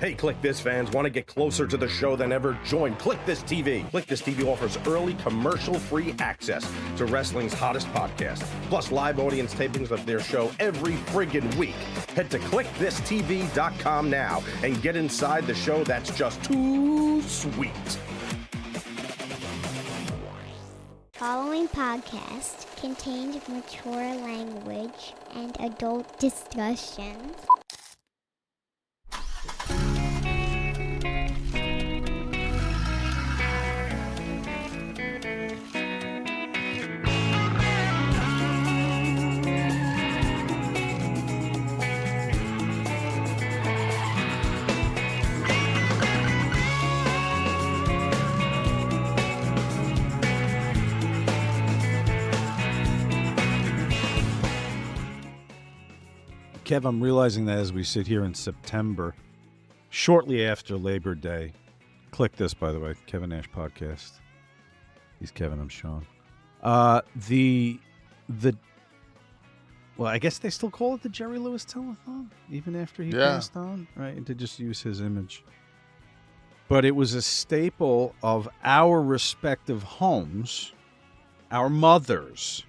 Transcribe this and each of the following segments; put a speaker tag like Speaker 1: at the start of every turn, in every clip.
Speaker 1: Hey, Kliq This fans, want to get closer to the show than ever? Join Kliq This TV. Kliq This TV offers early commercial-free access to wrestling's hottest podcast, plus live audience tapings of their show every friggin' week. Head to kliqthistv.com now and get inside the show that's just too sweet.
Speaker 2: Following podcast contains mature language and adult discussion.
Speaker 3: Kev, I'm realizing that as we sit here in September, shortly after Labor Day, Kliq This, by the way, Kevin Nash podcast. He's Kevin, I'm Sean. Well, I guess they still call it the Jerry Louis Telethon, even after he passed on, right? And to just use his image. But it was a staple of our respective homes, our mothers.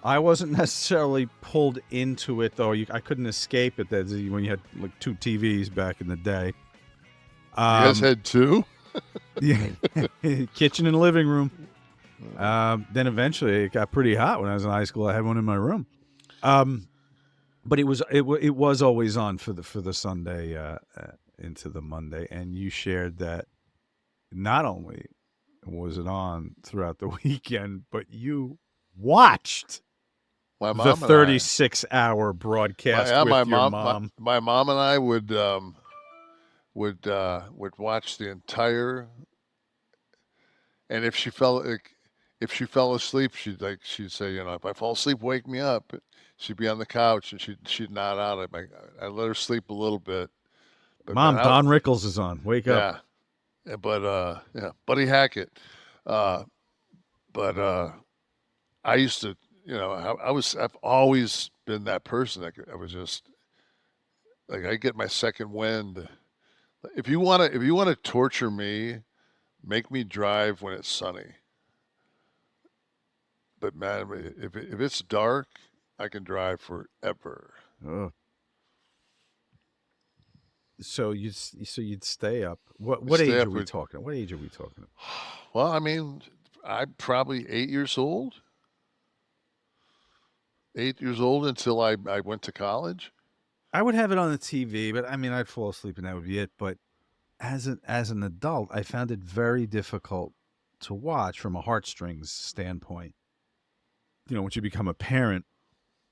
Speaker 3: I wasn't necessarily pulled into it, though. I couldn't escape it when you had like two TVs back in the day.
Speaker 4: You guys had two?
Speaker 3: Yeah, kitchen and living room. Then eventually it got pretty hot when I was in high school. I had one in my room. But it was always on for the Sunday into the Monday, and you shared that not only was it on throughout the weekend, but you watched
Speaker 4: My mom
Speaker 3: the 36-hour broadcast with your mom.
Speaker 4: My mom and I would watch the entire. And if she fell asleep, she'd say, if I fall asleep, wake me up. She'd be on the couch and she'd nod out. I'd let her sleep a little bit. But
Speaker 3: Mom, Don Rickles is on. Wake up.
Speaker 4: Yeah, but Buddy Hackett. But I used to. I've always been that person. I was just like, I get my second wind. If you want to torture me, make me drive when it's sunny. But man, if it's dark, I can drive forever.
Speaker 3: Oh. So you'd stay up. What age are we talking? What age are we talking about?
Speaker 4: Well, I mean, I'm probably 8 years old. 8 years old until I went to college.
Speaker 3: I would have it on the TV, but I mean, I'd fall asleep and that would be it. But as an adult, I found it very difficult to watch from a heartstrings standpoint. Once you become a parent,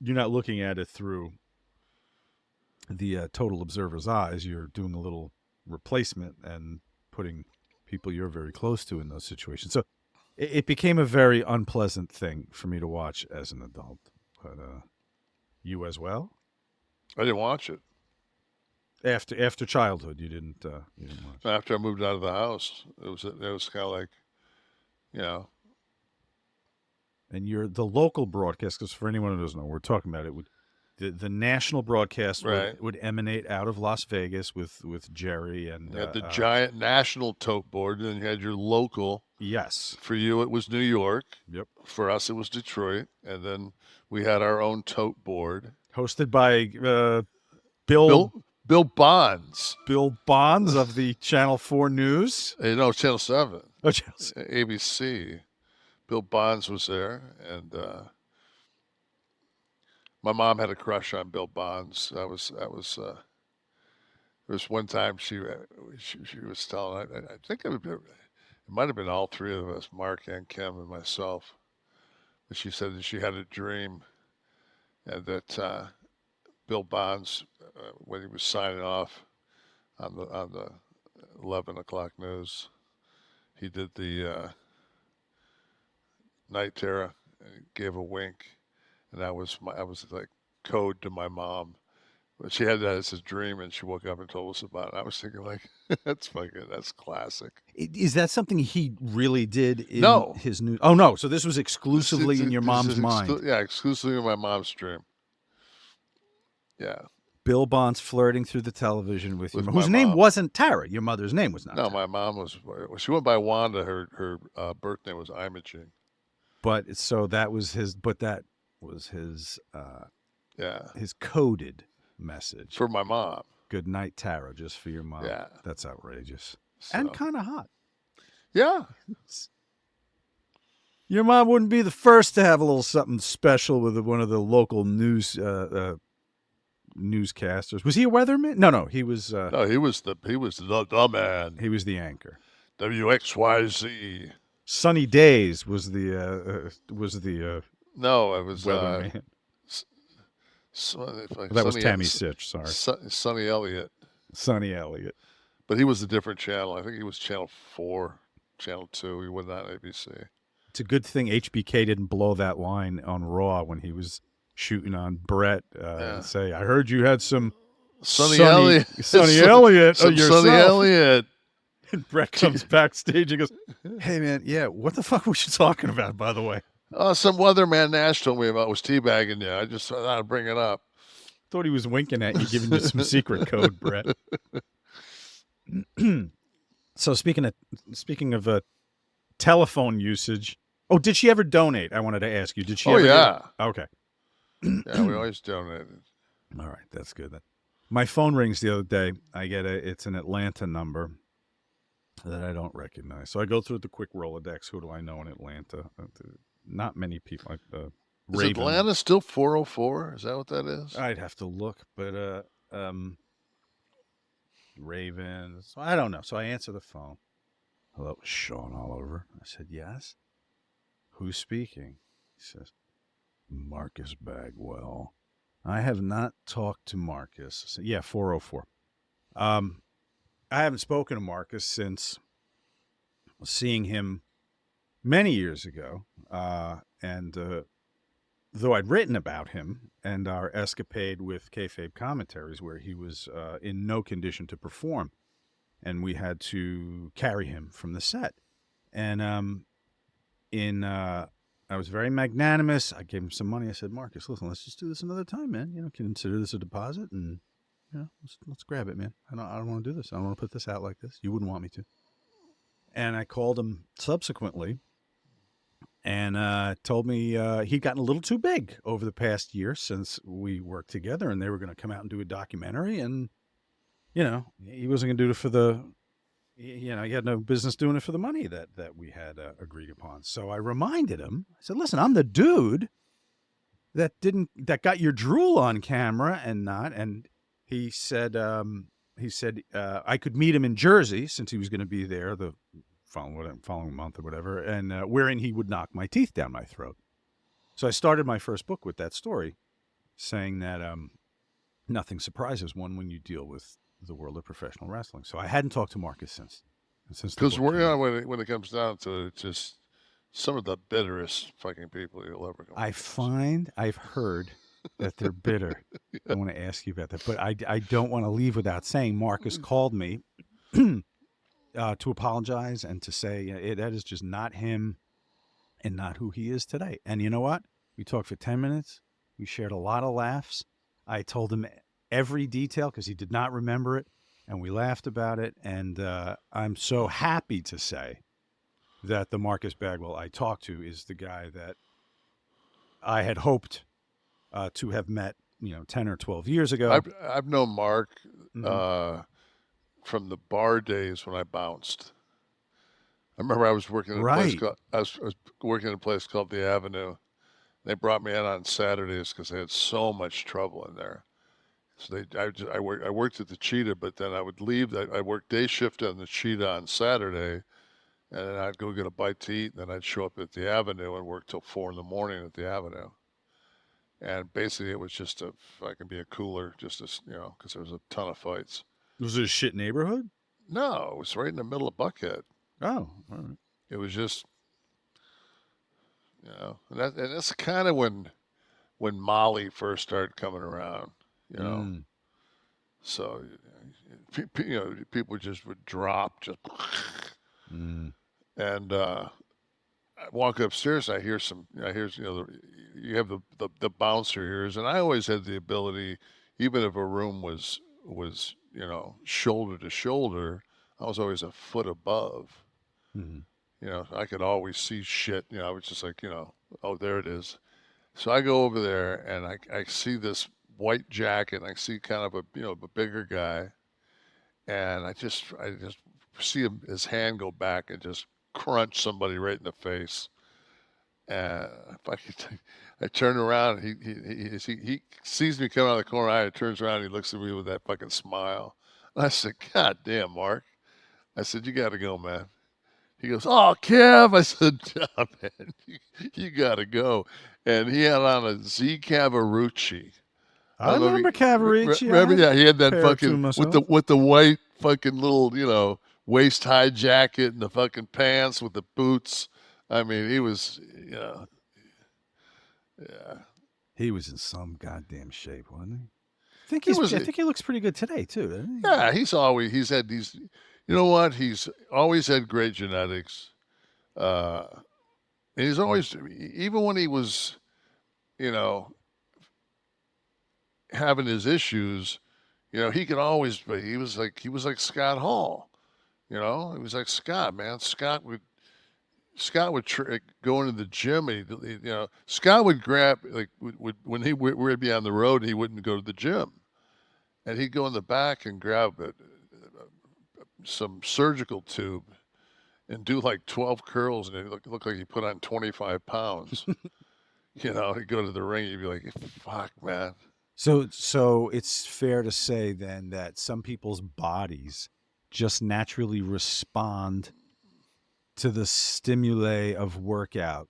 Speaker 3: you're not looking at it through the total observer's eyes. You're doing a little replacement and putting people you're very close to in those situations. So it became a very unpleasant thing for me to watch as an adult. But you as well?
Speaker 4: I didn't watch it.
Speaker 3: After childhood, you didn't watch it.
Speaker 4: After I moved out of the house, it was kind of like,
Speaker 3: And you're the local broadcast, because for anyone who doesn't know, we're talking about it. The national broadcast would emanate out of Las Vegas with Jerry and
Speaker 4: you had the giant national tote board, and then you had your local.
Speaker 3: Yes.
Speaker 4: For you, it was New York.
Speaker 3: Yep.
Speaker 4: For us, it was Detroit, and then we had our own tote board,
Speaker 3: hosted by Bill
Speaker 4: Bonds.
Speaker 3: Bill Bonds of the Channel 4 News.
Speaker 4: No, Channel 7.
Speaker 3: Oh, Channel 7.
Speaker 4: ABC. Bill Bonds was there, and my mom had a crush on Bill Bonds. There was one time she was telling, I think it might have been all three of us, Mark and Kim and myself. But she said that she had a dream, and that Bill Bonds, when he was signing off on the 11 o'clock news, he did the night terror and he gave a wink, and I was like code to my mom. But she had that as a dream, and she woke up and told us about it. I was thinking, like, that's classic.
Speaker 3: Is that something he really did in his new? Oh, no. So this was exclusively in your mom's mind.
Speaker 4: Yeah, exclusively in my mom's dream. Yeah.
Speaker 3: Bill Bonds flirting through the television with your
Speaker 4: With
Speaker 3: mom, whose
Speaker 4: my
Speaker 3: name
Speaker 4: mom.
Speaker 3: wasn't Tara. Your mother's name was not
Speaker 4: No,
Speaker 3: Tara.
Speaker 4: my mom was. She went by Wanda. Her birth name was Imogene.
Speaker 3: But so that was his. But that was his.
Speaker 4: Yeah,
Speaker 3: His coded message.
Speaker 4: for my mom.
Speaker 3: Good night, Tara, just for your mom.
Speaker 4: Yeah.
Speaker 3: That's outrageous.
Speaker 4: So,
Speaker 3: And kind of hot.
Speaker 4: yeah.
Speaker 3: Your mom wouldn't be the first to have a little something special with one of the local newscasters. Was he a weatherman? No, he was.
Speaker 4: No, he was the man.
Speaker 3: He was the anchor.
Speaker 4: WXYZ.
Speaker 3: Sunny Days was the
Speaker 4: No, it was
Speaker 3: weatherman. That was Tammy Sitch. Sorry,
Speaker 4: Sonny Elliott.
Speaker 3: Sonny Elliott.
Speaker 4: But he was a different channel. I think he was Channel 4, Channel 2. He was not ABC.
Speaker 3: It's a good thing HBK didn't blow that line on Raw when he was shooting on Bret and say, "I heard you had some
Speaker 4: Sonny Elliott.
Speaker 3: Sonny Elliott,
Speaker 4: Some
Speaker 3: yourself."
Speaker 4: Sonny Elliott.
Speaker 3: And Bret comes backstage and goes, "Hey man, yeah, what the fuck was you talking about, by the way?
Speaker 4: Some weatherman Nash told me about was teabagging you. I just thought I'd bring it up.
Speaker 3: Thought he was winking at you, giving you some secret code, Bret." So speaking of telephone usage, oh, did she ever donate? I wanted to ask you. Did she?
Speaker 4: Oh,
Speaker 3: ever
Speaker 4: yeah.
Speaker 3: Okay.
Speaker 4: Yeah, we always donated.
Speaker 3: All right, that's good then. My phone rings the other day. I get it's an Atlanta number that I don't recognize. So I go through the quick Rolodex. Who do I know in Atlanta? Not many people.
Speaker 4: Is
Speaker 3: Raven.
Speaker 4: Atlanta still 404? Is that what that is?
Speaker 3: I'd have to look, but Ravens. I don't know. So I answer the phone. Hello, Sean Oliver. I said, yes. Who's speaking? He says, Marcus Bagwell. I have not talked to Marcus. I said, yeah, 404. I haven't spoken to Marcus since seeing him many years ago. And though I'd written about him and our escapade with kayfabe commentaries where he was in no condition to perform, and we had to carry him from the set. And I was very magnanimous. I gave him some money. I said, Marcus, listen, let's just do this another time, man. You know, consider this a deposit, and you know, let's grab it, man. I don't want to do this. I don't want to put this out like this. You wouldn't want me to. And I called him subsequently, and told me he'd gotten a little too big over the past year since we worked together, and they were going to come out and do a documentary, and you know, he wasn't going to do it for the, you know, he had no business doing it for the money that we had agreed upon. So I reminded him. I said, listen, I'm the dude that got your drool on camera and not. And he said I could meet him in Jersey since he was going to be there the following month or whatever, and wherein he would knock my teeth down my throat. So I started my first book with that story, saying that nothing surprises one when you deal with the world of professional wrestling. So I hadn't talked to Marcus since
Speaker 4: Because when it comes down to it, just some of the bitterest fucking people you'll ever come across.
Speaker 3: I've heard that they're bitter. I want to ask you about that, but I don't want to leave without saying Marcus called me to apologize and to say that is just not him and not who he is today. And you know what? We talked for 10 minutes. We shared a lot of laughs. I told him every detail because he did not remember it, and we laughed about it. And I'm so happy to say that the Marcus Bagwell I talked to is the guy that I had hoped to have met, 10 or 12 years ago.
Speaker 4: I've known Mark from the bar days when I bounced. I remember I was working at I was working at a place called The Avenue. They brought me in on Saturdays because they had so much trouble in there. So I worked at the Cheetah, but then I would leave. I worked day shift on the Cheetah on Saturday, and then I'd go get a bite to eat, and then I'd show up at the Avenue and work till 4 a.m. at the Avenue. And basically, it was just if I can be a cooler, just as because there was a ton of fights.
Speaker 3: Was it a shit neighborhood?
Speaker 4: No, it was right in the middle of Buckhead.
Speaker 3: Oh, all right.
Speaker 4: It was just, and that's kind of when Molly first started coming around. So, people just would drop and I walk upstairs and I hear you have the bouncer ears, and I always had the ability, even if a room was shoulder to shoulder, I was always a foot above.
Speaker 3: Mhm.
Speaker 4: I could always see shit. I was just like, oh, there it is. So I go over there and I see this white jacket. And I see kind of a bigger guy, and I just see his hand go back and just crunch somebody right in the face. And I turn around. He sees me coming out of the corner eye. He turns around. And he looks at me with that fucking smile. And I said, "God damn, Mark." I said, "You got to go, man." He goes, "Oh, Kev." I said, "Oh, man, you got to go." And he had on a Z Cavarucci. I
Speaker 3: I
Speaker 4: don't know if
Speaker 3: remember Cavarici. I
Speaker 4: remember.
Speaker 3: had
Speaker 4: Yeah, he had
Speaker 3: a
Speaker 4: that
Speaker 3: pair or two
Speaker 4: fucking
Speaker 3: myself.
Speaker 4: with the white fucking little waist high jacket and the fucking pants with the boots. I mean, he was yeah.
Speaker 3: He was in some goddamn shape, wasn't he?
Speaker 4: He was
Speaker 3: I think he looks pretty good today too, doesn't he?
Speaker 4: yeah. He's had these. You know what? He's always had great genetics. Uh, and he's always, even when he was, you know, having his issues, he could always. But he was like Scott Hall. He was like Scott, man. Scott would go into the gym. And Scott would grab when we'd be on the road and he wouldn't go to the gym, and he'd go in the back and grab some surgical tube and do like 12 curls, and it looked like he put on 25 pounds. He'd go to the ring, he'd be like, "Fuck, man."
Speaker 3: So it's fair to say then that some people's bodies just naturally respond to the stimuli of workout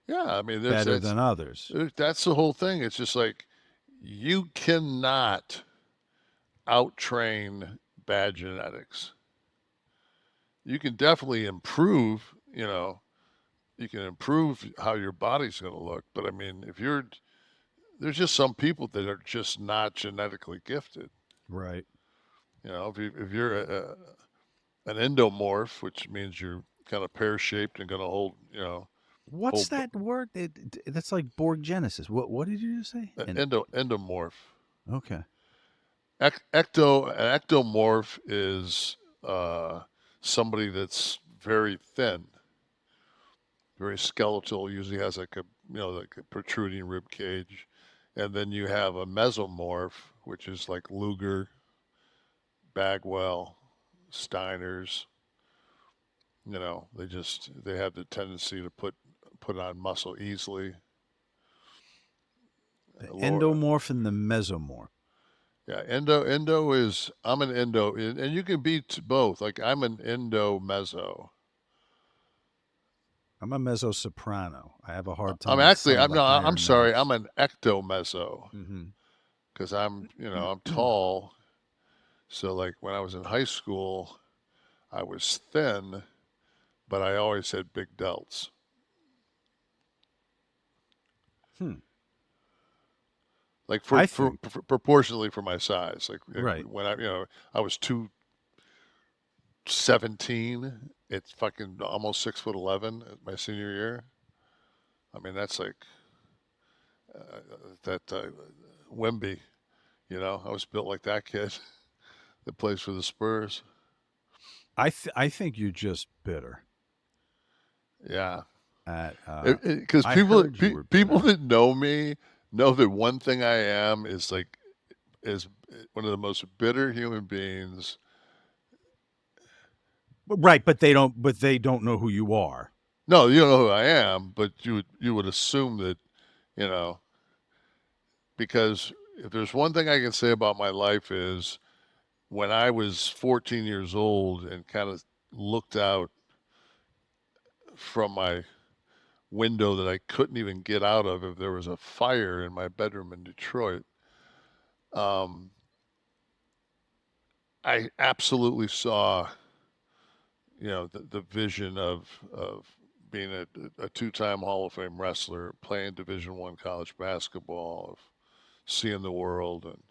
Speaker 4: Yeah, I mean,
Speaker 3: better than others.
Speaker 4: that's the whole thing. It's just like you cannot out-train bad genetics. You can definitely improve, you can improve how your body's going to look. But I mean, there's just some people that are just not genetically gifted.
Speaker 3: Right.
Speaker 4: If you're an endomorph, which means you're kind of pear-shaped and going to
Speaker 3: What's
Speaker 4: hold
Speaker 3: that word? That's like Borg Genesis. What did you just say?
Speaker 4: endomorph.
Speaker 3: Okay.
Speaker 4: An ectomorph is somebody that's very thin, very skeletal. Usually has like a protruding rib cage, and then you have a mesomorph, which is like Luger, Bagwell, Steiner's. They have the tendency to put on muscle easily.
Speaker 3: The
Speaker 4: Lower,
Speaker 3: endomorph and the mesomorph.
Speaker 4: yeah, endo is I'm an endo, and you can be both. Like I'm an endo meso.
Speaker 3: I'm a mezzo soprano. I have a hard
Speaker 4: I'm
Speaker 3: time with
Speaker 4: actually
Speaker 3: some of
Speaker 4: I'm
Speaker 3: the
Speaker 4: no
Speaker 3: higher
Speaker 4: I'm sorry,
Speaker 3: notes.
Speaker 4: I'm an ectomeso
Speaker 3: Mm-hmm.
Speaker 4: because I'm tall. So like when I was in high school, I was thin, but I always had big delts.
Speaker 3: Hmm.
Speaker 4: Like
Speaker 3: I think
Speaker 4: for proportionally for my size. Like
Speaker 3: right.
Speaker 4: when I was 217. It's fucking almost 6'11" my senior year. I mean that's like that Wemby. I was built like that kid that plays for the Spurs.
Speaker 3: I think you're just bitter.
Speaker 4: Yeah,
Speaker 3: At
Speaker 4: because
Speaker 3: I heard you were
Speaker 4: people
Speaker 3: bitter.
Speaker 4: that know me know that one thing I am is one of the most bitter human beings.
Speaker 3: Right, but they don't. But they don't know who you are.
Speaker 4: No, you don't know who I am, but you would assume that you know because if there's one thing I can say about my life is when I was 14 years old and kind of looked out from my window that I couldn't even get out of if there was a fire in my bedroom in Detroit. Um, I absolutely saw, the vision of being a two-time Hall of Fame wrestler, playing Division I college basketball, of seeing the world, and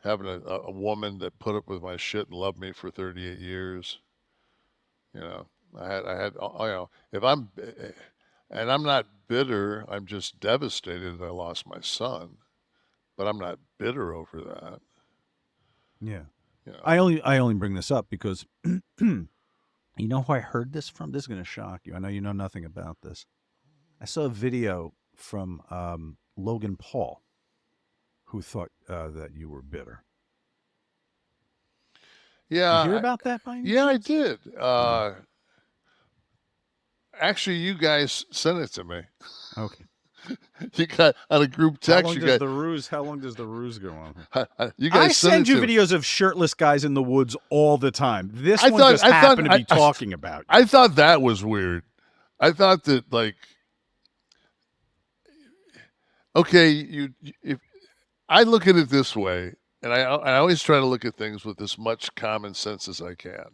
Speaker 4: having a woman that put up with my shit and loved me for 38 years. You know, I had, if and I'm not bitter, I'm just devastated that I lost my son. but I'm not bitter over that.
Speaker 3: Yeah.
Speaker 4: You know?
Speaker 3: I only bring this up because you know who I heard this from? This is going to shock you. I know you know nothing about this. I saw a video from Logan Paul, who thought that you were bitter.
Speaker 4: Yeah.
Speaker 3: You hear about that by any
Speaker 4: Yeah, I
Speaker 3: chance?
Speaker 4: did. Actually, you guys sent it to me.
Speaker 3: Okay.
Speaker 4: You got on a group text.
Speaker 3: How long does the ruse go on?
Speaker 4: You guys
Speaker 3: I send you
Speaker 4: it to me.
Speaker 3: videos of shirtless guys in the woods all the time. This
Speaker 4: I
Speaker 3: one
Speaker 4: thought-
Speaker 3: just
Speaker 4: I thought-
Speaker 3: happened to be
Speaker 4: I-
Speaker 3: talking about you.
Speaker 4: I thought that was weird. I thought that, like, okay, if I look at it this way, and I always try to look at things with as much common sense as I can.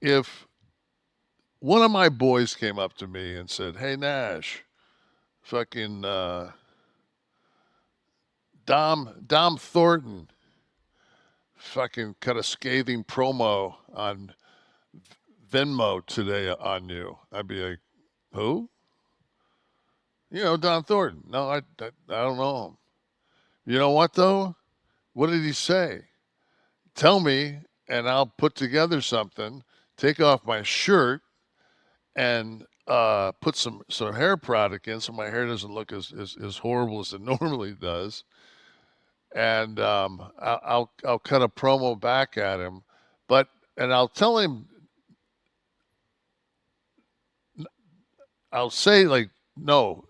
Speaker 4: If one of my boys came up to me and said, "Hey Nash, fucking Dom Thornton fucking cut a scathing promo on Venmo today on you," I'd be like, "Who?" You know, Dom Thornton. No, I don't know him. You know what though? What did he say? Tell me, and I'll put together something. Take off my shirt and put some hair product in, so my hair doesn't look as horrible as it normally does. And I'll cut a promo back at him, and I'll tell him. I'll say, like, no,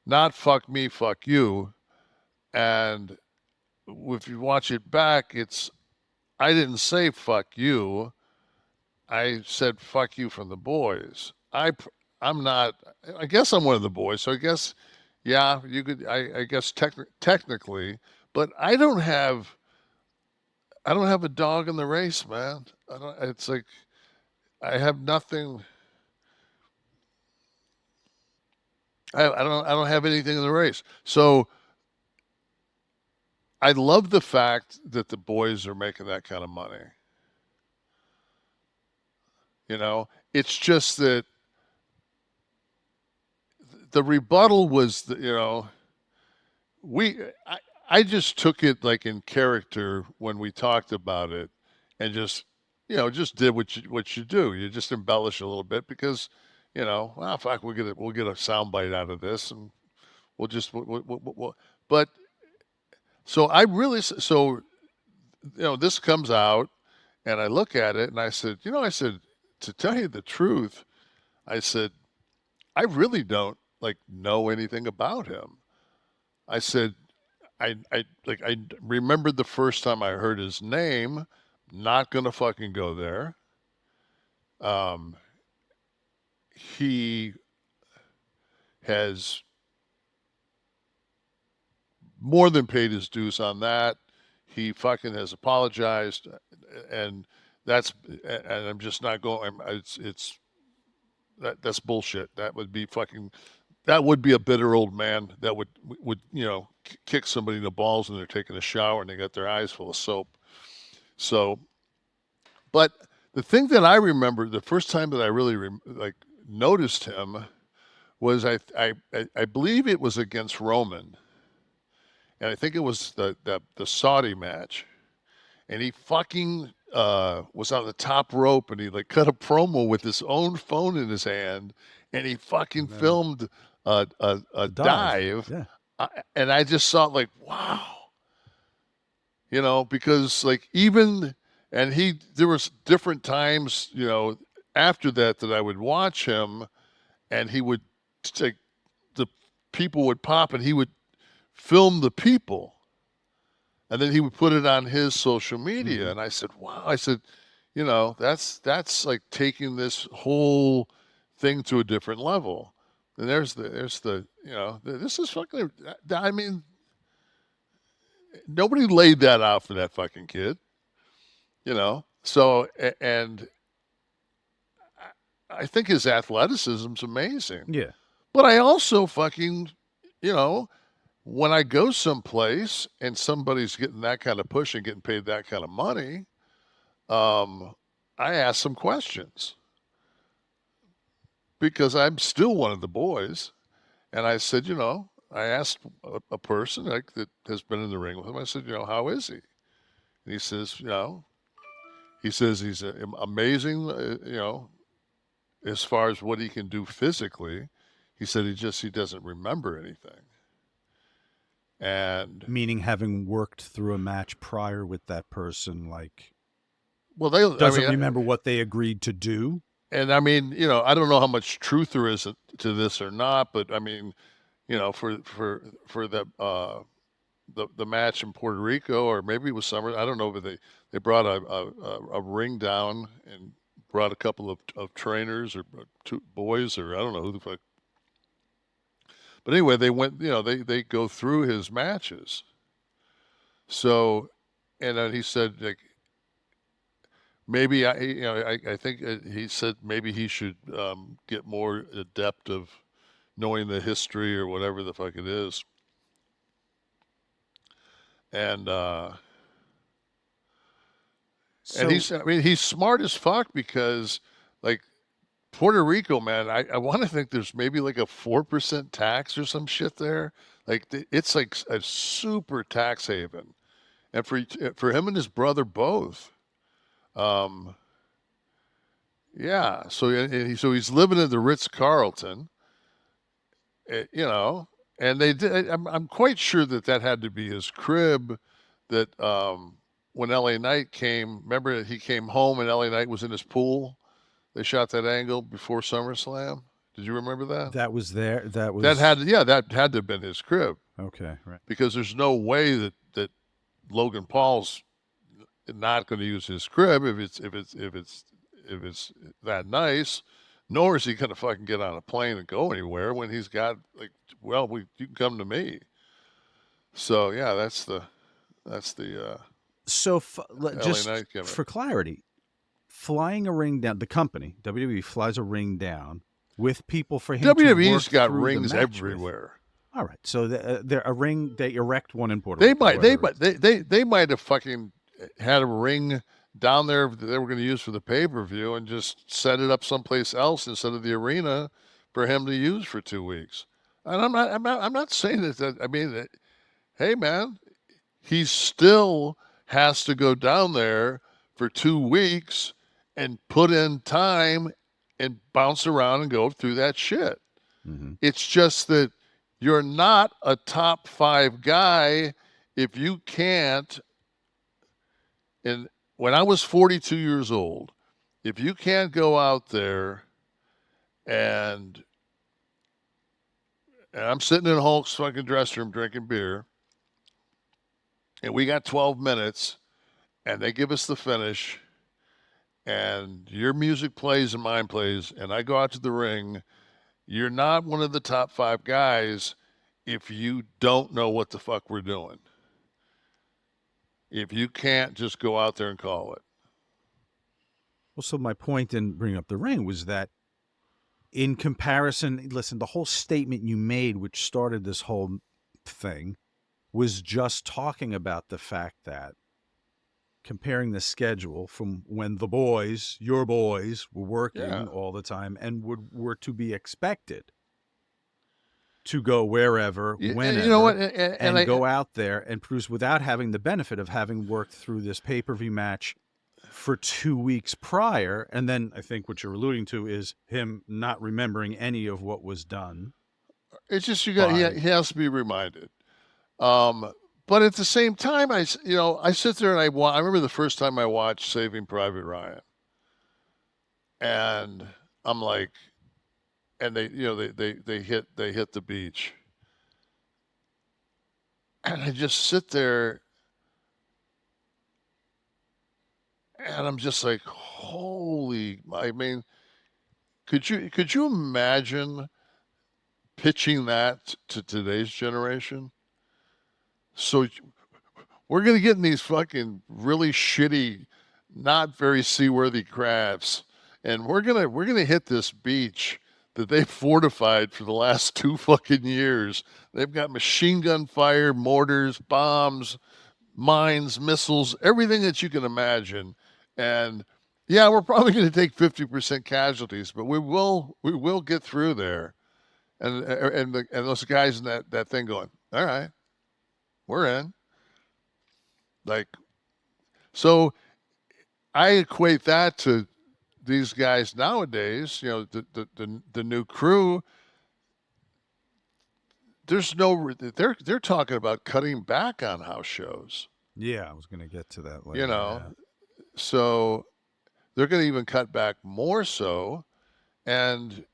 Speaker 4: not fuck me, fuck you. And if you watch it back, I didn't say fuck you. I said fuck you from the boys. I'm not. I guess I'm one of the boys, so I guess, yeah, you could. I guess technically, but I don't have a dog in the race, man. It's like I have nothing. I don't have anything in the race. So I love the fact that the boys are making that kind of money. You know, it's just that the rebuttal was, I just took it like in character when we talked about it, and just did what you do. You just embellish a little bit because, well, fuck, we'll get a soundbite out of this, and we'll just but so I really this comes out, and I look at it and I said, to tell you the truth, I said, I really don't know anything about him. I said, I remembered the first time I heard his name. Not gonna fucking go there. He has more than paid his dues on that. He fucking has apologized, and I'm just not going. That's bullshit. That would be a bitter old man that would kick somebody in the balls when they're taking a shower and they got their eyes full of soap. So, but the thing that I remember, the first time that I really noticed him was I believe it was against Roman, and I think it was the Saudi match, and he fucking was on the top rope, and he cut a promo with his own phone in his hand, and he fucking filmed a dive.
Speaker 3: Yeah.
Speaker 4: And I just saw wow, because there was different times, after that I would watch him, and he would the people would pop, and he would film the people, and then he would put it on his social media. Mm-hmm. And I said, wow, that's like taking this whole thing to a different level. And there's the this is fucking, I mean, nobody laid that out for that fucking kid, so, and I think his athleticism's amazing.
Speaker 3: Yeah.
Speaker 4: But I also fucking, when I go someplace and somebody's getting that kind of push and getting paid that kind of money, I ask some questions, because I'm still one of the boys. And I said, I asked a person like that has been in the ring with him. I said, how is he? And he says, he's amazing, as far as what he can do physically. He said he doesn't remember anything. And
Speaker 3: meaning having worked through a match prior with that person, like,
Speaker 4: doesn't
Speaker 3: remember what they agreed to do.
Speaker 4: And I mean, I don't know how much truth there is to this or not, but I mean, for the match in Puerto Rico, or maybe it was summer, I don't know, but they brought a ring down and brought a couple of trainers or two boys, or I don't know who the fuck. But anyway, they went, they go through his matches. So, and then he said, like, maybe I think he said maybe he should get more adept of knowing the history or whatever the fuck it is. And and he's smart as fuck, because like Puerto Rico, man, I want to think there's maybe like a 4% tax or some shit there. Like it's like a super tax haven, and for him and his brother both. Yeah, so he's living in the Ritz-Carlton, and they did. I'm quite sure that had to be his crib. That when LA Knight came, remember he came home and LA Knight was in his pool. They shot that angle before SummerSlam. Did you remember that?
Speaker 3: That was there. That
Speaker 4: had to have been his crib.
Speaker 3: Okay, right.
Speaker 4: Because there's no way that Logan Paul's not going to use his crib if it's that nice. Nor is he going to fucking get on a plane and go anywhere when he's got like, you can come to me. So yeah, that's the
Speaker 3: so just
Speaker 4: LA Knight gimmick.
Speaker 3: For clarity, flying a ring down, the company WWE flies a ring down with people for him.
Speaker 4: WWE's got rings everywhere.
Speaker 3: All right, so they're a ring. They erect one in Puerto Rico.
Speaker 4: They might have fucking had a ring down there that they were going to use for the pay-per-view and just set it up someplace else instead of the arena for him to use for 2 weeks. And I'm not saying that. I mean, hey man, he still has to go down there for 2 weeks and put in time and bounce around and go through that shit.
Speaker 3: Mm-hmm.
Speaker 4: It's just that you're not a top 5 guy if you can't. And when I was 42 years old, if you can't go out there and I'm sitting in Hulk's fucking dressing room drinking beer, and we got 12 minutes, and they give us the finish, and your music plays and mine plays, and I go out to the ring, you're not one of the top 5 guys if you don't know what the fuck we're doing. If you can't just go out there and call it.
Speaker 3: Well, so my point in bringing up the ring was that in comparison, listen, the whole statement you made, which started this whole thing, was just talking about the fact that comparing the schedule from when the boys, your boys, were working all the time and were to be expected to go wherever, whenever,
Speaker 4: you know what,
Speaker 3: and go out there and produce without having the benefit of having worked through this pay-per-view match for 2 weeks prior. And then I think what you're alluding to is him not remembering any of what was done.
Speaker 4: It's just he has to be reminded. But at the same time, I sit there and I remember the first time I watched Saving Private Ryan, and I'm like, and they hit the beach, and I just sit there, and I'm just like, holy! I mean, could you imagine pitching that to today's generation? So we're going to get in these fucking really shitty, not very seaworthy crafts, and we're going to hit this beach that they've fortified for the last 2 fucking years. They've got machine gun fire, mortars, bombs, mines, missiles, everything that you can imagine. And yeah, we're probably going to take 50% casualties, but we will get through there. and those guys in that thing going, all right, we're in. Like, so I equate that to these guys nowadays. You know, the new crew. There's no. They're talking about cutting back on house shows.
Speaker 3: Yeah, I was going to get to that later.
Speaker 4: You know, so they're going to even cut back more so. And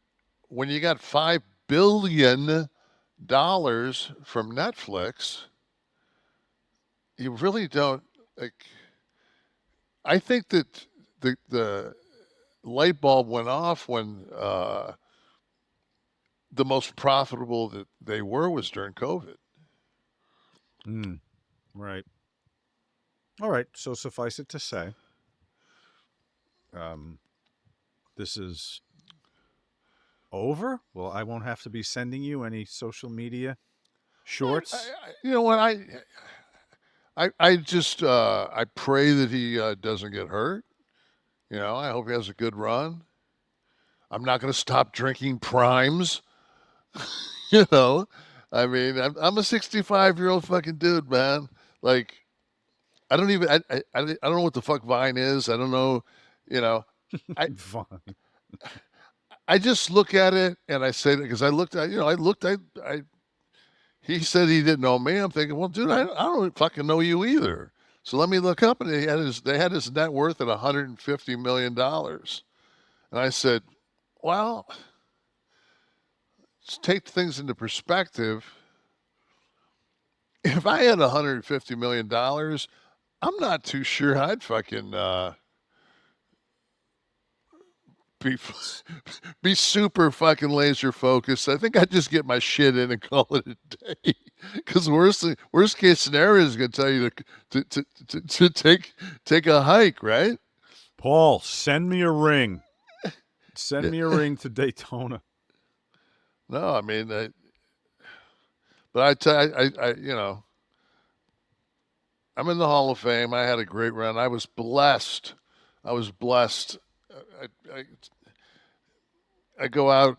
Speaker 4: when you got $5 billion from Netflix, you really don't like. I think that the light bulb went off when the most profitable that they were was during COVID.
Speaker 3: Right. All right. So suffice it to say, this is over. Well, I won't have to be sending you any social media shorts.
Speaker 4: You know what? I just I pray that he doesn't get hurt. You know, I hope he has a good run. I'm not going to stop drinking primes. You know, I mean, I'm a 65-year-old fucking dude, man. Like, I don't even I don't know what the fuck Vine is. I don't know. You know,
Speaker 3: Fine.
Speaker 4: I just look at it and I say, because I looked at, he said he didn't know me. I'm thinking, well, dude, I don't fucking know you either. So let me look up, and they had his net worth at $150 million. And I said, well, let's take things into perspective. If I had $150 million, I'm not too sure I'd fucking be super fucking laser focused. I think I'd just get my shit in and call it a day. Because worst case scenario is going to tell you to take a hike, right?
Speaker 3: Paul, send me a ring. Send me a ring to Daytona.
Speaker 4: No, I mean, but I tell you know, I'm in the Hall of Fame. I had a great run. I was blessed. I go out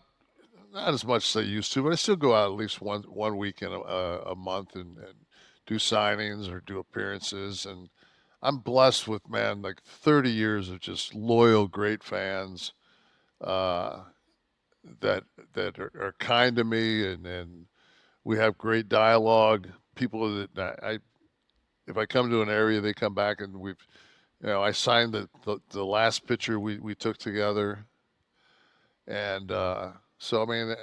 Speaker 4: not as much as I used to, but I still go out at least one weekend a month and do signings or do appearances. And I'm blessed with, man, like 30 years of just loyal, great fans that are kind to me, and we have great dialogue. People that if I come to an area, they come back, and I signed the last picture we took together. And so, I mean,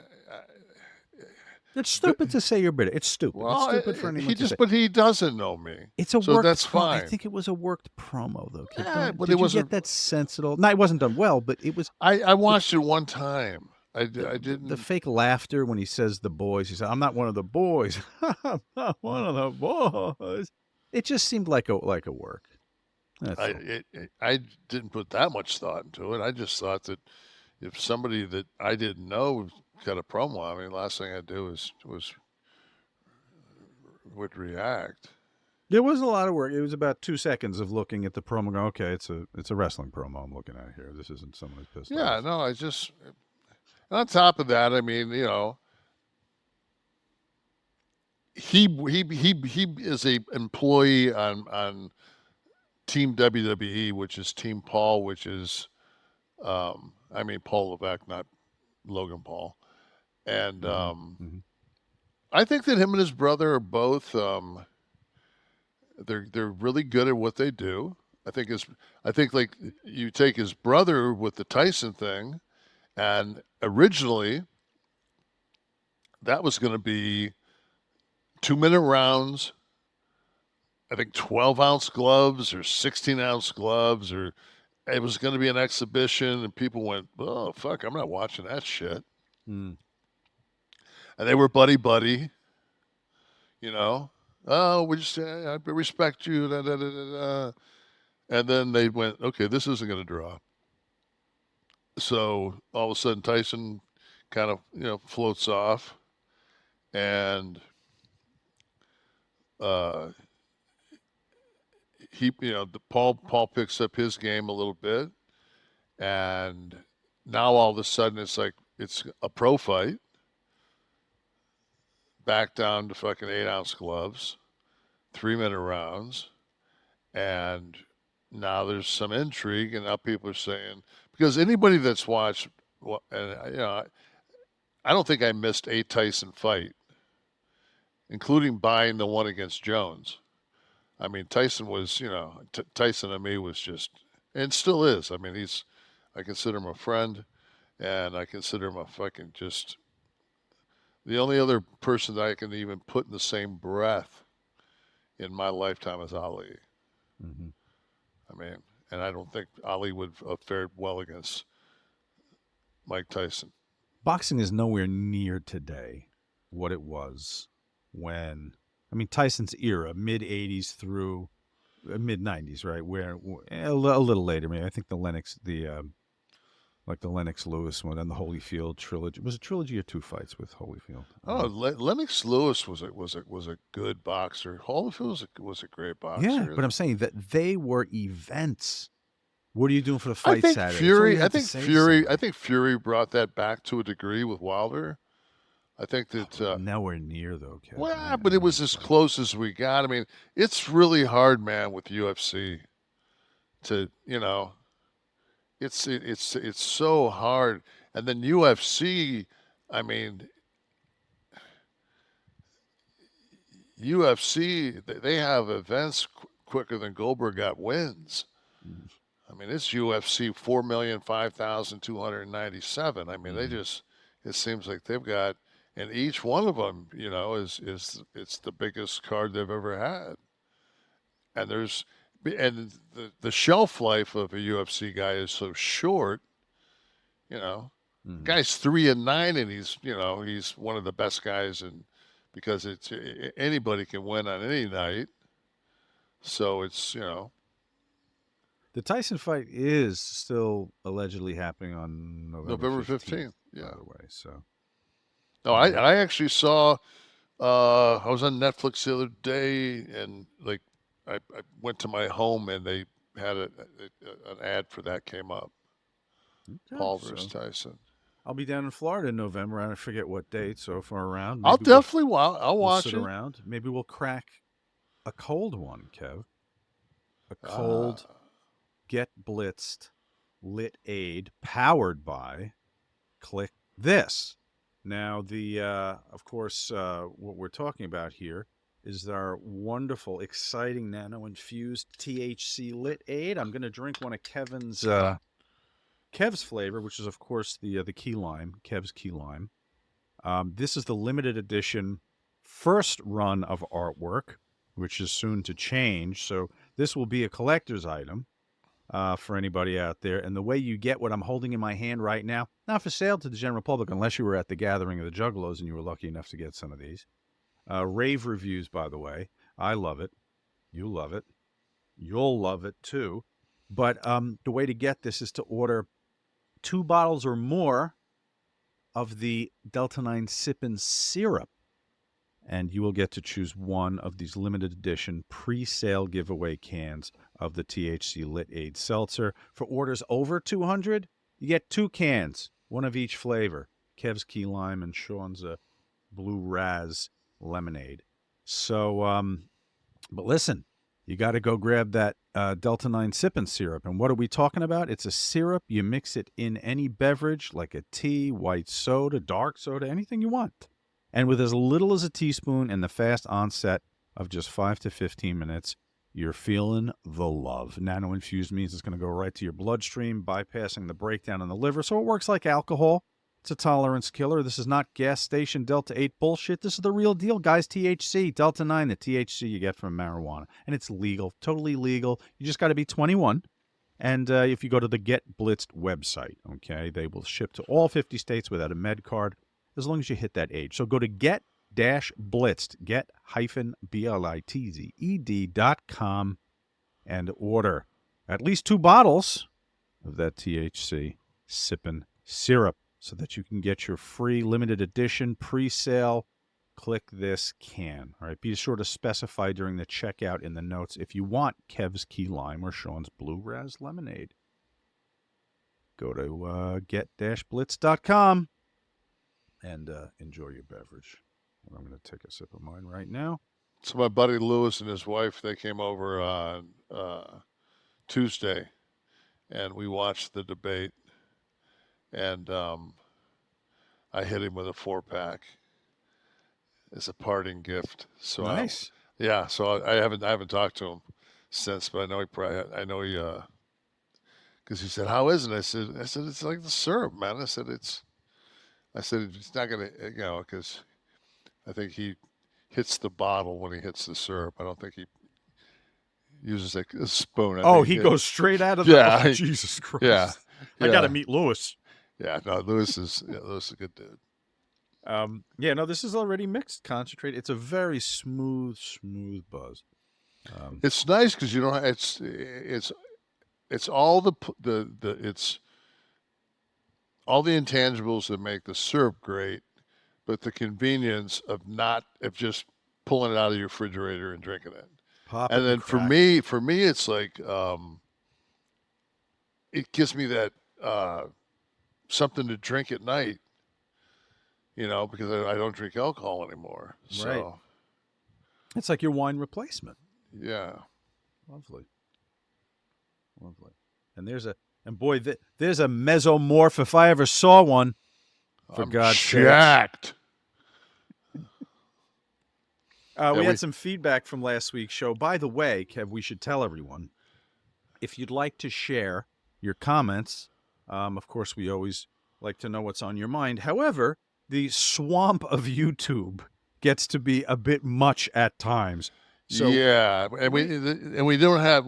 Speaker 3: it's stupid to say you're bitter. It's stupid.
Speaker 4: Well,
Speaker 3: it's stupid for anyone to say.
Speaker 4: But he doesn't know me.
Speaker 3: It's a
Speaker 4: so
Speaker 3: worked
Speaker 4: that's fine.
Speaker 3: I think it was a worked promo, though.
Speaker 4: But
Speaker 3: did
Speaker 4: it
Speaker 3: you get that sense at all? No, it wasn't done well, but it was.
Speaker 4: I watched it one time. I didn't.
Speaker 3: The fake laughter when he says the boys. He said, "I'm not one of the boys. I'm not one of the boys." It just seemed like a work.
Speaker 4: I didn't put that much thought into it. I just thought that if somebody that I didn't know got a promo, I mean, last thing I'd do would react.
Speaker 3: There was a lot of work. It was about 2 seconds of looking at the promo. Going, okay, it's a wrestling promo I'm looking at here. This isn't someone who's pissed off.
Speaker 4: Yeah, no, I just. On top of that, I mean, you know, he is a employee on Team WWE, which is Team Paul, which is, I mean, Paul Levesque, not Logan Paul. And I think that him and his brother are both, they're really good at what they do. I think like you take his brother with the Tyson thing, and originally that was going to be 2-minute rounds. I think 12-ounce gloves or 16-ounce gloves, or it was going to be an exhibition, and people went, "Oh fuck, I'm not watching that shit." And they were buddy, you know. Oh, we just I respect you, da, da, da, da, da. And then they went, "Okay, this isn't going to draw." So all of a sudden, Tyson kind of floats off, and Paul picks up his game a little bit, and now all of a sudden it's like it's a pro fight, back down to fucking 8-ounce gloves, 3-minute rounds, and now there's some intrigue, and now people are saying, because anybody that's watched, and I don't think I missed a Tyson fight, including buying the one against Jones. I mean, Tyson was, Tyson to me was just, and still is. I mean, I consider him a friend, and I consider him a fucking just, the only other person that I can even put in the same breath in my lifetime is Ali.
Speaker 3: Mm-hmm.
Speaker 4: I mean, and I don't think Ali would have fared well against Mike Tyson.
Speaker 3: Boxing is nowhere near today what it was when, I mean, Tyson's era, mid-'80s through mid-'90s, right? Where a little later, maybe. I think the Lennox Lewis one and the Holyfield trilogy. Was it a trilogy or 2 fights with Holyfield?
Speaker 4: Lennox Lewis was a good boxer. Holyfield was a great boxer.
Speaker 3: Yeah, but I'm saying that they were events. What are you doing for the fight Saturday?
Speaker 4: I think Fury brought that back to a degree with Wilder. I think that
Speaker 3: nowhere near though, Kevin.
Speaker 4: Well, but it was as close as we got. I mean, it's really hard, man, with UFC to, it's so hard. And then UFC, I mean, UFC, they have events quicker than Goldberg got wins. I mean, it's UFC 4,005,297. I mean, they just, it seems like they've got, and each one of them, is it's the biggest card they've ever had. And the shelf life of a UFC guy is so short, Guy's 3-9, and he's one of the best guys, and because it's anybody can win on any night. So it's,
Speaker 3: The Tyson fight is still allegedly happening on November 15th.
Speaker 4: Yeah.
Speaker 3: By the way, so.
Speaker 4: No, I actually saw. I was on Netflix the other day, and like I went to my home, and they had an ad for that came up. Okay, Paul versus Tyson.
Speaker 3: I'll be down in Florida in November. I forget what date. So if we're around,
Speaker 4: I'll definitely I'll watch
Speaker 3: sit
Speaker 4: it
Speaker 3: around. Maybe we'll crack a cold one, Kev. A cold. Get Blitzed Lit Aid powered by Kliq This. Now, of course, what we're talking about here is our wonderful, exciting nano-infused THC Lit Aid. I'm going to drink one of Kev's flavor, which is, of course, the key lime, Kev's key lime. This is the limited edition first run of artwork, which is soon to change. So this will be a collector's item. For anybody out there. And the way you get what I'm holding in my hand right now, not for sale to the general public unless you were at the gathering of the Juggalos and you were lucky enough to get some of these. Rave reviews, by the way. I love it. You love it. You'll love it, too. But the way to get this is to order 2 bottles or more of the Delta 9 Sippin' Syrup. And you will get to choose one of these limited edition pre-sale giveaway cans of the THC Lit Aid Seltzer. For orders over 200, you get 2 cans, one of each flavor. Kev's Key Lime and Sean's Blue Raz Lemonade. So, but listen, you got to go grab that Delta 9 Sippin' Syrup. And what are we talking about? It's a syrup. You mix it in any beverage, like a tea, white soda, dark soda, anything you want. And with as little as a teaspoon and the fast onset of just 5 to 15 minutes, you're feeling the love. Nano-infused means it's going to go right to your bloodstream, bypassing the breakdown in the liver. So it works like alcohol. It's a tolerance killer. This is not gas station Delta 8 bullshit. This is the real deal, guys. THC, Delta 9, the THC you get from marijuana. And it's legal, totally legal. You just got to be 21. And if you go to the Get Blitzed website, okay, they will ship to all 50 states without a med card, as long as you hit that age. So go to get-blitzed, get-blitzed.com and order at least 2 bottles of that THC Sippin' Syrup so that you can get your free limited edition pre-sale Kliq This can. All right, be sure to specify during the checkout in the notes if you want Kev's Key Lime or Sean's Blue Raz Lemonade. Go to get-blitz.com. And enjoy your beverage. I'm going to take a sip of mine right now.
Speaker 4: So my buddy Louis and his wife, they came over on Tuesday, and we watched the debate. And I hit him with a 4-pack as a parting gift. So
Speaker 3: Nice.
Speaker 4: So I haven't talked to him since, but I know because he said, "How is it?" I said, "It's like the syrup, man." I said, "It's not gonna, because I think he hits the bottle when he hits the syrup. I don't think he uses like a spoon."
Speaker 3: He goes straight out of the.
Speaker 4: Yeah,
Speaker 3: Oh, Jesus Christ.
Speaker 4: Yeah,
Speaker 3: I got to meet Louis.
Speaker 4: Yeah, no, Louis is a good dude.
Speaker 3: This is already mixed, concentrate. It's a very smooth buzz.
Speaker 4: It's nice because you don't. It's all the intangibles that make the syrup great, but the convenience of just pulling it out of your refrigerator and drinking it.
Speaker 3: Pop
Speaker 4: and
Speaker 3: it
Speaker 4: then
Speaker 3: and
Speaker 4: for
Speaker 3: crack
Speaker 4: me, it's like it gives me that something to drink at night. Because I don't drink alcohol anymore. So.
Speaker 3: Right. It's like your wine replacement.
Speaker 4: Yeah.
Speaker 3: Lovely. And there's a mesomorph if I ever saw one. For God's sake.
Speaker 4: Jacked.
Speaker 3: We had some feedback from last week's show. By the way, Kev, we should tell everyone, if you'd like to share your comments, of course, we always like to know what's on your mind. However, the swamp of YouTube gets to be a bit much at times. So
Speaker 4: yeah, and we don't have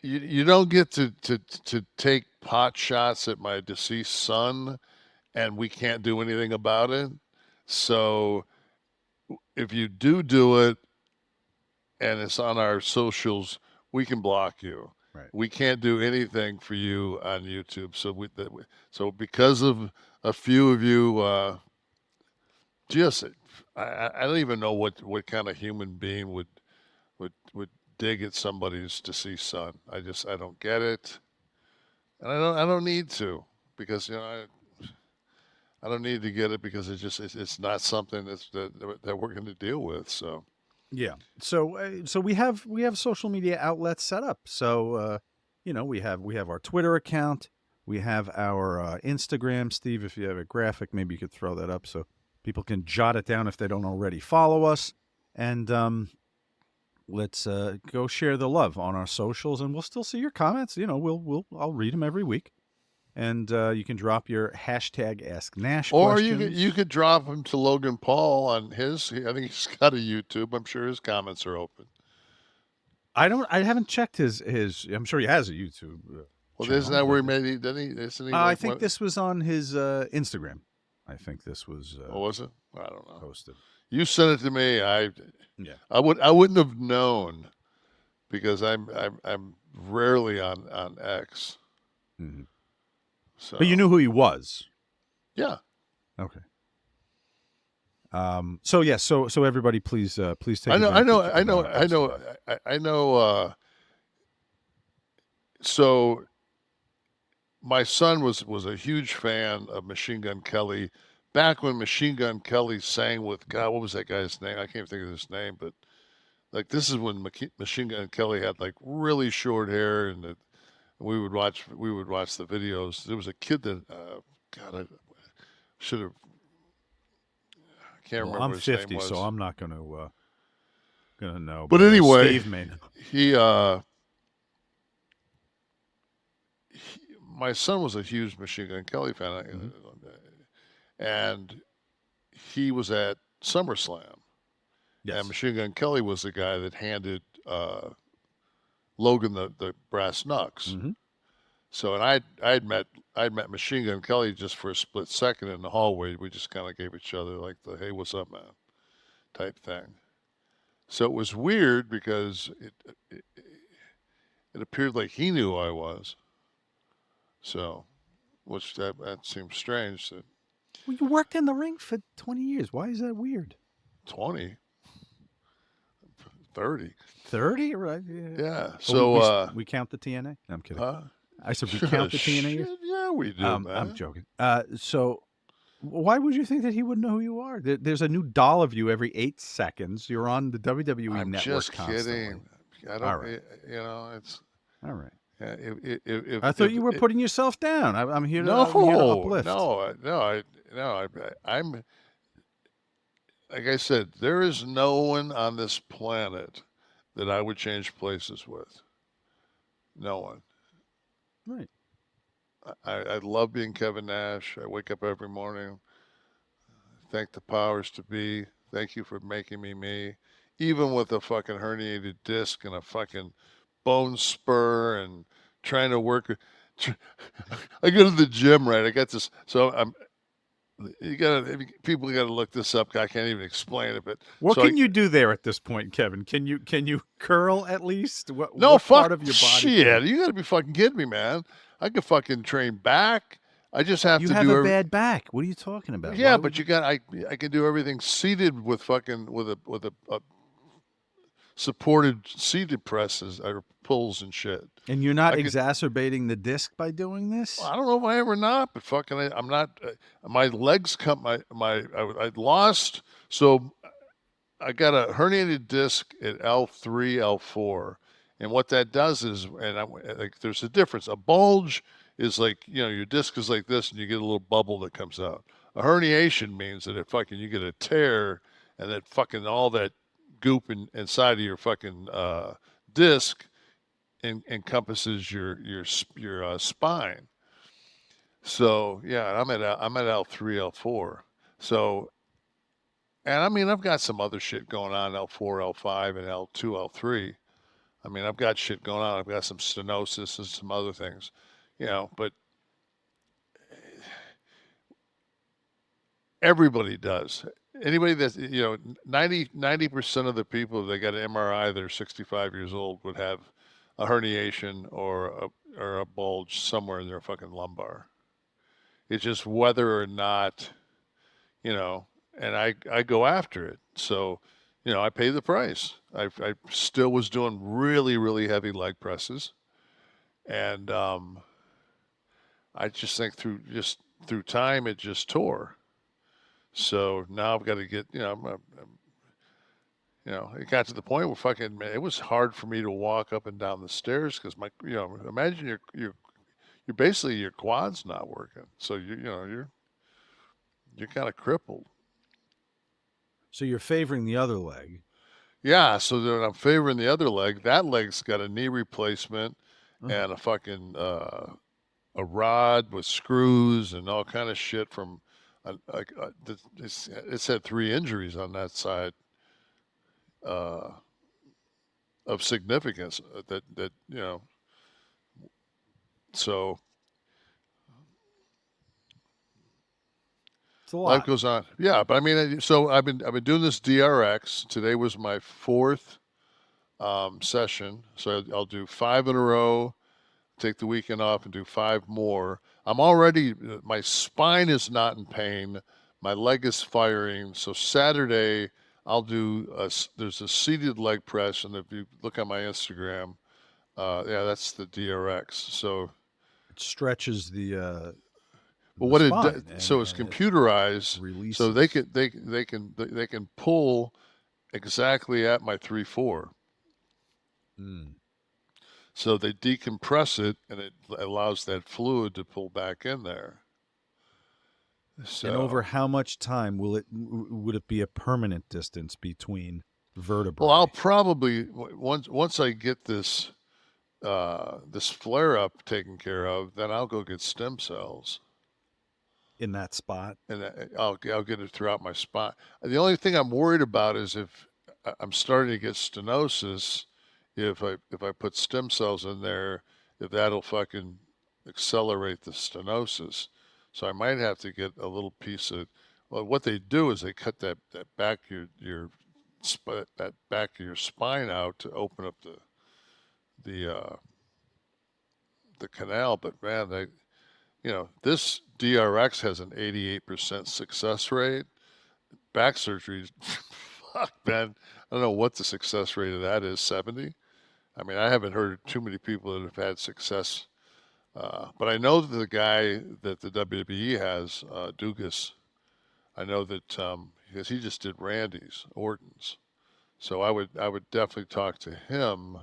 Speaker 4: you don't get to take pot shots at my deceased son, and we can't do anything about it. So if you do it, and it's on our socials, we can block you.
Speaker 3: Right.
Speaker 4: We can't do anything for you on YouTube. So because of a few of you, I don't even know what kind of human being would dig at somebody's deceased son. I don't get it, and I don't need to, because I don't need to get it, because it's not something that we're going to deal with. So.
Speaker 3: Yeah. So we have social media outlets set up. So we have our Twitter account, we have our Instagram. Steve, if you have a graphic, maybe you could throw that up so people can jot it down if they don't already follow us. And let's go share the love on our socials, and we'll still see your comments. I'll read them every week. And you can drop your hashtag Ask Nash questions.
Speaker 4: Or you could drop them to Logan Paul on his. I think he's got a YouTube. I'm sure his comments are open.
Speaker 3: I haven't checked his. I'm sure he has a YouTube.
Speaker 4: Well, isn't that where he made it? Isn't he?
Speaker 3: I think this was on his Instagram. I think this was.
Speaker 4: Was it? I don't know.
Speaker 3: Posted.
Speaker 4: You sent it to me. I wouldn't have known, because I'm rarely on X.
Speaker 3: Mm-hmm.
Speaker 4: So.
Speaker 3: But you knew who he was.
Speaker 4: Yeah.
Speaker 3: Okay. So everybody, please take.
Speaker 4: I know. So my son was a huge fan of Machine Gun Kelly back when Machine Gun Kelly sang with, God, what was that guy's name? I can't think of his name, but like this is when Machine Gun Kelly had like really short hair, and we would watch the videos. There was a kid that God, I should have. I can't remember.
Speaker 3: I'm
Speaker 4: what his
Speaker 3: 50,
Speaker 4: name was.
Speaker 3: so I'm not gonna know.
Speaker 4: But anyway,
Speaker 3: Steve may know.
Speaker 4: My son was a huge Machine Gun Kelly fan, and he was at SummerSlam.
Speaker 3: Yes.
Speaker 4: And Machine Gun Kelly was the guy that handed Logan the brass knucks.
Speaker 3: Mm-hmm.
Speaker 4: So, and I'd met Machine Gun Kelly just for a split second in the hallway. We just kind of gave each other like the "Hey, what's up, man?" type thing. So it was weird because it appeared like he knew who I was. So, which that seems strange. That
Speaker 3: Well, you worked in the ring for 20 years. Why is that weird?
Speaker 4: 20, 30.
Speaker 3: 30? Right?
Speaker 4: Yeah.
Speaker 3: So we count the TNA? No, I'm kidding.
Speaker 4: Huh?
Speaker 3: I said we count the TNA years?
Speaker 4: Yeah, we do, man.
Speaker 3: I'm joking. So Why would you think that he wouldn't know who you are? There's a new doll of you every 8 seconds. You're on the WWE
Speaker 4: I'm
Speaker 3: network
Speaker 4: just
Speaker 3: constantly.
Speaker 4: kidding. I
Speaker 3: All
Speaker 4: don't,
Speaker 3: right.
Speaker 4: you know, it's.
Speaker 3: All right.
Speaker 4: Yeah,
Speaker 3: I thought you were putting yourself down. I'm here to
Speaker 4: no,
Speaker 3: uplift.
Speaker 4: I'm like I said, there is no one on this planet that I would change places with. No one.
Speaker 3: Right.
Speaker 4: I love being Kevin Nash. I wake up every morning, thank the powers to be. Thank you for making me me. Even with a fucking herniated disc and a fucking bone spur and trying to work. I go to the gym, right? I got this. So people gotta look this up. I can't even explain it, but
Speaker 3: What
Speaker 4: so
Speaker 3: can you do there at this point, Kevin? Can you curl at least?
Speaker 4: no,
Speaker 3: What
Speaker 4: fuck
Speaker 3: part of your body?
Speaker 4: shit. You gotta be fucking kidding me, man. I could fucking train back. I just have
Speaker 3: You
Speaker 4: to
Speaker 3: have
Speaker 4: do
Speaker 3: a bad back. What are you talking about?
Speaker 4: yeah,
Speaker 3: Why
Speaker 4: but
Speaker 3: would
Speaker 4: you got I can do everything seated with fucking with a supported seated presses or pulls and shit.
Speaker 3: And you're not
Speaker 4: I could,
Speaker 3: exacerbating the disc by doing this?
Speaker 4: I don't know if I ever not, but fucking I'm not. My legs come. I lost. So I got a herniated disc at L3, L4, and what that does is, and like, there's a difference. A bulge is like, your disc is like this, and you get a little bubble that comes out. A herniation means that you get a tear, and that fucking all that goop inside of your fucking disc encompasses your spine. So yeah, I'm at L3, L4. So, and I mean, I've got some other shit going on, L4, L5, and L2, L3. I mean, I've got shit going on. I've got some stenosis and some other things, but everybody does. Anybody that's, 90% of the people that got an MRI that are 65 years old would have a herniation or a bulge somewhere in their fucking lumbar. It's just whether or not, and I go after it. So, I pay the price. I still was doing really, really heavy leg presses. And I just think through time, it just tore. So now I've got to get, it got to the point where fucking, it was hard for me to walk up and down the stairs because imagine you're basically your quad's not working. So you're kind of crippled.
Speaker 3: So you're favoring the other leg.
Speaker 4: Yeah, so then I'm favoring the other leg. That leg's got a knee replacement and a fucking a rod with screws and all kind of shit from. It's had 3 injuries on that side of significance. That So
Speaker 3: It's a lot.
Speaker 4: life goes on. Yeah, but I mean, so I've been doing this DRX. Today was my 4th session, so I'll do 5 in a row. Take the weekend off and do 5 more. My spine is not in pain. My leg is firing. So Saturday, I'll do there's a seated leg press. And if you look on my Instagram, that's the DRX. So
Speaker 3: it stretches the
Speaker 4: well, what it
Speaker 3: spine
Speaker 4: does, so it's computerized.
Speaker 3: Releases.
Speaker 4: So they can pull exactly at my 3-4. So they decompress it, and it allows that fluid to pull back in there. So,
Speaker 3: and over how much time would it be a permanent distance between vertebrae?
Speaker 4: well, I'll probably once I get this flare up taken care of, then I'll go get stem cells
Speaker 3: in that spot,
Speaker 4: and I'll get it throughout my spine. The only thing I'm worried about is if I'm starting to get stenosis. If I put stem cells in there, if that'll fucking accelerate the stenosis. So I might have to get a little piece of. Well, what they do is they cut that back that back of your spine out to open up the canal. But man, this DRX has an 88% success rate. Back surgery, fuck, man. I don't know what the success rate of that is. 70. I mean, I haven't heard too many people that have had success, but I know that the guy that the WWE has, Dugas, I know that because he just did Randy's Orton's, so I would definitely talk to him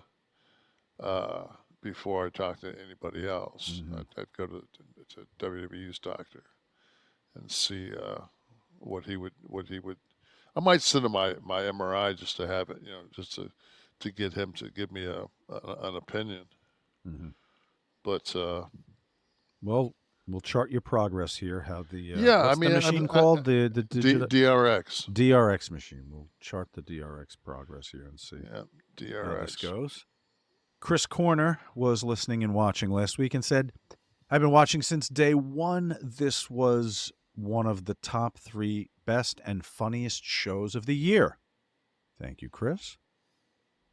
Speaker 4: before I talk to anybody else. I'd go to WWE's doctor and see what he would. I might send him my MRI just to have it, just to get him to give me an opinion. But
Speaker 3: well, we'll chart your progress here. How the
Speaker 4: what's
Speaker 3: the machine called? The digital
Speaker 4: DRX.
Speaker 3: DRX machine. We'll chart the DRX progress here and see
Speaker 4: Yeah,
Speaker 3: how this
Speaker 4: DRX.
Speaker 3: goes. Chris Corner was listening and watching last week and said, "I've been watching since day one. This was one of the top 3 best and funniest shows of the year." Thank you, Chris.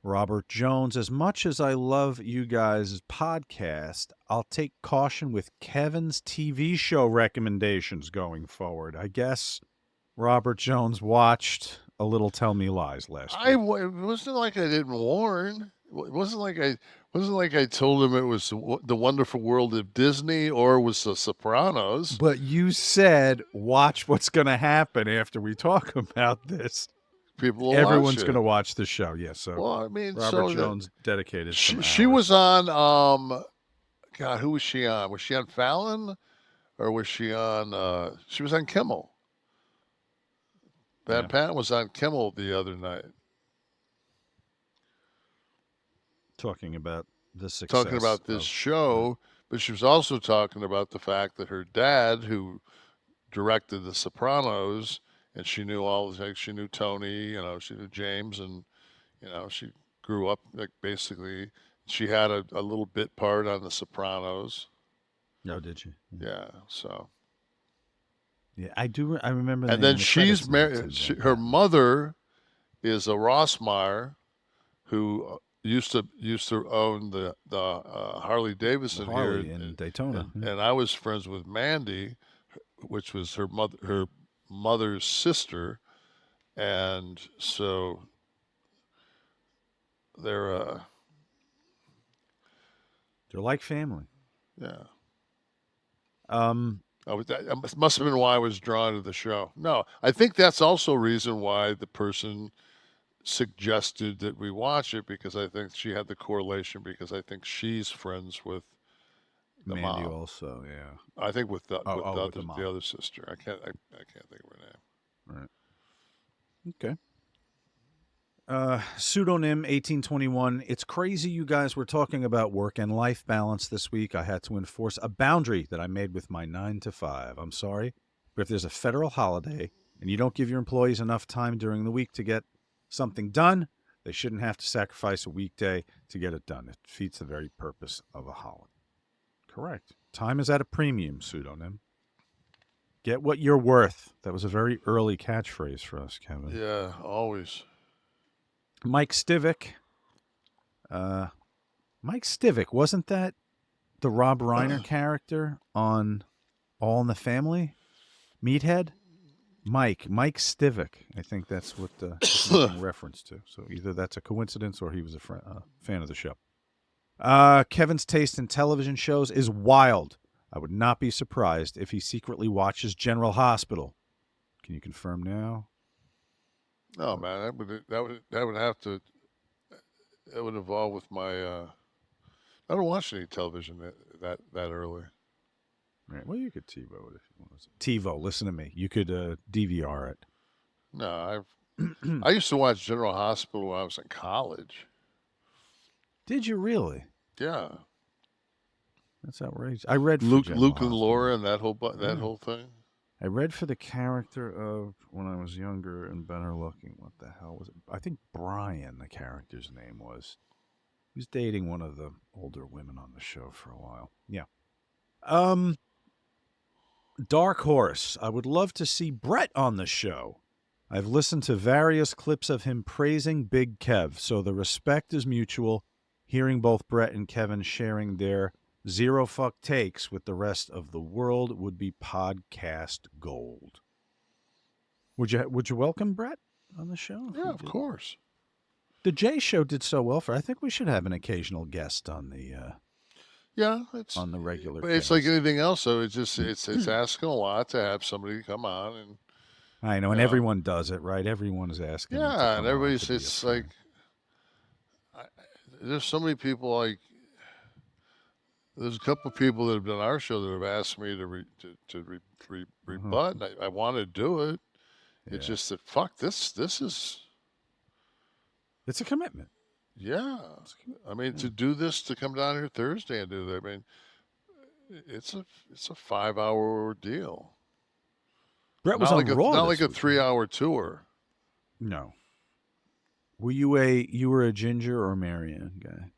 Speaker 3: Robert Jones, as much as I love you guys' podcast, I'll take caution with Kevin's TV show recommendations going forward. I guess Robert Jones watched A Little Tell Me Lies last week.
Speaker 4: It wasn't like I didn't warn. It wasn't like I told him it was The Wonderful World of Disney or was The Sopranos.
Speaker 3: But you said, watch what's going to happen after we talk about this.
Speaker 4: People will
Speaker 3: Everyone's
Speaker 4: watch it.
Speaker 3: going to watch the show. Yes. So
Speaker 4: Well, I mean,
Speaker 3: Robert Jones dedicated.
Speaker 4: She was on. God, who was she on? Was she on Fallon, or was she on? She was on Kimmel. Van Patten was on Kimmel the other night,
Speaker 3: talking about the success.
Speaker 4: Talking about this show, but she was also talking about the fact that her dad, who directed The Sopranos, and she knew she knew Tony, she knew James, and she grew up basically. She had a little bit part on The Sopranos.
Speaker 3: No, did she?
Speaker 4: Yeah. So.
Speaker 3: Yeah, I do. I remember.
Speaker 4: And then she's married. Her mother is a Rossmeyer, who used to own the Harley Davidson here
Speaker 3: in Daytona.
Speaker 4: And I was friends with Mandy, which was her mother's sister, and so they're
Speaker 3: like family.
Speaker 4: Yeah.
Speaker 3: That
Speaker 4: must have been why I was drawn to the show. No, I think that's also a reason why the person suggested that we watch it, because I think she had the correlation, because I think she's friends with the
Speaker 3: Mandy
Speaker 4: mom.
Speaker 3: Also, yeah.
Speaker 4: I think with the
Speaker 3: the
Speaker 4: other sister. I can't think of her name.
Speaker 3: Right. Okay. Pseudonym 1821. It's crazy you guys were talking about work and life balance this week. I had to enforce a boundary that I made with my 9 to 5. I'm sorry, but if there's a federal holiday and you don't give your employees enough time during the week to get something done, they shouldn't have to sacrifice a weekday to get it done. It defeats the very purpose of a holiday. Correct. Time is at a premium, Pseudonym. Get what you're worth. That was a very early catchphrase for us, Kevin.
Speaker 4: Yeah, always.
Speaker 3: Mike Stivic. Mike Stivic, wasn't that the Rob Reiner character on All in the Family? Meathead? Mike Stivic. I think that's what it's making reference to. So either that's a coincidence or he was a fan of the show. Kevin's taste in television shows is wild. I would not be surprised if he secretly watches General Hospital. Can you confirm now?
Speaker 4: No, man, that would have to. It would involve with my. I don't watch any television that early.
Speaker 3: Right. Well, you could TiVo it if you want to. TiVo, listen to me. You could DVR it.
Speaker 4: No, I used to watch General Hospital when I was in college.
Speaker 3: Did you really?
Speaker 4: Yeah.
Speaker 3: That's outrageous. I read
Speaker 4: Luke and Laura and that whole thing.
Speaker 3: I read for the character of when I was younger and better looking. What the hell was it? I think Brian, the character's name was. He was dating one of the older women on the show for a while. Yeah. Dark Horse. I would love to see Bret on the show. I've listened to various clips of him praising Big Kev, so the respect is mutual. Hearing both Bret and Kevin sharing their zero fuck takes with the rest of the world would be podcast gold. Would you welcome Bret on the show?
Speaker 4: Yeah, of course.
Speaker 3: The Jay Show did so well I think we should have an occasional guest on the
Speaker 4: it's
Speaker 3: on the regular.
Speaker 4: But it's like anything else, so it's asking a lot to have somebody come on and
Speaker 3: I know, and
Speaker 4: Yeah.
Speaker 3: everyone does it, right? Everyone is asking. them to
Speaker 4: Yeah,
Speaker 3: come
Speaker 4: and
Speaker 3: on
Speaker 4: everybody's,
Speaker 3: to be a
Speaker 4: it's
Speaker 3: friend.
Speaker 4: like, there's so many people, like, there's a couple of people that have done our show that have asked me to rebut, and I want to do it. It's
Speaker 3: Yeah.
Speaker 4: just that, fuck, this is,
Speaker 3: It's a commitment.
Speaker 4: yeah. I mean, to do this, to come down here Thursday and do that, I mean, it's a 5-hour ordeal.
Speaker 3: Brett was on Raw.
Speaker 4: Not
Speaker 3: this
Speaker 4: like a
Speaker 3: week.
Speaker 4: 3-hour tour.
Speaker 3: No. Were you a Ginger or Marianne guy?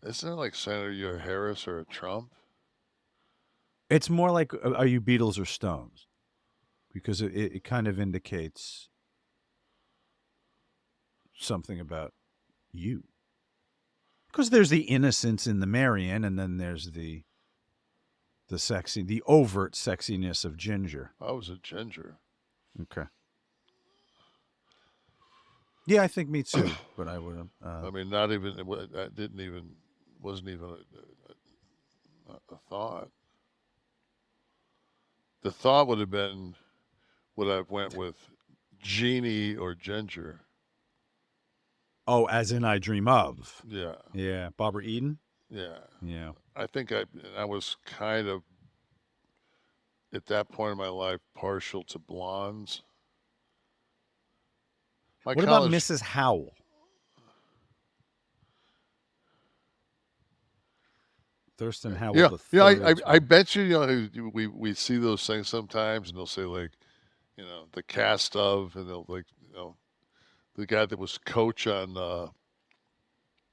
Speaker 4: Isn't it like Senator, you're a Harris or a Trump?
Speaker 3: It's more like, are you Beatles or Stones? Because it kind of indicates something about you. Because there's the innocence in the Marianne, and then there's the overt sexiness of Ginger.
Speaker 4: I was a Ginger.
Speaker 3: Okay. Yeah, I think me too. But I would have.
Speaker 4: I mean, not even. Wasn't even a thought. The thought would have been, would I have went with Jeannie or Ginger?
Speaker 3: Oh, as in I Dream of.
Speaker 4: Yeah.
Speaker 3: Yeah, Barbara Eden.
Speaker 4: Yeah.
Speaker 3: Yeah.
Speaker 4: I think I was kind of, at that point in my life, partial to blondes.
Speaker 3: What about Mrs. Howell? Thurston Howell.
Speaker 4: Yeah,
Speaker 3: the
Speaker 4: yeah.
Speaker 3: third.
Speaker 4: I bet you, we see those things sometimes, and they'll say, like, the cast of, and they'll, like, the guy that was coach on
Speaker 3: The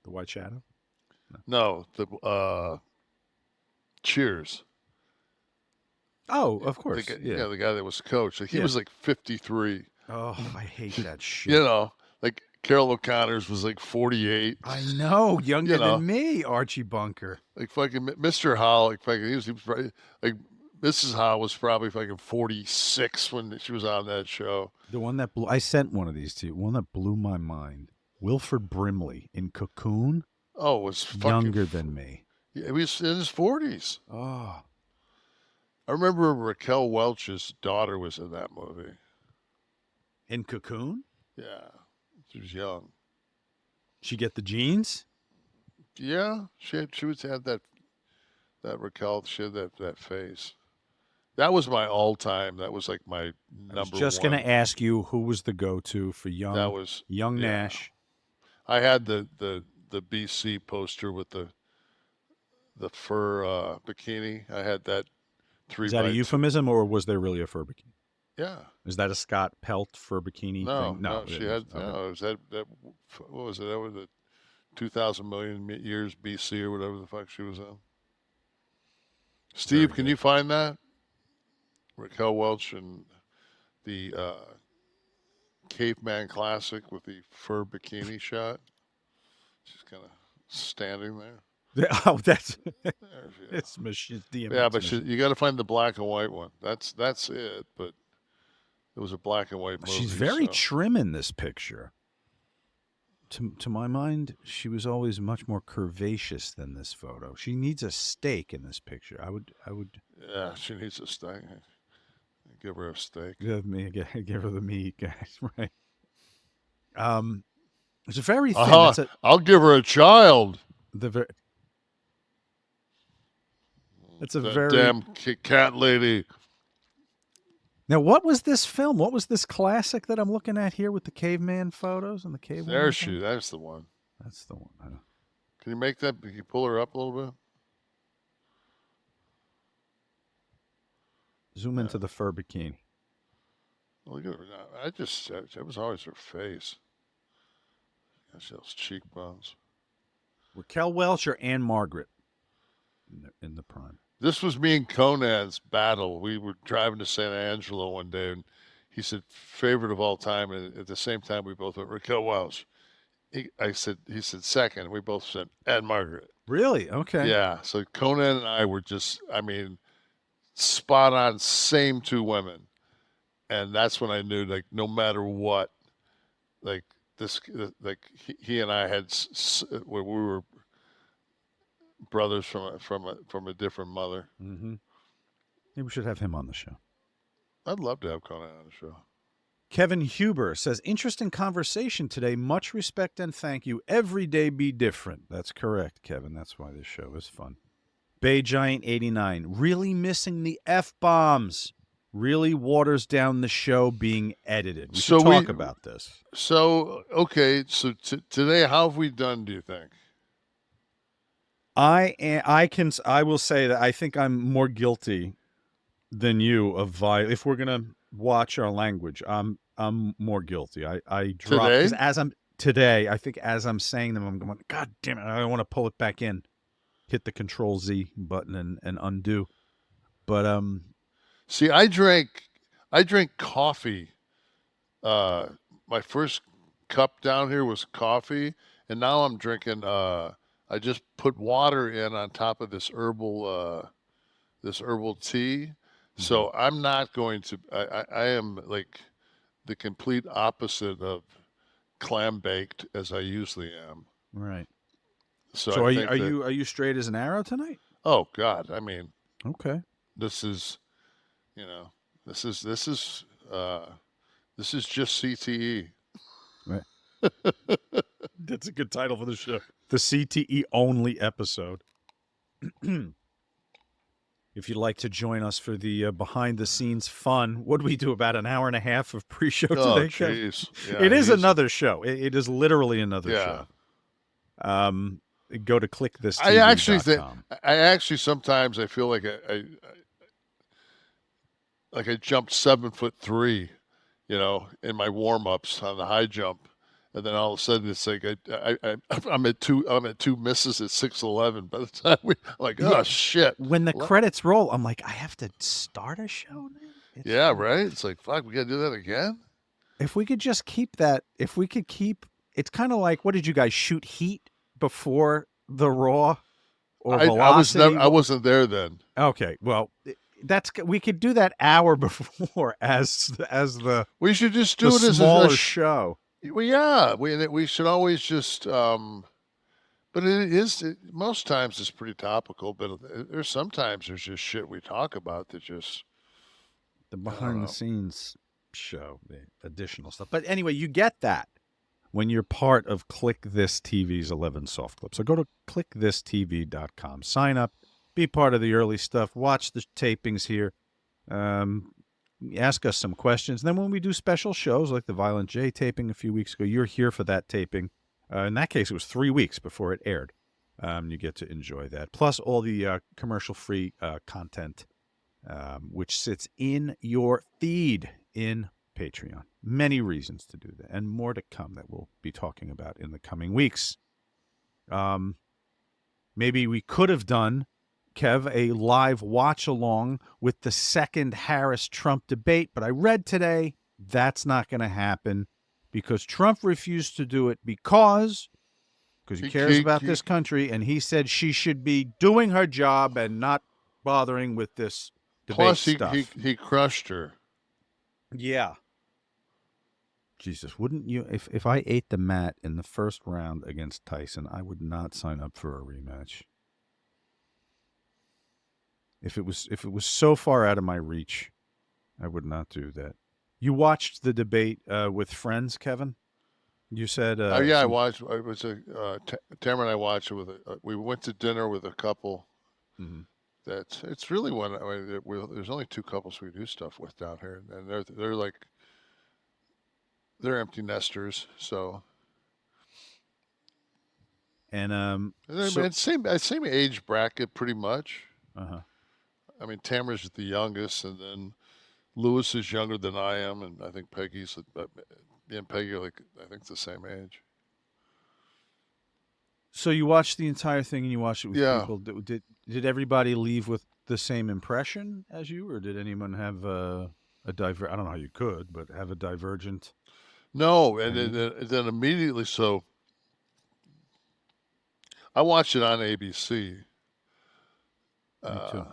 Speaker 3: White Shadow.
Speaker 4: no, the Cheers.
Speaker 3: Oh, of course.
Speaker 4: Yeah, the guy that was coach. Like, he was like 53.
Speaker 3: Oh, I hate that shit.
Speaker 4: Like Carol O'Connor's was like 48.
Speaker 3: I know, younger than me, Archie Bunker.
Speaker 4: Like fucking Mr. Howell, like fucking, he was probably, like, Mrs. Howell was probably fucking 46 when she was on that show.
Speaker 3: The one that I sent one of these to you. One that blew my mind. Wilford Brimley in Cocoon.
Speaker 4: Oh, was fucking
Speaker 3: younger than me.
Speaker 4: Yeah, he was in his 40s.
Speaker 3: Oh.
Speaker 4: I remember Raquel Welch's daughter was in that movie.
Speaker 3: In Cocoon?
Speaker 4: Yeah, she was young.
Speaker 3: She get the genes?
Speaker 4: Yeah, she had that Raquel. She had that face. That was my all-time. That was like my number one.
Speaker 3: I was just going to ask you who was the go-to for young.
Speaker 4: That was
Speaker 3: young Nash.
Speaker 4: I had the BC poster with the fur bikini. I had that 3
Speaker 3: Is that a euphemism, or was there really a fur bikini?
Speaker 4: Yeah.
Speaker 3: Is that a Scott Pelt fur bikini thing?
Speaker 4: No, she had. Okay. No, it was that. What was it? That was the 2,000 million years BC or whatever the fuck she was on. Steve, can you find that? Raquel Welch and the Caveman Classic with the fur bikini shot. She's kind of standing there.
Speaker 3: Oh, that's it's machine.
Speaker 4: Yeah, but you got to find the black and white one. That's it. But it was a black and white movie.
Speaker 3: She's very trim in this picture. To my mind, she was always much more curvaceous than this photo. She needs a steak in this picture. I would.
Speaker 4: Yeah, she needs a steak. Give her a steak.
Speaker 3: Give her the meat, guys. Right. It's a very thin.
Speaker 4: I'll give her a child.
Speaker 3: It's a
Speaker 4: that
Speaker 3: very
Speaker 4: damn cat lady.
Speaker 3: Now, what was this film? What was this classic that I'm looking at here with the caveman photos and the caveman?
Speaker 4: That's the one.
Speaker 3: That's the one. Huh?
Speaker 4: Can you make that? Can you pull her up a little bit?
Speaker 3: Zoom into the fur bikini.
Speaker 4: Look at her now. That was always her face. She has those cheekbones.
Speaker 3: Raquel Welch or Anne Margaret in the prime?
Speaker 4: This was me and Conan's battle. We were driving to San Angelo one day, and he said favorite of all time. And at the same time, we both went Raquel Welch. He said second. We both said Anne Margaret.
Speaker 3: Really? Okay.
Speaker 4: Yeah. So Conan and I were just, spot on, same two women. And that's when I knew, like, no matter what, like he and I had, we were brothers from a different mother.
Speaker 3: Mm-hmm. Maybe we should have him on the show.
Speaker 4: I'd love to have Conan on the show.
Speaker 3: Kevin Huber says, interesting conversation today. Much respect and thank you. Every day be different. That's correct, Kevin. That's why this show is fun. Bay Giant 89, really missing the F-bombs. Really waters down the show being edited. We should talk about this.
Speaker 4: So, okay, so today, how have we done, do you think?
Speaker 3: I will say that I think I'm more guilty than you of violence. If we're gonna watch our language, I'm more guilty. I drop because I think as I'm saying them, I'm going, God damn it, I want to pull it back in, hit the Control Z button and undo. But
Speaker 4: see, I drank coffee. My first cup down here was coffee, and now I'm drinking. I just put water in on top of this herbal tea. So I'm not going to. I am like the complete opposite of clam baked as I usually am.
Speaker 3: Right.
Speaker 4: So
Speaker 3: are you straight as an arrow tonight?
Speaker 4: Oh God, I mean,
Speaker 3: okay.
Speaker 4: This is, this is just CTE.
Speaker 3: Right. That's a good title for the show. The CTE only episode. If you'd like to join us for the behind-the-scenes fun, what do we do, about an hour and a half of pre-show today?
Speaker 4: Oh, jeez. Yeah,
Speaker 3: it is another show. It is literally another show. Go to KliqThisTV.com.
Speaker 4: I actually sometimes I feel like I jumped 7'3", in my warm-ups on the high jump. And then all of a sudden, it's like I'm at two misses at 6'11". By the time oh shit!
Speaker 3: When the credits roll, I'm like, I have to start a show now.
Speaker 4: Right. It's like, fuck, we gotta do that again.
Speaker 3: If we could just keep that, it's kind of like, what did you guys shoot Heat before the Raw or Velocity?
Speaker 4: I wasn't there then.
Speaker 3: Okay, well, we could do that hour before as the.
Speaker 4: We should just do it as
Speaker 3: a show.
Speaker 4: Well, yeah, we should always just, but most times it's pretty topical, but sometimes there's just shit we talk about that just.
Speaker 3: The behind the scenes show, the additional stuff. But anyway, you get that when you're part of Kliq This TV's 11 soft clips. So go to KliqThisTV.com, sign up, be part of the early stuff, watch the tapings here. Ask us some questions. And then when we do special shows like the Violent J taping a few weeks ago, you're here for that taping. In that case, it was 3 weeks before it aired. You get to enjoy that. Plus all the commercial-free content, which sits in your feed in Patreon. Many reasons to do that, and more to come that we'll be talking about in the coming weeks. Maybe we could have done, Kev, a live watch-along with the second Harris-Trump debate, but I read today that's not going to happen because Trump refused to do it because he cares about this country, and he said she should be doing her job and not bothering with this debate stuff.
Speaker 4: Plus, he crushed her.
Speaker 3: Yeah. Jesus, wouldn't you? If I ate the mat in the first round against Tyson, I would not sign up for a rematch. If it was so far out of my reach, I would not do that. You watched the debate with friends, Kevin? You said...
Speaker 4: I watched. It was Tamara and I watched it with we went to dinner with a couple. Mm-hmm. It's really one. There's only two couples we do stuff with down here, and they're like... They're empty nesters, so...
Speaker 3: And
Speaker 4: same age bracket, pretty much.
Speaker 3: Uh-huh.
Speaker 4: I mean, Tamara's the youngest, and then Louis is younger than I am, and I think Peggy's me and Peggy are I think the same age.
Speaker 3: So you watched the entire thing, and you watched it with people. Did everybody leave with the same impression as you, or did anyone have a I don't know how you could, but have a divergent?
Speaker 4: No, and then immediately, so I watched it on ABC.
Speaker 3: Me too.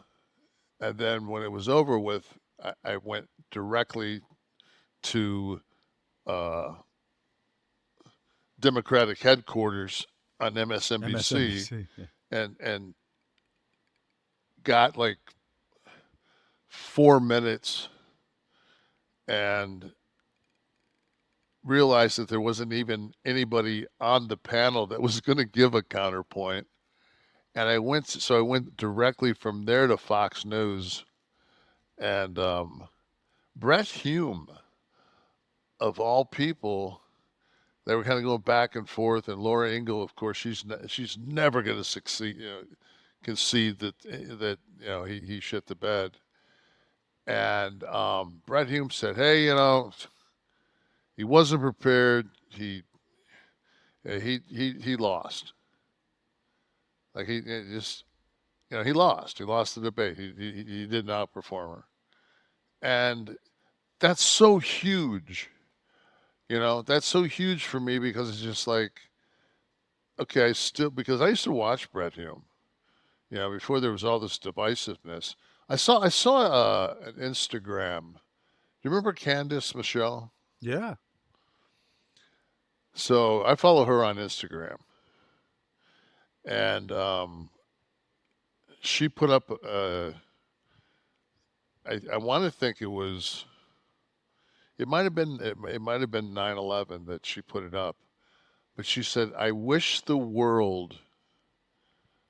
Speaker 4: And then when it was over with, I went directly to Democratic headquarters on MSNBC. Yeah. And got 4 minutes and realized that there wasn't even anybody on the panel that was going to give a counterpoint. And I went directly from there to Fox News, and Brett Hume, of all people, they were kind of going back and forth. And Laura Ingle, of course, she's never going to succeed, concede that he shit the bed. And Brett Hume said, "Hey, he wasn't prepared. He lost. Like he just, he lost. He lost the debate. He didn't outperform her, and that's so huge. That's so huge for me because it's just like, okay, because I used to watch Brett Hume, before there was all this divisiveness. I saw an Instagram. Do you remember Candice Michelle?
Speaker 3: Yeah.
Speaker 4: So I follow her on Instagram, and she put up. I want to think it was. It might have been 9/11 that she put it up, but she said, "I wish the world,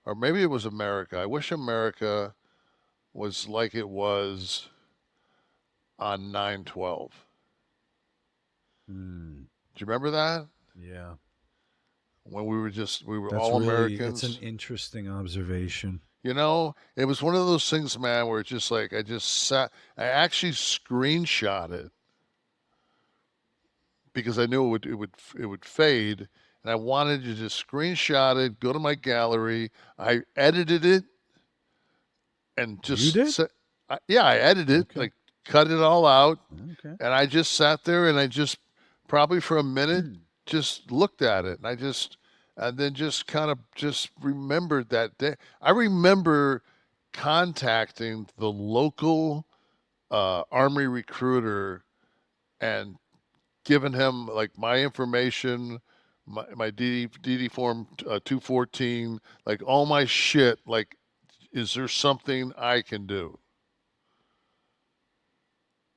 Speaker 4: or maybe it was America. I wish America was like it was on 9/12."
Speaker 3: Mm,
Speaker 4: Do you remember that?
Speaker 3: yeah.
Speaker 4: When we were
Speaker 3: That's
Speaker 4: all
Speaker 3: really,
Speaker 4: Americans.
Speaker 3: it's an interesting observation.
Speaker 4: It was one of those things, man, where it's just like I actually screenshot it because I knew it would fade, and I wanted to just screenshot it, go to my gallery. I edited it, and
Speaker 3: You did?
Speaker 4: I edited it,
Speaker 3: Okay.
Speaker 4: like cut it all out,
Speaker 3: Okay.
Speaker 4: and I just sat there and I just probably for a minute just looked at it, and then just kind of just remembered that day. I remember contacting the local Army recruiter and giving him like my information, my DD form 214, like all my shit. Like, is there something I can do?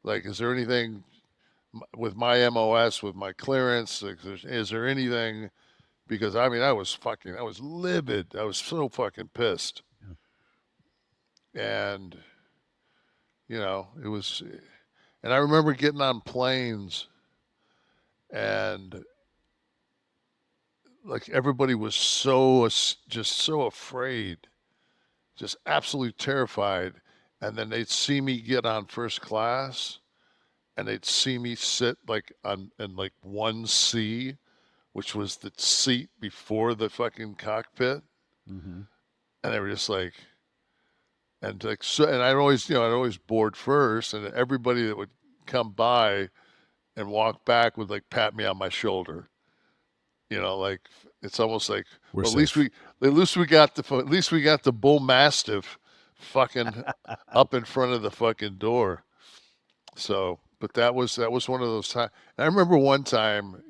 Speaker 4: Like, is there anything with my MOS, with my clearance? Like, is there anything? Because I mean, I was livid. I was so fucking pissed. And, it was, and I remember getting on planes and like everybody was just so afraid, just absolutely terrified. And then they'd see me get on first class and they'd see me sit like in like 1C, which was the seat before the fucking cockpit.
Speaker 3: Mm-hmm.
Speaker 4: And they were just like, and like, so, and I'd always board first, and everybody that would come by and walk back would like pat me on my shoulder. Like it's almost like,
Speaker 3: We're
Speaker 4: well,
Speaker 3: safe.
Speaker 4: at least we got the bull mastiff fucking up in front of the fucking door. So, but that was one of those times. And I remember one time,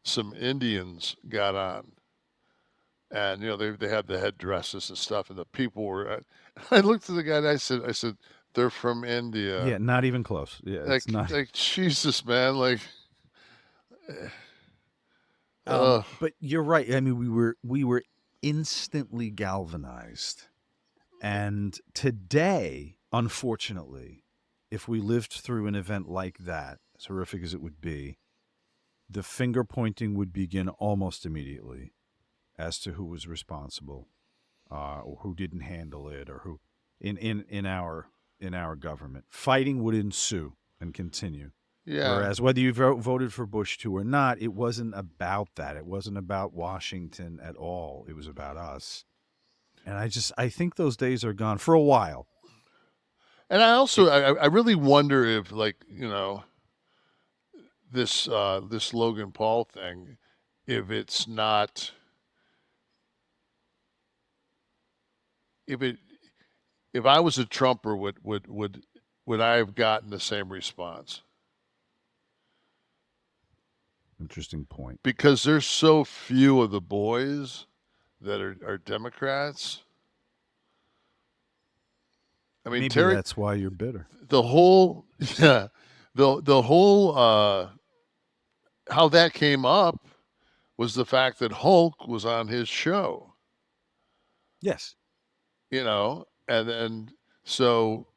Speaker 4: some Indians got on, and they had the headdresses and stuff, and the people were. I looked at the guy and I said, they're from India.
Speaker 3: Yeah, not even close. Yeah, it's not.
Speaker 4: Like Jesus, man, like.
Speaker 3: But you're right. I mean, we were instantly galvanized, and today, unfortunately, if we lived through an event like that, as horrific as it would be, the finger pointing would begin almost immediately as to who was responsible, or who didn't handle it, or who in our government. Fighting would ensue and continue.
Speaker 4: Yeah.
Speaker 3: Whereas whether you voted for Bush 2 or not, it wasn't about that. It wasn't about Washington at all. It was about us. And I think those days are gone for a while.
Speaker 4: And I also, I really wonder if, like, this Logan Paul thing, if it's not, if I was a Trumper, would I have gotten the same response?
Speaker 3: Interesting point.
Speaker 4: Because there's so few of the boys that are Democrats. I mean,
Speaker 3: Maybe
Speaker 4: Terry,
Speaker 3: that's why you're bitter.
Speaker 4: the whole, yeah, the whole, how that came up was the fact that Hulk was on his show,
Speaker 3: Yes.
Speaker 4: and then so,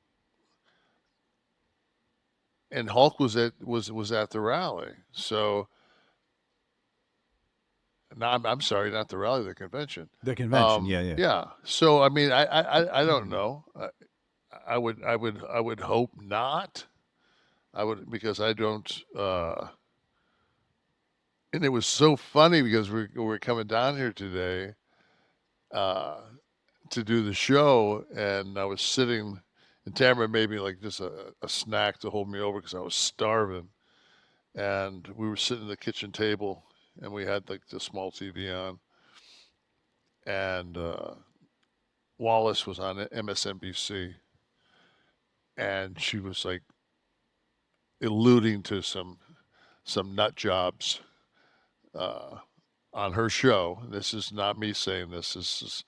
Speaker 4: and Hulk was at the rally. So, no, I'm sorry, not the rally, the convention.
Speaker 3: The convention. Yeah.
Speaker 4: Yeah. So, I mean, I don't know. I would hope not. I would, because I don't. And it was so funny because we're coming down here today to do the show, and I was sitting, and Tamara made me like just a snack to hold me over because I was starving, and we were sitting at the kitchen table, and we had like the small TV on, and Wallace was on MSNBC, and she was like alluding to some nut jobs on her show. This is not me saying this. This is,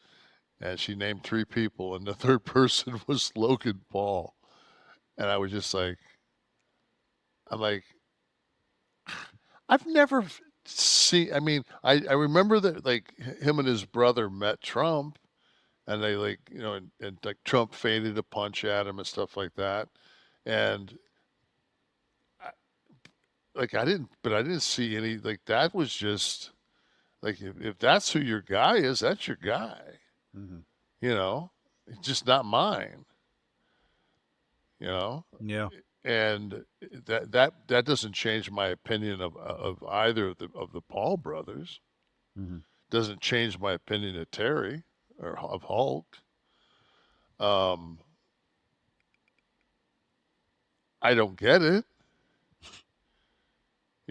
Speaker 4: and she named 3 people, and the third person was Logan Paul, and I was just like, I'm like, I've never seen. I mean, I remember that like him and his brother met Trump, and they like and like Trump feinted a punch at him and stuff like that, and I didn't see any, like, that was just like, if that's who your guy is, that's your guy.
Speaker 3: Mm-hmm.
Speaker 4: It's just not mine.
Speaker 3: Yeah.
Speaker 4: And that doesn't change my opinion of either of the Paul brothers.
Speaker 3: Mm-hmm.
Speaker 4: Doesn't change my opinion of Terry or of Hulk. I don't get it.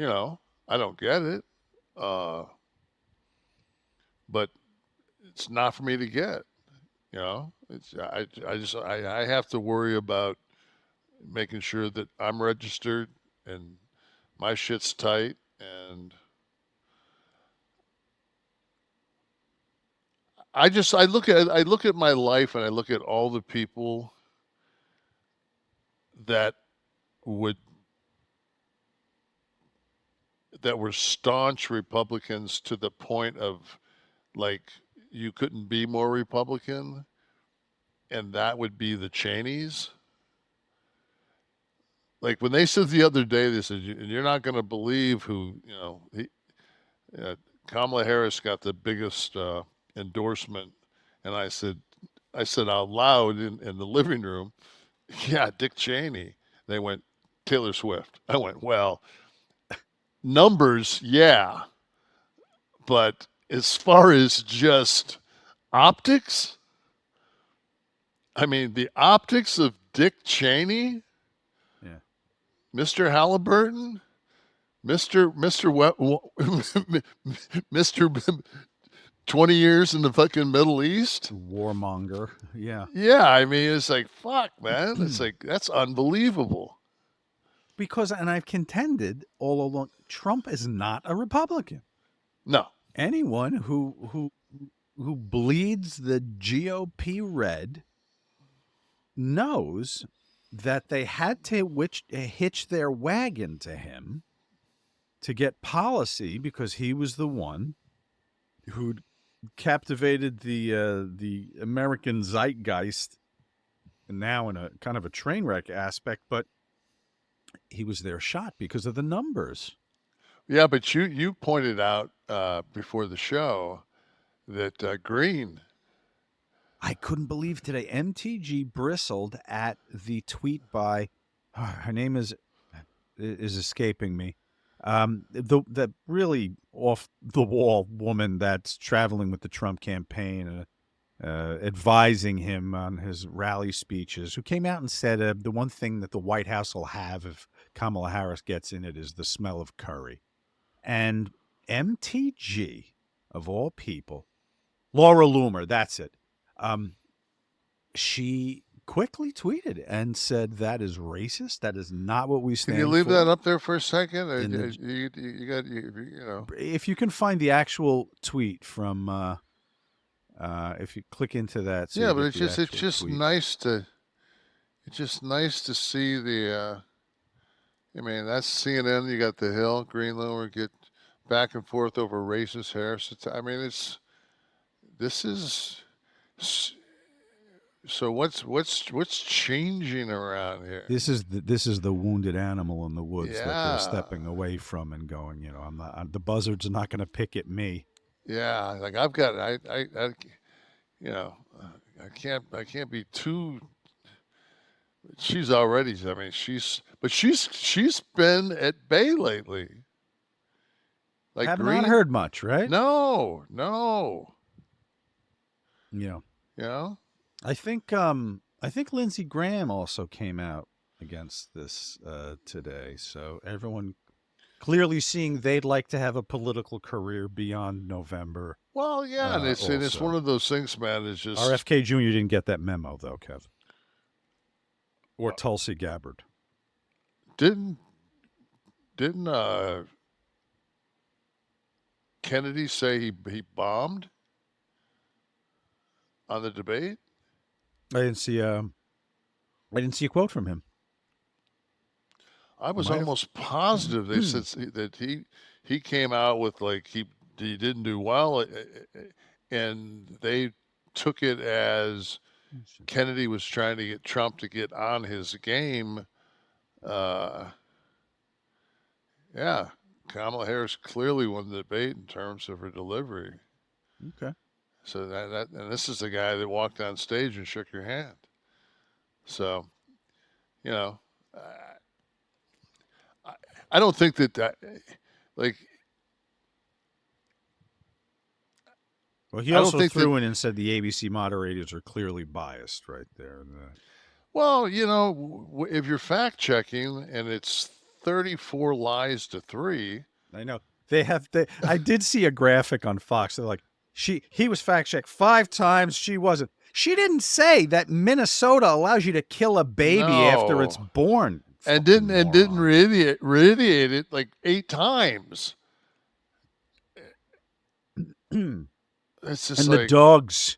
Speaker 4: I don't get it. But it's not for me to get. It's I have to worry about making sure that I'm registered and my shit's tight, and I look at my life, and I look at all the people that were staunch Republicans to the point of, like, you couldn't be more Republican, and that would be the Cheneys. Like, when they said the other day, they said, you're not going to believe who, Kamala Harris got the biggest endorsement. And I said out loud in the living room, yeah, Dick Cheney. They went, Taylor Swift. I went, well, numbers, yeah. But as far as just optics, I mean, the optics of Dick Cheney,
Speaker 3: Yeah.
Speaker 4: Mr. Halliburton, Mr. 20 years in the fucking Middle East.
Speaker 3: Warmonger. Yeah.
Speaker 4: Yeah, I mean, it's like, fuck, man. It's like, that's unbelievable.
Speaker 3: Because, and I've contended all along, Trump is not a Republican.
Speaker 4: No.
Speaker 3: Anyone who bleeds the GOP red knows that they had to hitch their wagon to him to get policy, because he was the one who'd captivated the American zeitgeist, and now in a kind of a train wreck aspect, but he was their shot because of the numbers.
Speaker 4: Yeah, but you pointed out before the show that Green.
Speaker 3: I couldn't believe today. MTG bristled at the tweet by, her name is escaping me. The really off the wall woman that's traveling with the Trump campaign, advising him on his rally speeches, who came out and said the one thing that the White House will have if Kamala Harris gets in it is the smell of curry. And MTG, of all people, Laura Loomer, that's it. She quickly tweeted and said, that is racist. That is not what we stand for.
Speaker 4: Can you leave that up there for a second?
Speaker 3: If you can find the actual tweet from, if you click into that. So
Speaker 4: yeah, but it's just nice to, it's just nice to see the. I mean, that's CNN. You got the Hill, Greenlower get back and forth over racist hair. I mean, this is. So what's changing around here?
Speaker 3: This is the wounded animal in the woods that they're
Speaker 4: Yeah.
Speaker 3: stepping away from and going, I'm not. The buzzards are not going to pick at me.
Speaker 4: Yeah, like I've got I I can't be too. She's already. I mean, she's been at bay lately. Like
Speaker 3: Have not heard much, right?
Speaker 4: No.
Speaker 3: Yeah.
Speaker 4: You know.
Speaker 3: I think Lindsey Graham also came out against this today. So everyone clearly seeing they'd like to have a political career beyond November.
Speaker 4: Well, yeah, and it's one of those things, man. It's just
Speaker 3: RFK Jr. didn't get that memo though, Kev. Or Tulsi Gabbard.
Speaker 4: Didn't Kennedy say he bombed on the debate?
Speaker 3: I didn't see a quote from him.
Speaker 4: I was almost positive they said that he came out with like he didn't do well, and they took it as Kennedy was trying to get Trump to get on his game. Yeah, Kamala Harris clearly won the debate in terms of her delivery.
Speaker 3: Okay.
Speaker 4: So and this is the guy that walked on stage and shook your hand. So, I don't think that like.
Speaker 3: Well, he also threw in and said the ABC moderators are clearly biased right there.
Speaker 4: Well, if you're fact checking and it's 34 lies to 3.
Speaker 3: I know. I did see a graphic on Fox. They're like, he was fact checked 5 times. She wasn't. She didn't say that Minnesota allows you to kill a baby after it's born.
Speaker 4: And didn't radiate it like 8 times. It's just
Speaker 3: and the dogs.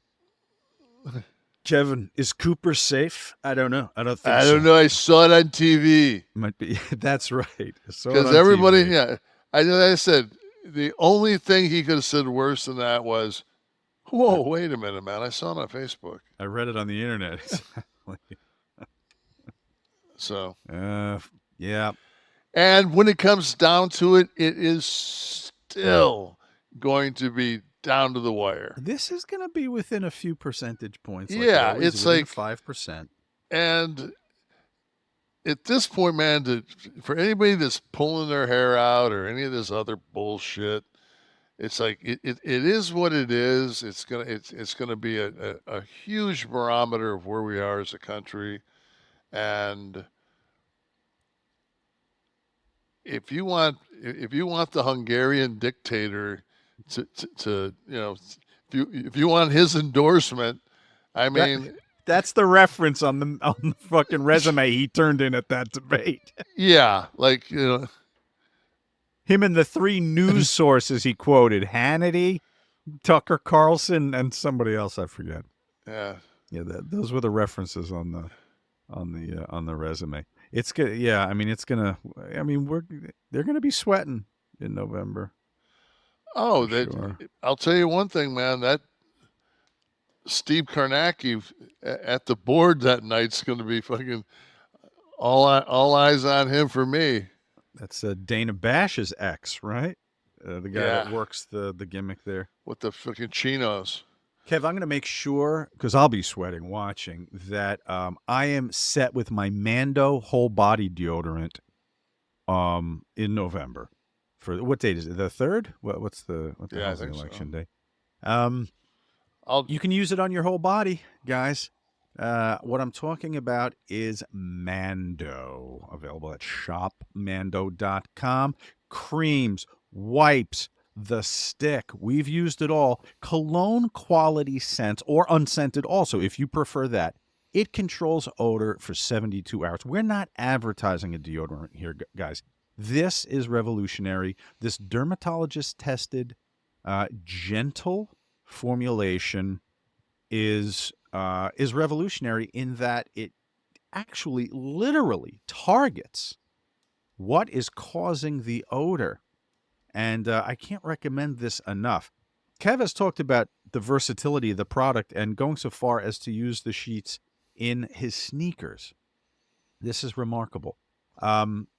Speaker 3: Kevin, is Cooper safe? I don't know. I don't think
Speaker 4: I don't know. I saw it on TV.
Speaker 3: Might be. That's right.
Speaker 4: Because everybody, TV. I said, the only thing he could have said worse than that was, whoa, wait a minute, man. I saw it on Facebook.
Speaker 3: I read it on the internet.
Speaker 4: So.
Speaker 3: Yeah.
Speaker 4: And when it comes down to it, it is still going to be down to the wire.
Speaker 3: This is going to be within a few percentage points.
Speaker 4: Yeah, it's like
Speaker 3: 5%.
Speaker 4: And at this point, man, for anybody that's pulling their hair out or any of this other bullshit, it's like it is what it is. It's gonna be a huge barometer of where we are as a country, and if you want the Hungarian dictator to if you want his endorsement, I mean,
Speaker 3: that's the reference on the fucking resume he turned in at that debate.
Speaker 4: Yeah, like
Speaker 3: him and the 3 news sources he quoted: Hannity, Tucker Carlson, and somebody else I forget.
Speaker 4: Yeah,
Speaker 3: those were the references on the resume. It's good. Yeah, I mean, it's gonna. I mean, they're gonna be sweating in November.
Speaker 4: Oh, sure. I'll tell you one thing, man. That Steve Kornacki at the board that night's going to be fucking all eyes on him for me.
Speaker 3: That's Dana Bash's ex, right? The guy that works the gimmick there
Speaker 4: with the fucking chinos.
Speaker 3: Kev, I'm going to make sure, because I'll be sweating watching, that I am set with my Mando whole body deodorant in November. For what date is it? The 3rd? What's the election day? You can use it on your whole body, guys. What I'm talking about is MANDO, available at shopmando.com. Creams, wipes, the stick. We've used it all. Cologne quality scents or unscented also, if you prefer that. It controls odor for 72 hours. We're not advertising a deodorant here, guys. This is revolutionary. This dermatologist-tested, gentle formulation is revolutionary in that it actually literally targets what is causing the odor. And I can't recommend this enough. Kev has talked about the versatility of the product and going so far as to use the sheets in his sneakers. This is remarkable.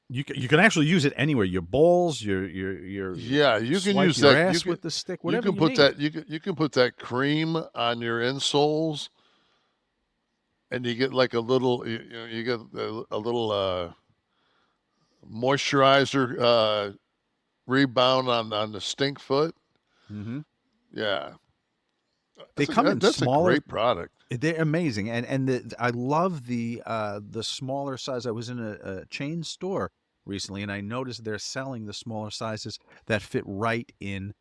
Speaker 3: You can actually use it anywhere. Your balls, your
Speaker 4: Yeah, you can
Speaker 3: swipe
Speaker 4: use
Speaker 3: your
Speaker 4: that.
Speaker 3: ass with the stick. Whatever you
Speaker 4: can put
Speaker 3: need.
Speaker 4: that. You can put that cream on your insoles, and you get like a little. You get a little moisturizer rebound on the stink foot.
Speaker 3: Mm-hmm.
Speaker 4: Yeah,
Speaker 3: They come in
Speaker 4: that's
Speaker 3: smaller.
Speaker 4: a great product.
Speaker 3: They're amazing, and I love the smaller size. I was in a chain store recently, and I noticed they're selling the smaller sizes that fit right in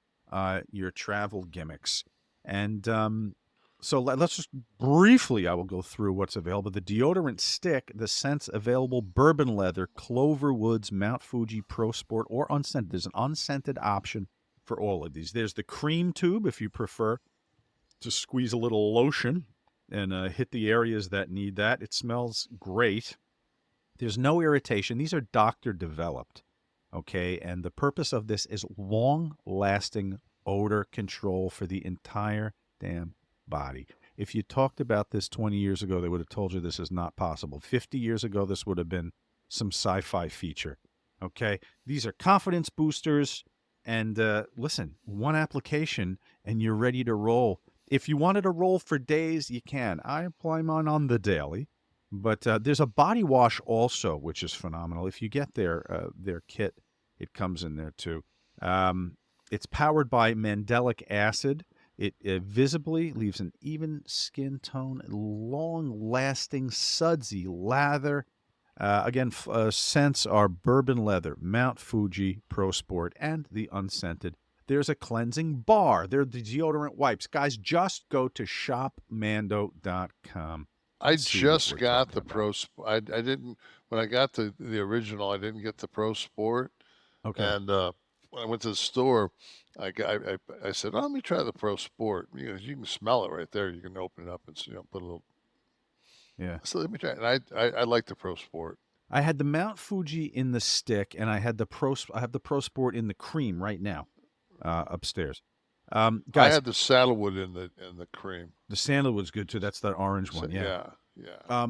Speaker 3: your travel gimmicks. And so let's just briefly, I will go through what's available. The deodorant stick, the scents available: bourbon leather, clover woods, Mount Fuji, Pro Sport, or unscented. There's an unscented option for all of these. There's the cream tube if you prefer to squeeze a little lotion and hit the areas that need that. It smells great. There's no irritation. These are doctor developed, okay? And the purpose of this is long-lasting odor control for the entire damn body. If you talked about this 20 years ago, they would have told you this is not possible. 50 years ago, this would have been some sci-fi feature, okay? These are confidence boosters. And listen, one application and you're ready to roll. If you wanted to roll for days, you can. I apply mine on the daily. But there's a body wash also, which is phenomenal. If you get their kit, it comes in there too. It's powered by mandelic acid. It visibly leaves an even skin tone, long-lasting, sudsy lather. Again, scents are bourbon leather, Mount Fuji, Pro Sport, and the unscented. There's a cleansing bar. There are the deodorant wipes. Guys, just go to shopmando.com.
Speaker 4: I just got the Pro Sport. I didn't, when I got the original, I didn't get the Pro Sport.
Speaker 3: Okay.
Speaker 4: And when I went to the store, I said, oh, let me try the Pro Sport. You can smell it right there. You can open it up and put a little.
Speaker 3: Yeah.
Speaker 4: So let me try it. And I like the Pro Sport.
Speaker 3: I had the Mount Fuji in the stick, and I have the Pro Sport in the cream right now, upstairs. Guys,
Speaker 4: I had the sandalwood in the cream.
Speaker 3: The sandalwood's good too. That's that orange one. Yeah.
Speaker 4: Yeah.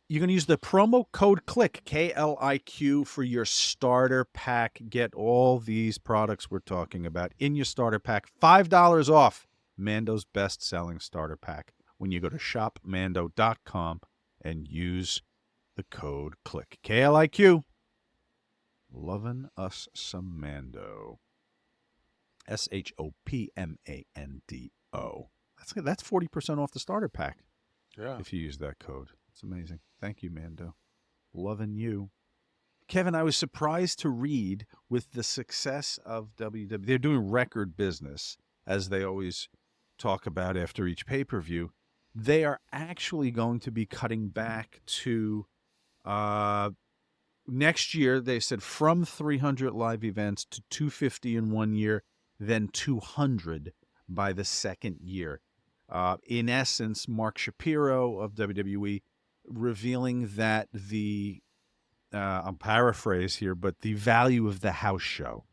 Speaker 3: You're going to use the promo code KLIQ, KLIQ, for your starter pack. Get all these products we're talking about in your starter pack. $5 off Mando's best-selling starter pack when you go to shopmando.com and use the code KLIQ. KLIQ. Loving us some Mando. SHOPMANDO. That's 40% off the starter pack.
Speaker 4: Yeah.
Speaker 3: If you use that code. It's amazing. Thank you, Mando. Loving you. Kevin, I was surprised to read with the success of WWE. They're doing record business, as they always talk about after each pay-per-view. They are actually going to be cutting back to next year. They said from 300 live events to 250 in 1 year, then 200 by the second year. In essence, Mark Shapiro of WWE revealing that I'll paraphrase here, but the value of the house show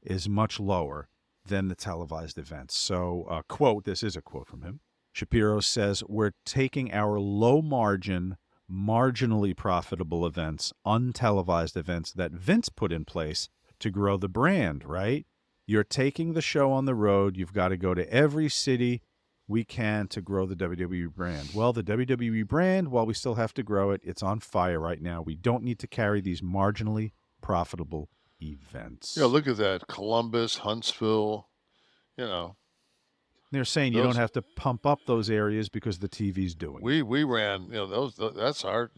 Speaker 3: is much lower than the televised events. So, quote, this is a quote from him. Shapiro says, we're taking our low-margin, marginally profitable events, untelevised events that Vince put in place to grow the brand, right? You're taking the show on the road. You've got to go to every city we can to grow the WWE brand. Well, the WWE brand, while we still have to grow it, it's on fire right now. We don't need to carry these marginally profitable events.
Speaker 4: Yeah, look at that. Columbus, Huntsville,
Speaker 3: They're saying you don't have to pump up those areas because the TV's doing it.
Speaker 4: We ran, that's our,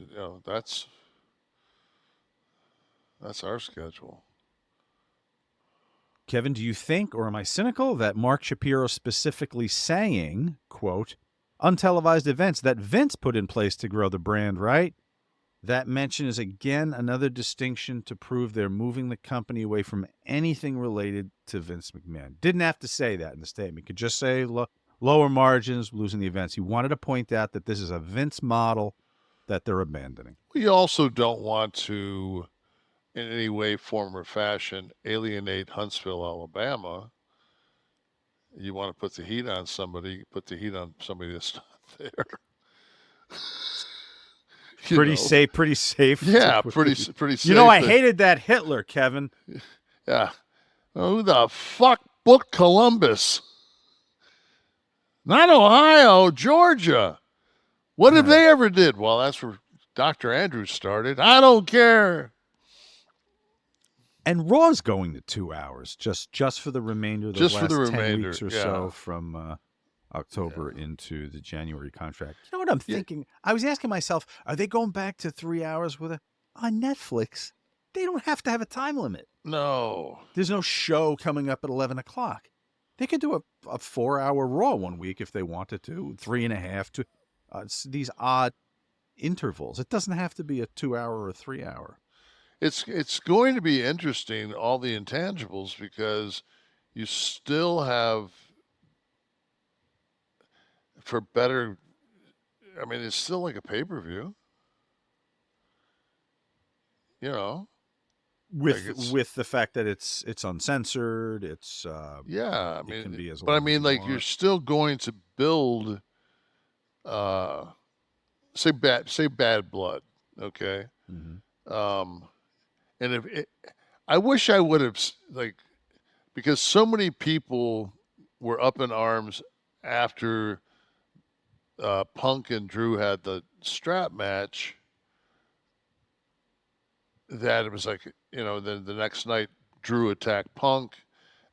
Speaker 4: that's our schedule.
Speaker 3: Kevin, do you think, or am I cynical, that Mark Shapiro specifically saying, quote, untelevised events that Vince put in place to grow the brand, right? That mention is again another distinction to prove they're moving the company away from anything related to Vince McMahon. Didn't have to say that in the statement. Could just say lower margins, losing the events. He wanted to point out that this is a Vince model that they're abandoning.
Speaker 4: We also don't want to, in any way, form, or fashion, alienate Huntsville, Alabama. You want to put the heat on somebody, put the heat on somebody that's not there.
Speaker 3: Pretty safe.
Speaker 4: Yeah, pretty safe.
Speaker 3: You know, I hated that Hitler, Kevin.
Speaker 4: Yeah. Who the fuck booked Columbus? Not Ohio, Georgia. What have they ever did? Well, that's where Dr. Andrews started. I don't care.
Speaker 3: And Raw's going to 2 hours just for the remainder of the last 10 weeks or so from October into the January contract. You know what I'm thinking? I was asking myself, are they going back to 3 hours with on Netflix? They don't have to have a time limit.
Speaker 4: No.
Speaker 3: There's no show coming up at 11 o'clock. They could do a 4-hour Raw one week if they wanted to, 3.5 to these odd intervals. It doesn't have to be a 2-hour or a 3-hour.
Speaker 4: It's going to be interesting, all the intangibles, because you still have, for better, I mean, it's still like a pay-per-view. You know,
Speaker 3: with the fact that it's uncensored, it's
Speaker 4: yeah. I mean,
Speaker 3: it can be as
Speaker 4: but I
Speaker 3: long as
Speaker 4: mean,
Speaker 3: you
Speaker 4: like
Speaker 3: want.
Speaker 4: you're still going to build, say bad blood, okay.
Speaker 3: Mm-hmm.
Speaker 4: And I wish I would have, like, because so many people were up in arms after Punk and Drew had the strap match, that it was like, you know, then the next night Drew attacked Punk,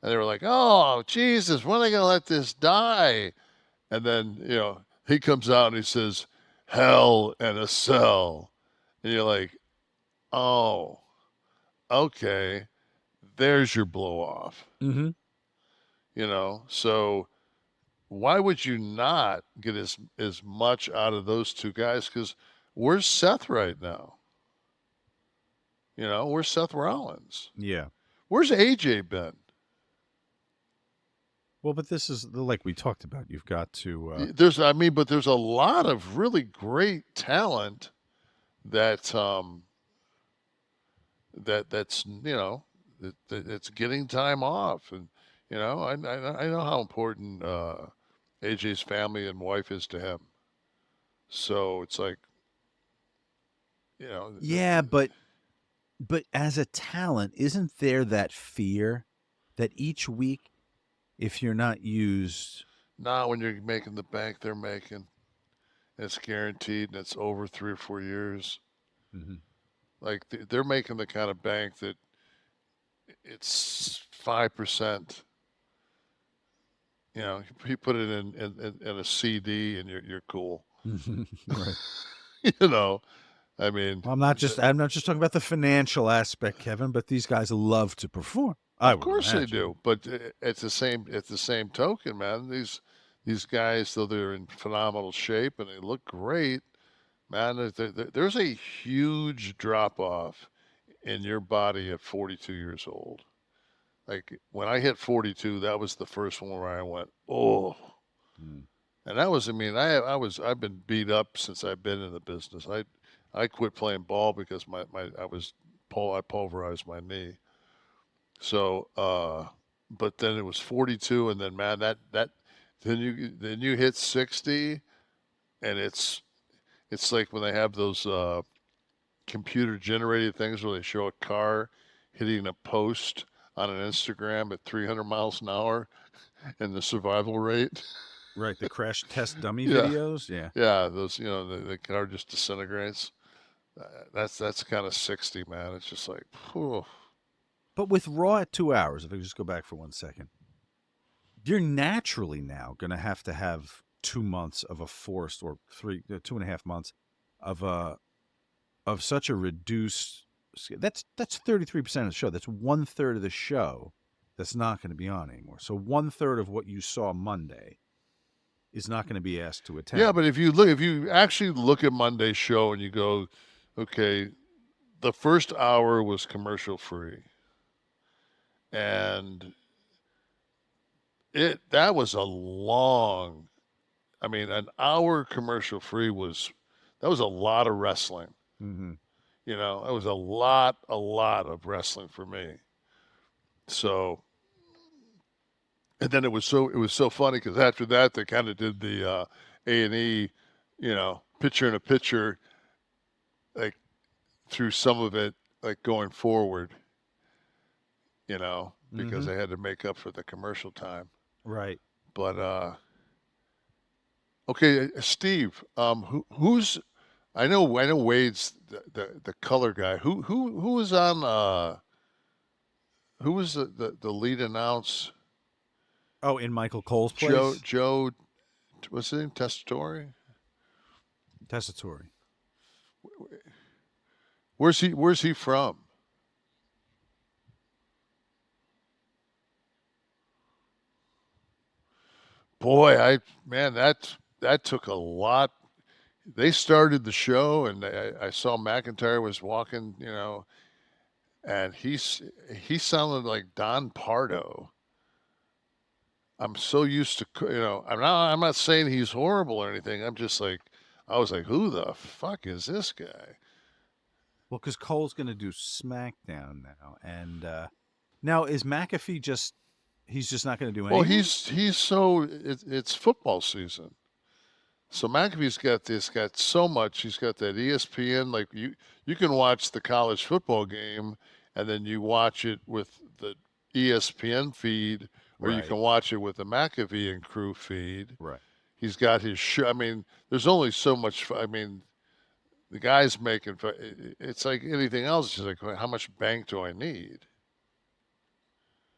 Speaker 4: and they were like, oh, Jesus, when are they going to let this die? And then, you know, he comes out and he says, hell in a cell. And you're like, oh, okay, there's your blow off.
Speaker 3: Mm-hmm.
Speaker 4: You know, so why would you not get as much out of those two guys? Because where's Seth right now? You know, where's Seth Rollins?
Speaker 3: Yeah.
Speaker 4: Where's AJ been?
Speaker 3: Well, but this is like we talked about. You've got to.
Speaker 4: But there's a lot of really great talent that that's you know it's getting time off, and you know I know how important AJ's family and wife is to him. So it's like, you know.
Speaker 3: Yeah, but as a talent, isn't there that fear that each week, if you're not used,
Speaker 4: Not when you're making the bank they're making. It's guaranteed, and it's over 3 or 4 years.
Speaker 3: mm-hmm.
Speaker 4: Like they're making the kind of bank that it's 5%. You know, you put it in a CD, and you're cool.
Speaker 3: Right.
Speaker 4: You know, I mean,
Speaker 3: I'm not just talking about the financial aspect, Kevin, but these guys love to perform.
Speaker 4: Of course they do, but at the same token, man, these guys, though they're in phenomenal shape and they look great, man, there's a huge drop off in your body at 42 years old. Like when I hit 42, that was the first one where I went, oh. And that was, I mean, I've been beat up since I've been in the business. I quit playing ball because I pulverized my knee. So, but then it was 42, and then, man, that then you hit 60, and it's like when they have those computer generated things where they show a car hitting a post on an Instagram at 300 miles an hour and the survival rate.
Speaker 3: Right, the crash test dummy
Speaker 4: Yeah.
Speaker 3: videos. Yeah,
Speaker 4: Yeah, those, you know, the car just disintegrates. That's kind of 60, man. It's just like, whew.
Speaker 3: but with Raw at 2 hours, if I just go back for 1 second, you're naturally now going to have 2 months of a forced, or 2.5 months of such a reduced. That's 33% of the show. That's 1/3 of the show that's not going to be on anymore. So 1/3 of what you saw Monday is not going to be asked to attend.
Speaker 4: Yeah, but if you actually look at Monday's show and you go, okay, the first hour was commercial free, and that was a long. I mean, an hour commercial free was That was a lot of wrestling.
Speaker 3: Mm-hmm.
Speaker 4: You know, it was a lot of wrestling for me. So, and then it was so funny because after that they kind of did the A&E, you know, picture in a picture, like through some of it, like going forward, you know, because
Speaker 3: Mm-hmm.
Speaker 4: they had to make up for the commercial time.
Speaker 3: Right.
Speaker 4: But okay, Steve, who's I know Wade's the color guy. Who was on who was the lead announce?
Speaker 3: Oh, in Michael Cole's
Speaker 4: Joe
Speaker 3: place?
Speaker 4: Joe what's his name? Tessitore?
Speaker 3: Tessitore.
Speaker 4: Where's he from? Boy, man, that took a lot. They started the show, and I saw McIntyre was walking, you know, and he sounded like Don Pardo. I'm so used to, you know, I'm not saying he's horrible or anything. I'm just like, I was like, who the fuck is this guy?
Speaker 3: Well, because Cole's going to do SmackDown now. And now is McAfee he's just not going to do
Speaker 4: Well,
Speaker 3: anything?
Speaker 4: it's football season. So McAfee's got so much. He's got that ESPN, like you can watch the college football game and then you watch it with the ESPN feed, or you
Speaker 3: Right.
Speaker 4: can watch it with the McAfee and crew feed.
Speaker 3: Right.
Speaker 4: He's got his show. I mean, there's only so much. I mean, the guy's making. It's like anything else. It's just like, how much bank do I need?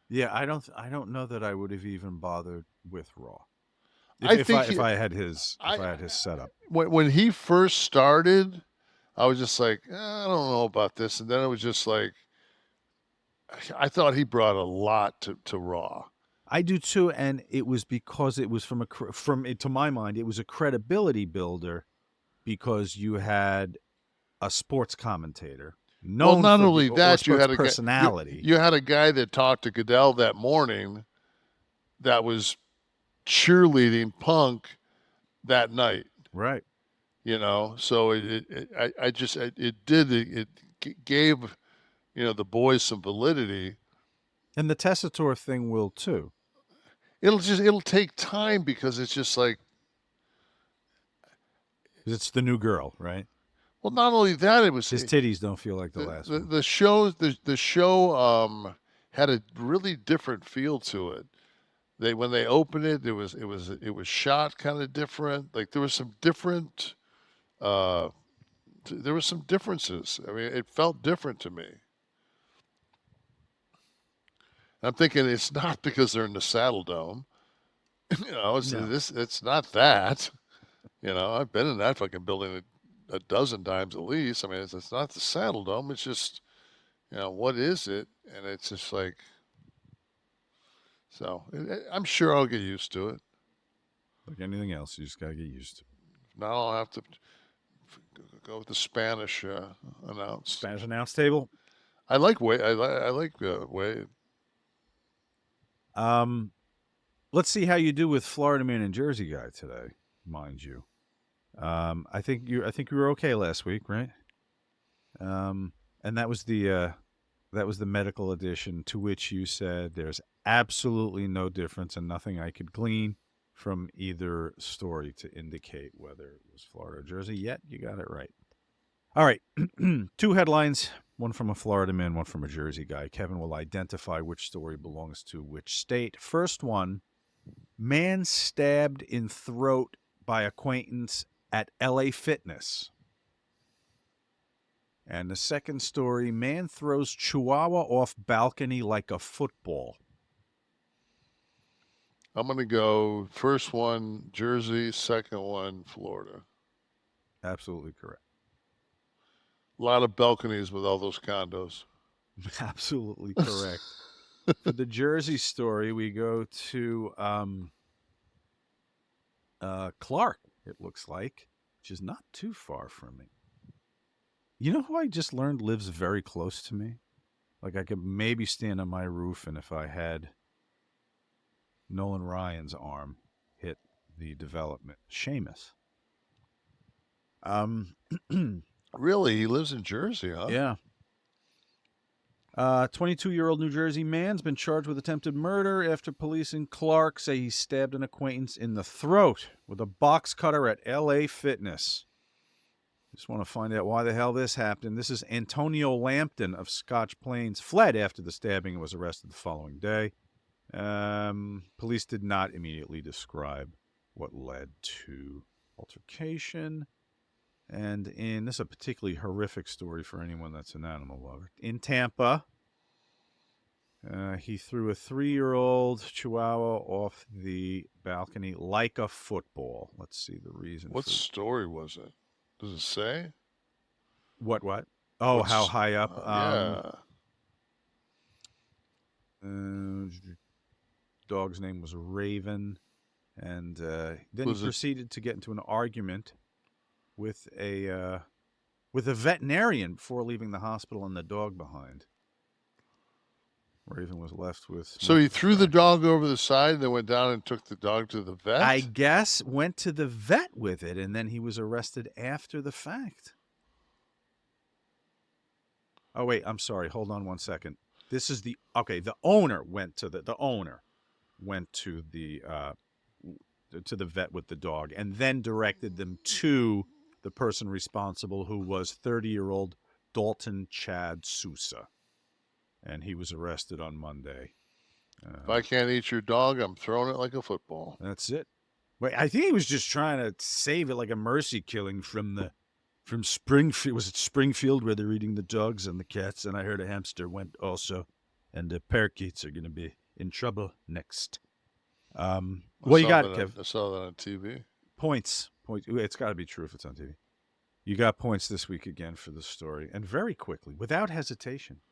Speaker 3: Yeah, I don't know that I would have even bothered with Raw.
Speaker 4: I think
Speaker 3: If I had his setup.
Speaker 4: when he first started, I was just like, I don't know about this, and then it was just like, I thought he brought a lot to Raw.
Speaker 3: I do too, and it was because it was to my mind, it was a credibility builder because you had a sports commentator known
Speaker 4: not
Speaker 3: for
Speaker 4: only that, you
Speaker 3: sports
Speaker 4: had a
Speaker 3: personality.
Speaker 4: Guy, you had a guy that talked to Goodell that morning, that was cheerleading Punk that night.
Speaker 3: Right.
Speaker 4: You know, so it gave, you know, the boys some validity.
Speaker 3: And the Tessitore thing will too.
Speaker 4: It'll take time because it's just like,
Speaker 3: It's the new girl, right?
Speaker 4: well, not only that, it was
Speaker 3: His titties don't feel like the last one.
Speaker 4: the show had a really different feel to it. When they opened it, it was shot kind of different. Like there was some different there was some differences. I mean, it felt different to me. I'm thinking it's not because they're in the Saddle Dome. You know, it's not that. You know, I've been in that fucking building a dozen times at least. I mean, it's not the Saddle Dome. It's just, you know, what is it? And it's just like, so I'm sure I'll get used to it.
Speaker 3: Like anything else, you just gotta get used to.
Speaker 4: Now I'll have to go with the Spanish announce.
Speaker 3: Spanish announce table.
Speaker 4: I like Wade. I like Wade.
Speaker 3: Let's see how you do with Florida man and Jersey guy today, mind you. I think you were okay last week, right? And that was the medical edition, to which you said there's absolutely no difference and nothing I could glean from either story to indicate whether it was Florida or Jersey. Yet you got it right. All right, 2 headlines, one from a Florida man, one from a Jersey guy. Kevin will identify which story belongs to which state. First one, man stabbed in throat by acquaintance at LA Fitness. And the second story, man throws Chihuahua off balcony like a football.
Speaker 4: I'm going to go first one, Jersey, second one, Florida.
Speaker 3: Absolutely correct.
Speaker 4: A lot of balconies with all those condos.
Speaker 3: Absolutely correct. For the Jersey story, we go to Clark, it looks like, which is not too far from me. You know who I just learned lives very close to me? Like I could maybe stand on my roof, and if I had Nolan Ryan's arm hit the development, Seamus.
Speaker 4: Really? He lives in Jersey, huh?
Speaker 3: Yeah. 22-year-old New Jersey man's been charged with attempted murder after police in Clark say he stabbed an acquaintance in the throat with a box cutter at LA Fitness. Just want to find out why the hell this happened. This is Antonio Lampton of Scotch Plains, fled after the stabbing and was arrested the following day. Police did not immediately describe what led to altercation. And this is a particularly horrific story for anyone that's an animal lover. In Tampa, he threw a 3-year-old Chihuahua off the balcony like a football. Let's see the reason.
Speaker 4: What story was it? Does it say?
Speaker 3: What? Oh, how high up? Dog's name was Raven. And then he proceeded to get into an argument with a veterinarian before leaving the hospital and the dog behind. Raven was left with...
Speaker 4: So he threw the dog over the side and then went down and took the dog to the vet?
Speaker 3: I guess went to the vet with it, and then he was arrested after the fact. Oh, wait, I'm sorry. Hold on one second. This is the owner went to the vet with the dog and then directed them to the person responsible, who was 30-year-old Dalton Chad Sousa. And he was arrested on Monday.
Speaker 4: If I can't eat your dog, I'm throwing it like a football.
Speaker 3: That's it. Wait, I think he was just trying to save it like a mercy killing from Springfield. Was it Springfield where they're eating the dogs and the cats? And I heard a hamster went also. And the parakeets are going to be in trouble next. What you got, Kev?
Speaker 4: I saw that on TV.
Speaker 3: Points. It's got to be true if it's on TV. You got points this week again for the story. And very quickly, without hesitation.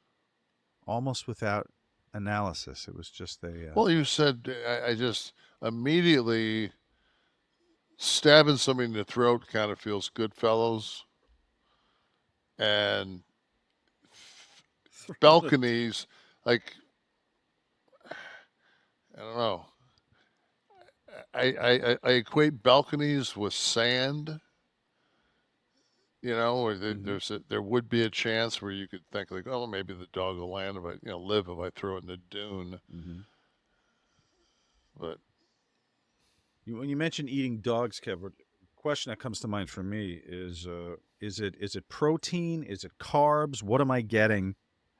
Speaker 3: Almost without analysis. It was just a...
Speaker 4: Well, you said, I just immediately stabbing somebody in the throat kind of feels good, fellows. And balconies, like, I don't know. I equate balconies with sand. You know, or there would be a chance where you could think like, oh, maybe the dog will live if I throw it in the dune.
Speaker 3: Mm-hmm.
Speaker 4: But
Speaker 3: when you mention eating dogs, Kev, the question that comes to mind for me is it protein? Is it carbs? What am I getting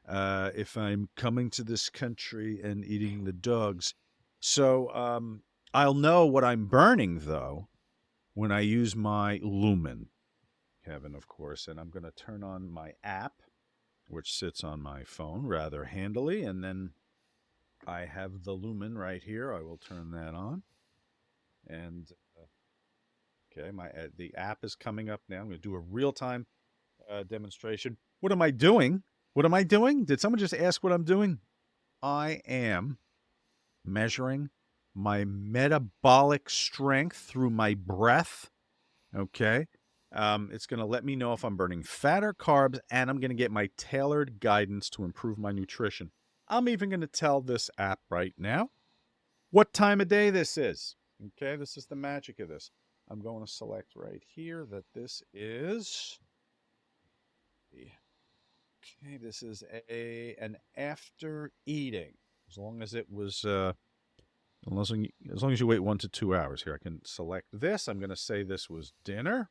Speaker 3: if I'm coming to this country and eating the dogs? So I'll know what I'm burning, though, when I use my LUMEN. Kevin, of course, and I'm going to turn on my app, which sits on my phone rather handily, and then I have the LUMEN right here. I will turn that on, and okay, the app is coming up now. I'm going to do a real-time demonstration. What am I doing? Did someone just ask what I'm doing? I am measuring my metabolic strength through my breath. Okay. It's going to let me know if I'm burning fat or carbs, and I'm going to get my tailored guidance to improve my nutrition. I'm even going to tell this app right now what time of day this is. Okay, this is the magic of this. I'm going to select right here that this is... Okay, this is an after eating. As long as it was... as long as you wait 1 to 2 hours here, I can select this. I'm going to say this was dinner.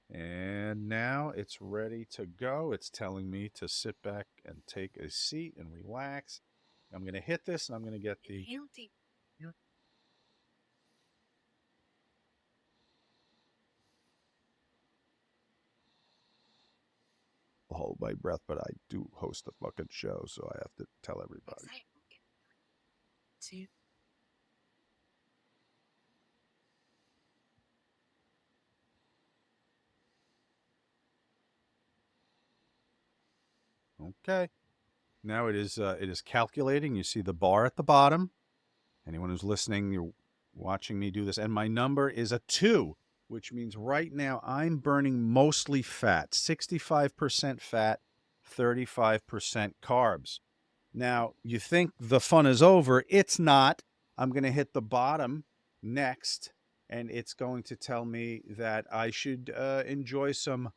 Speaker 3: And now it's ready to go. It's telling me to sit back and take a seat and relax. I'm going to hit this, and I'm going to get the... I'll hold my breath, but I do host a fucking show, so I have to tell everybody. Okay. Now it is calculating. You see the bar at the bottom. Anyone who's listening, you're watching me do this. And my number is a 2, which means right now I'm burning mostly fat. 65% fat, 35% carbs. Now, you think the fun is over. It's not. I'm going to hit the bottom next, and it's going to tell me that I should enjoy some.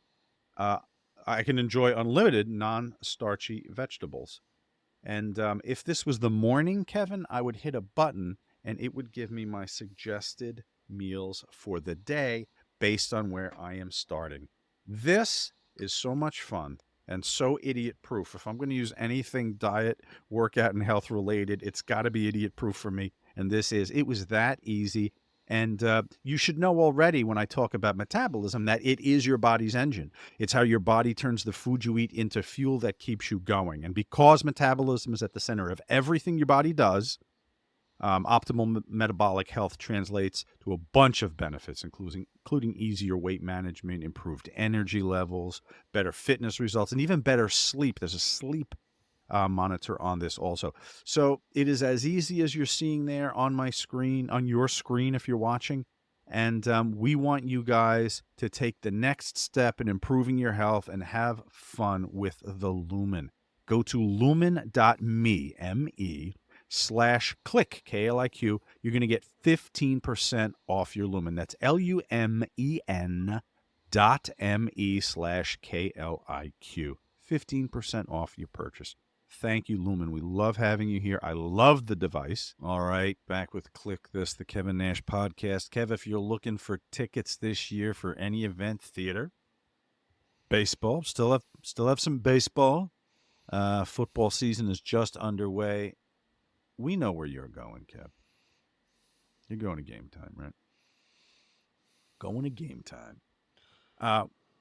Speaker 3: I can enjoy unlimited non-starchy vegetables. And if this was the morning, Kevin, I would hit a button and it would give me my suggested meals for the day based on where I am starting. This is so much fun and so idiot proof. If I'm going to use anything diet, workout, and health related, it's got to be idiot proof for me. And it was that easy. And you should know already when I talk about metabolism that it is your body's engine. It's how your body turns the food you eat into fuel that keeps you going. And because metabolism is at the center of everything your body does, optimal metabolic health translates to a bunch of benefits, including easier weight management, improved energy levels, better fitness results, and even better sleep. There's a sleep monitor on this also. So it is as easy as you're seeing there on my screen, on your screen if you're watching. And we want you guys to take the next step in improving your health and have fun with the Lumen. Go to lumen.me, M-E/Kliq, K-L-I-Q. You're going to get 15% off your Lumen. That's LUMEN.ME/KLIQ. 15% off your purchase. Thank you, Lumen. We love having you here. I love the device. All right, back with Kliq This, the Kevin Nash podcast. Kev, if you're looking for tickets this year for any event, theater, baseball, still have some baseball. Football season is just underway. We know where you're going, Kev. You're going to Game Time, right? Going to Game Time.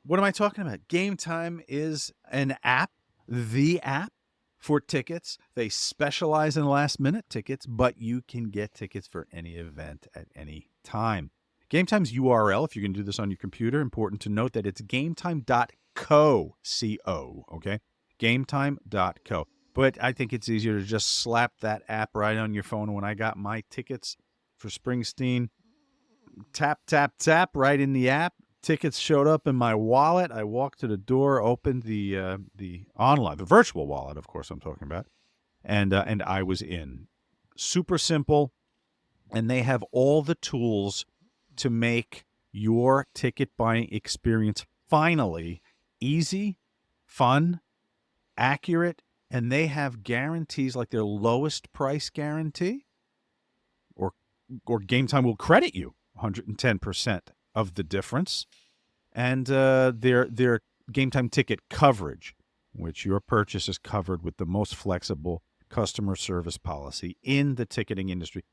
Speaker 3: What am I talking about? Game Time is an app, the app for tickets. They specialize in last-minute tickets, but you can get tickets for any event at any time. Game Time's URL, if you can do this on your computer, important to note that it's gametime.co, C-O, okay? Gametime.co. But I think it's easier to just slap that app right on your phone. When I got my tickets for Springsteen, tap, tap, tap right in the app. Tickets showed up in my wallet. I walked to the door, opened the online, the virtual wallet, of course I'm talking about, and I was in. Super simple, and they have all the tools to make your ticket buying experience finally easy, fun, accurate, and they have guarantees like their lowest price guarantee, or Game Time will credit you 110% of the difference, and their Game Time ticket coverage, which your purchase is covered with the most flexible customer service policy in the ticketing industry.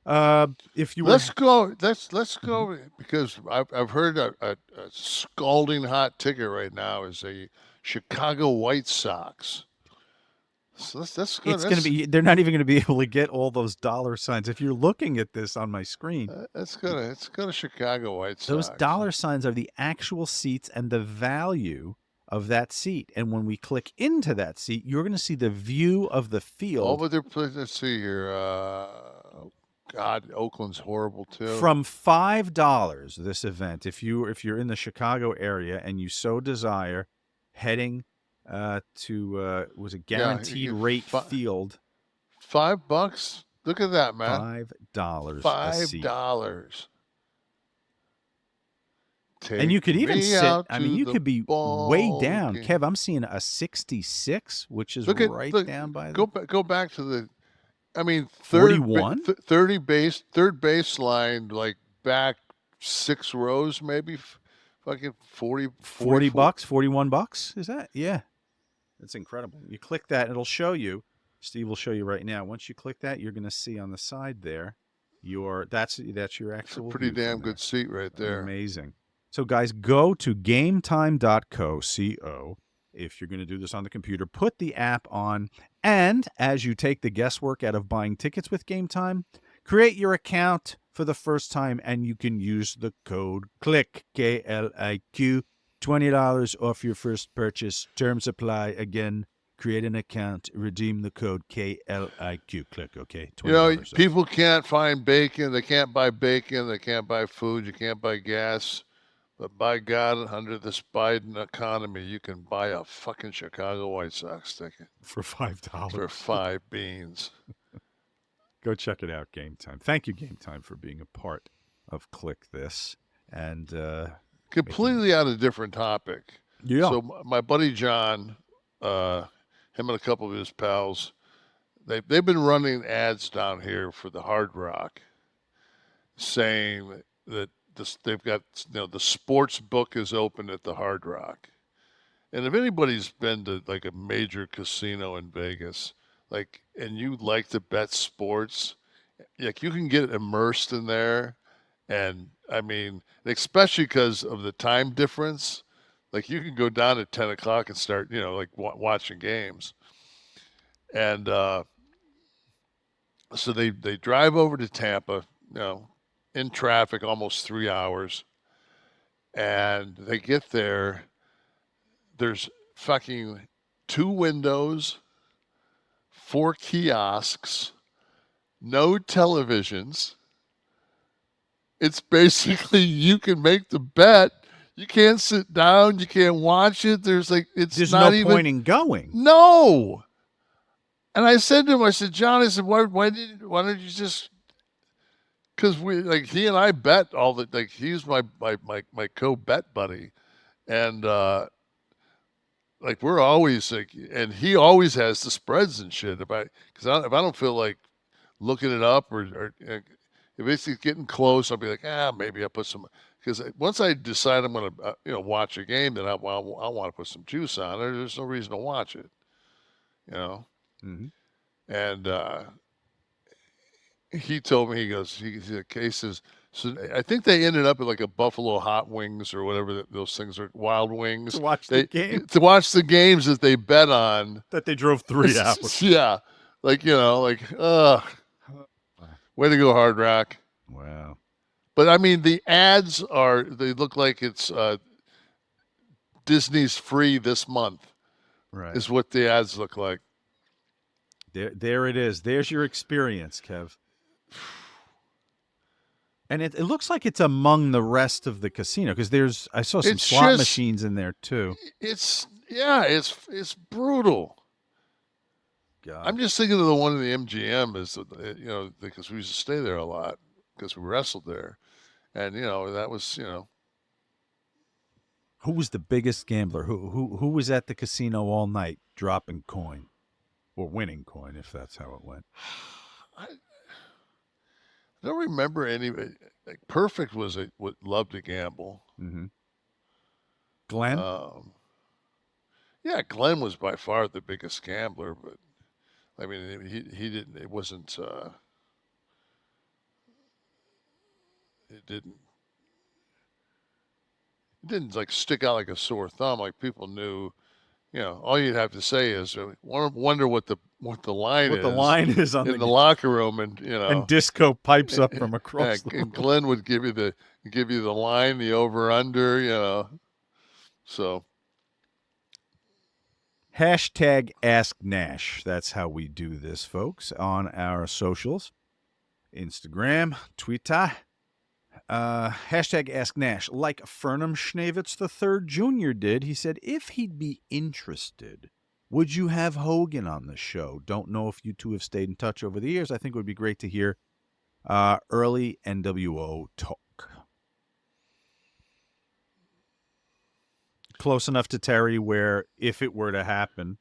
Speaker 3: If you
Speaker 4: let's go because I've heard a scalding hot ticket right now is a Chicago White Sox. So let's go.
Speaker 3: It's going to be. They're not even going to be able to get all those dollar signs. If you're looking at this on my screen,
Speaker 4: let's go to Chicago White Sox.
Speaker 3: Those dollar signs are the actual seats and the value of that seat. And when we click into that seat, you're going to see the view of the field.
Speaker 4: Oh, but let's see here. God, Oakland's horrible too.
Speaker 3: From $5, this event, if you're in the Chicago area and you so desire, heading to was a guaranteed rate field.
Speaker 4: $5. Look at that, man.
Speaker 3: $5.
Speaker 4: $5.
Speaker 3: And you could even sit. I mean, you could be way down.
Speaker 4: Game.
Speaker 3: Kev, I'm seeing a 66, which is down by.
Speaker 4: Go back to the. I mean,
Speaker 3: 41,
Speaker 4: third baseline, like back 6 rows, maybe. Fucking $40
Speaker 3: bucks, $41. Is that? Yeah. That's incredible. You click that, it'll show you. Steve will show you right now. Once you click that, you're going to see on the side there, that's your actual.
Speaker 4: That's a pretty damn good seat right there.
Speaker 3: Amazing. So guys, go to gametime.co, C-O, if you're going to do this on the computer. Put the app on, and as you take the guesswork out of buying tickets with Game Time, create your account for the first time, and you can use the code KLIQ, K-L-I-Q, $20 off your first purchase. Terms apply. Again, create an account, redeem the code KLIQ, Kliq, okay? $20
Speaker 4: people can't find bacon. They can't buy bacon. They can't buy food. You can't buy gas. But by God, under this Biden economy, you can buy a fucking Chicago White Sox ticket.
Speaker 3: For $5.
Speaker 4: For 5 beans.
Speaker 3: Go check it out, Game Time. Thank you, Game Time, for being a part of Kliq This, and
Speaker 4: completely on a different topic.
Speaker 3: yeah,
Speaker 4: So my buddy John, him and a couple of his pals, they've been running ads down here for the Hard Rock, saying that they've got, the sports book is open at the Hard Rock. And if anybody's been to like a major casino in Vegas, like, and you like to bet sports, like you can get immersed in there. And I mean, especially because of the time difference, like you can go down at 10 o'clock and start, like watching games. And so they drive over to Tampa, in traffic, almost 3 hours. And they get there. There's fucking 2 windows, 4 kiosks, no televisions. It's basically you can make the bet. You can't sit down. You can't watch it. There's
Speaker 3: there's
Speaker 4: not
Speaker 3: no
Speaker 4: even
Speaker 3: point in going.
Speaker 4: No. And I said to him, I said, John, I said, why don't you just? Because he and I bet all the, like, he's my co-bet buddy, and like we're always like, and he always has the spreads and shit. If I don't feel like looking it up or if it's getting close, I'll be like, maybe I'll put some, because once I decide I'm going to watch a game, then I want to put some juice on it. There's no reason to watch it,
Speaker 3: Mm-hmm.
Speaker 4: and he told me, he says, so I think they ended up at like a Buffalo Hot Wings or whatever those things are, Wild Wings.
Speaker 3: To watch the game?
Speaker 4: To watch the games that they bet on.
Speaker 3: That they drove 3 hours.
Speaker 4: Yeah. Way to go, Hard Rock.
Speaker 3: Wow.
Speaker 4: But I mean, the ads they look like it's Disney's free this month.
Speaker 3: Right.
Speaker 4: Is what the ads look like.
Speaker 3: There it is. There's your experience, Kev. And it looks like it's among the rest of the casino, because I saw some slot machines in there too.
Speaker 4: It's brutal.
Speaker 3: God.
Speaker 4: I'm just thinking of the one in the MGM because we used to stay there a lot because we wrestled there, and that was
Speaker 3: Who was the biggest gambler? Who was at the casino all night dropping coin, or winning coin, if that's how it went?
Speaker 4: I don't remember anybody. Like Perfect would love to gamble.
Speaker 3: Mm-hmm. Glenn?
Speaker 4: Yeah, Glenn was by far the biggest gambler, but I mean, he didn't. It wasn't. It didn't like stick out like a sore thumb. Like people knew. All you'd have to say is, wonder what the line is.
Speaker 3: What the line is on
Speaker 4: in the locker room, and
Speaker 3: and disco pipes up from across the room.
Speaker 4: And Glenn would give you the line, the over under, So
Speaker 3: Hashtag Ask Nash. That's how we do this, folks, on our socials. Instagram, Twitter. Hashtag Ask Nash. Like Fernum Schnavitz III Jr. did, he said, if he'd be interested, would you have Hogan on the show? Don't know if you two have stayed in touch over the years. I think it would be great to hear early NWO talk. Close enough to Terry where if it were to happen,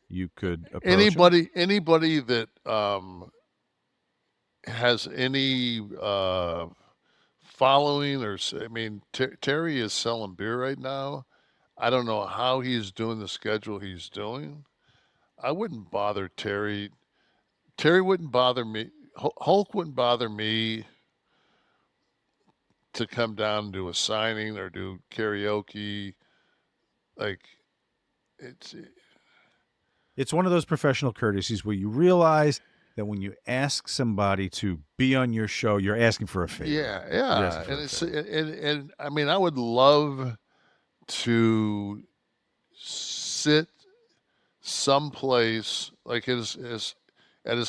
Speaker 3: you could approach
Speaker 4: anybody that has any following, or I mean, Terry is selling beer right now. I don't know how he's doing the schedule he's doing. I wouldn't bother Terry. Terry wouldn't bother me. Hulk wouldn't bother me to come down and do a signing or do karaoke. Like,
Speaker 3: it's one of those professional courtesies where you realize that when you ask somebody to be on your show, you're asking for a favor.
Speaker 4: Yeah. And I mean, I would love to sit someplace like at his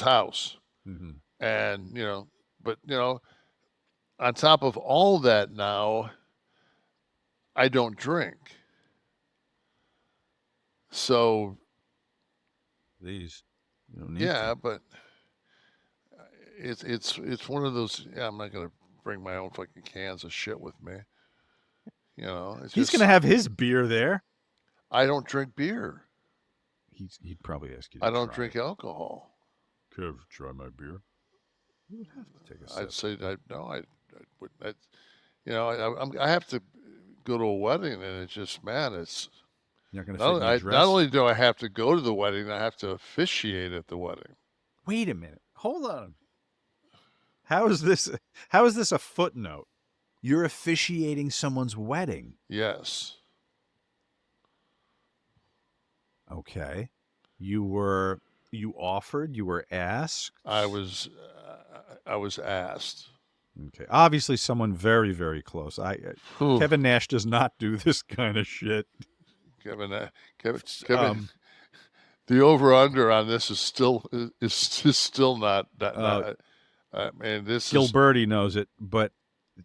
Speaker 4: house,
Speaker 3: mm-hmm.
Speaker 4: and but on top of all that, now I don't drink, so
Speaker 3: these you don't need
Speaker 4: yeah,
Speaker 3: to.
Speaker 4: but it's one of those. Yeah, I'm not gonna bring my own fucking cans of shit with me. You know, it's
Speaker 3: He's
Speaker 4: just,
Speaker 3: going to have his beer there.
Speaker 4: I don't drink beer.
Speaker 3: He'd probably ask you to
Speaker 4: I don't
Speaker 3: try
Speaker 4: drink
Speaker 3: it.
Speaker 4: alcohol.
Speaker 3: Kev, try my beer. You would have to take a sip.
Speaker 4: I'd say I would. I have to go to a wedding, and it's just, man, it's
Speaker 3: You're not going to fit in your dress?
Speaker 4: not only do I have to go to the wedding, I have to officiate at the wedding.
Speaker 3: Wait a minute. Hold on. How is this a footnote? You're officiating someone's wedding.
Speaker 4: Yes.
Speaker 3: Okay. You offered, you were asked?
Speaker 4: I was asked.
Speaker 3: Okay. Obviously someone very, very close. Kevin Nash does not do this kind of shit.
Speaker 4: Kevin, the over/under on this is still not that. And this
Speaker 3: Gilberti knows it, but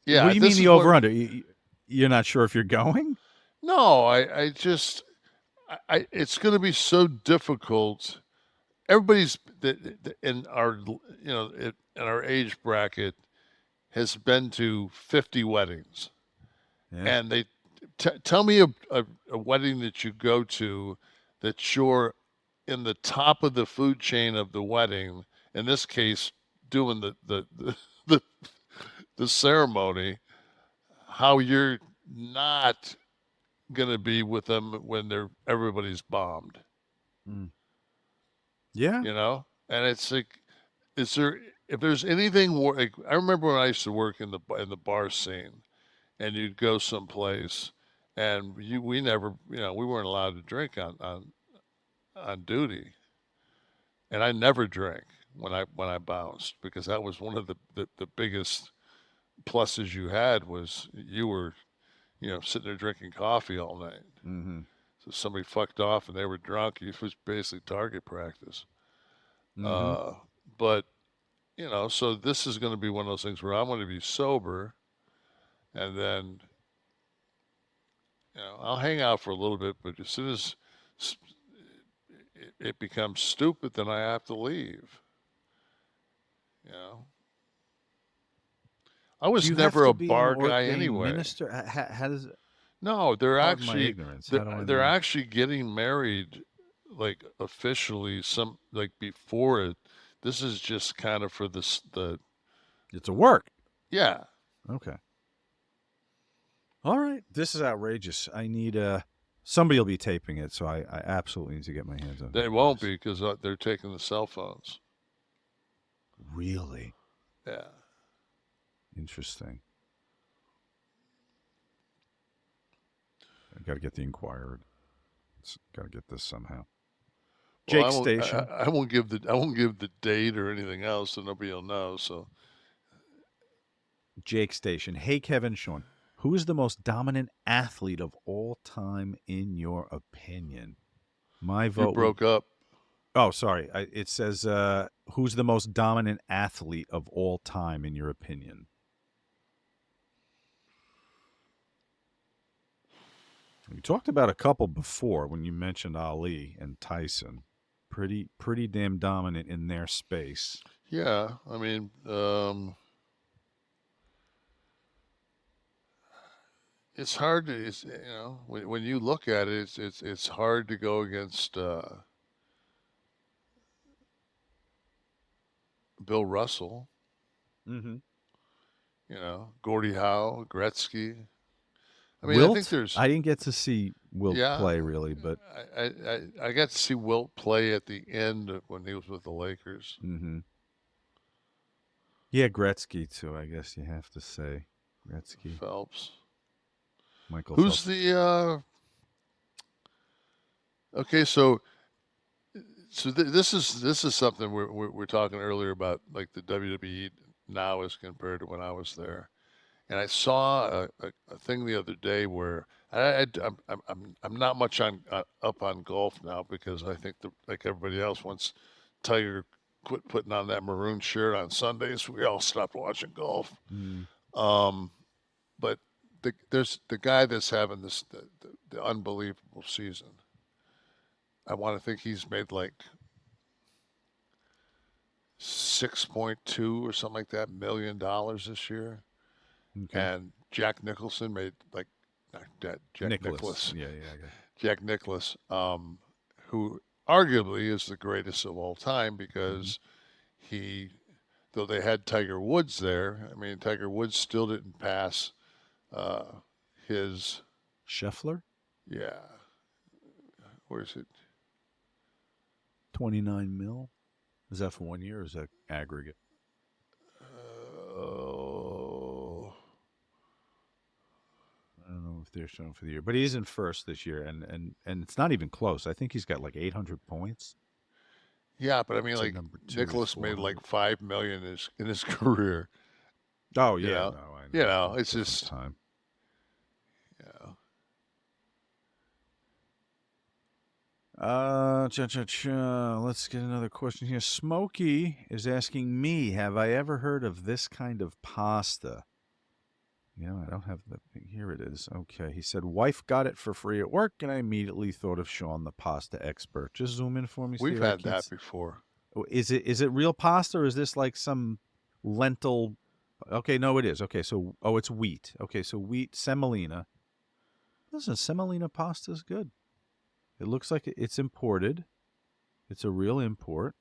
Speaker 4: yeah.
Speaker 3: What do you mean the over/under? You're not sure if you're going?
Speaker 4: No, I just it's going to be so difficult. Everybody's in our in our age bracket has been to 50 weddings, and they tell me a wedding that you go to that you're in the top of the food chain of the wedding. In this case, doing the ceremony. How you're not gonna be with them when everybody's bombed.
Speaker 3: Yeah.
Speaker 4: You know? And it's like, if there's anything more, like, I remember when I used to work in the bar scene, and you'd go someplace, and we never, we weren't allowed to drink on duty. And I never drank when I bounced, because that was one of the biggest pluses you had, was you were sitting there drinking coffee all night.
Speaker 3: Mm-hmm.
Speaker 4: So somebody fucked off and they were drunk. It was basically target practice.
Speaker 3: Mm-hmm.
Speaker 4: But, so this is going to be one of those things where I'm going to be sober, and then, I'll hang out for a little bit, but as soon as it becomes stupid, then I have to leave. I was never a bar guy anyway.
Speaker 3: Minister? How does it?
Speaker 4: No, they're actually
Speaker 3: they're
Speaker 4: actually getting married, like, officially, before it. This is just kind of for the.
Speaker 3: It's a work.
Speaker 4: Yeah.
Speaker 3: Okay. All right. This is outrageous. I need somebody will be taping it, so I absolutely need to get my hands on it.
Speaker 4: They won't be, because they're taking the cell phones.
Speaker 3: Really?
Speaker 4: Yeah.
Speaker 3: Interesting. I got to get the Inquirer. Got to get this somehow. Jake Station.
Speaker 4: I won't give the date or anything else, so nobody will know. So.
Speaker 3: Jake Station. Hey, Kevin, Sean. Who is the most dominant athlete of all time in your opinion? My vote.
Speaker 4: You broke up.
Speaker 3: Oh, sorry. It says, who's the most dominant athlete of all time in your opinion? We talked about a couple before when you mentioned Ali and Tyson. Pretty damn dominant in their space.
Speaker 4: Yeah, I mean, it's hard to, when you look at it, it's hard to go against Bill Russell.
Speaker 3: Mm-hmm.
Speaker 4: Gordie Howe, Gretzky. I mean,
Speaker 3: Wilt?
Speaker 4: I think there's.
Speaker 3: I didn't get to see Wilt play really, but
Speaker 4: I got to see Wilt play at the end when he was with the Lakers.
Speaker 3: Mm-hmm. Yeah, Gretzky too. I guess you have to say Gretzky.
Speaker 4: Phelps.
Speaker 3: Michael.
Speaker 4: Who's
Speaker 3: Phelps.
Speaker 4: the? Okay, so this is something we're talking earlier about, like the WWE now as compared to when I was there. And I saw a thing the other day where I'm not much up on golf now, because I think like everybody else, once Tiger quit putting on that maroon shirt on Sundays, we all stopped watching golf. But there's the guy that's having the unbelievable season. I want to think he's made like 6.2 or something like that $1 million this year.
Speaker 3: Okay.
Speaker 4: and Jack Nicholson made like not Jack Nicklaus.
Speaker 3: Yeah, I got it.
Speaker 4: Jack Nicklaus, who arguably is the greatest of all time because he, though they had Tiger Woods there, I mean, Tiger Woods still didn't pass his,
Speaker 3: Scheffler,
Speaker 4: yeah, where is it?
Speaker 3: 29 mil. Is that for 1 year or is that aggregate?
Speaker 4: Oh,
Speaker 3: I don't know if they're showing for the year, but he's in first this year, and it's not even close. I think he's got like 800 points.
Speaker 4: yeah, but I mean,
Speaker 3: So
Speaker 4: like
Speaker 3: number 2 is
Speaker 4: Nicholas made
Speaker 3: 400.
Speaker 4: like $5 million in his career.
Speaker 3: Oh
Speaker 4: You
Speaker 3: yeah,
Speaker 4: know?
Speaker 3: no, I know.
Speaker 4: You know, it's
Speaker 3: Different
Speaker 4: just,
Speaker 3: time.
Speaker 4: you know.
Speaker 3: Let's get another question here. Smokey is asking me, have I ever heard of this kind of pasta? You know, I don't have the. Here it is. Okay. He said, wife got it for free at work, and I immediately thought of Sean, the pasta expert. Just zoom in for me,
Speaker 4: We've
Speaker 3: Steve.
Speaker 4: had that before.
Speaker 3: Oh, is it real pasta, or is this like some lentil? Okay, no, it is. Okay, so, it's wheat. Okay, so wheat, semolina. Listen, semolina pasta is good. It looks like it's imported. It's a real import.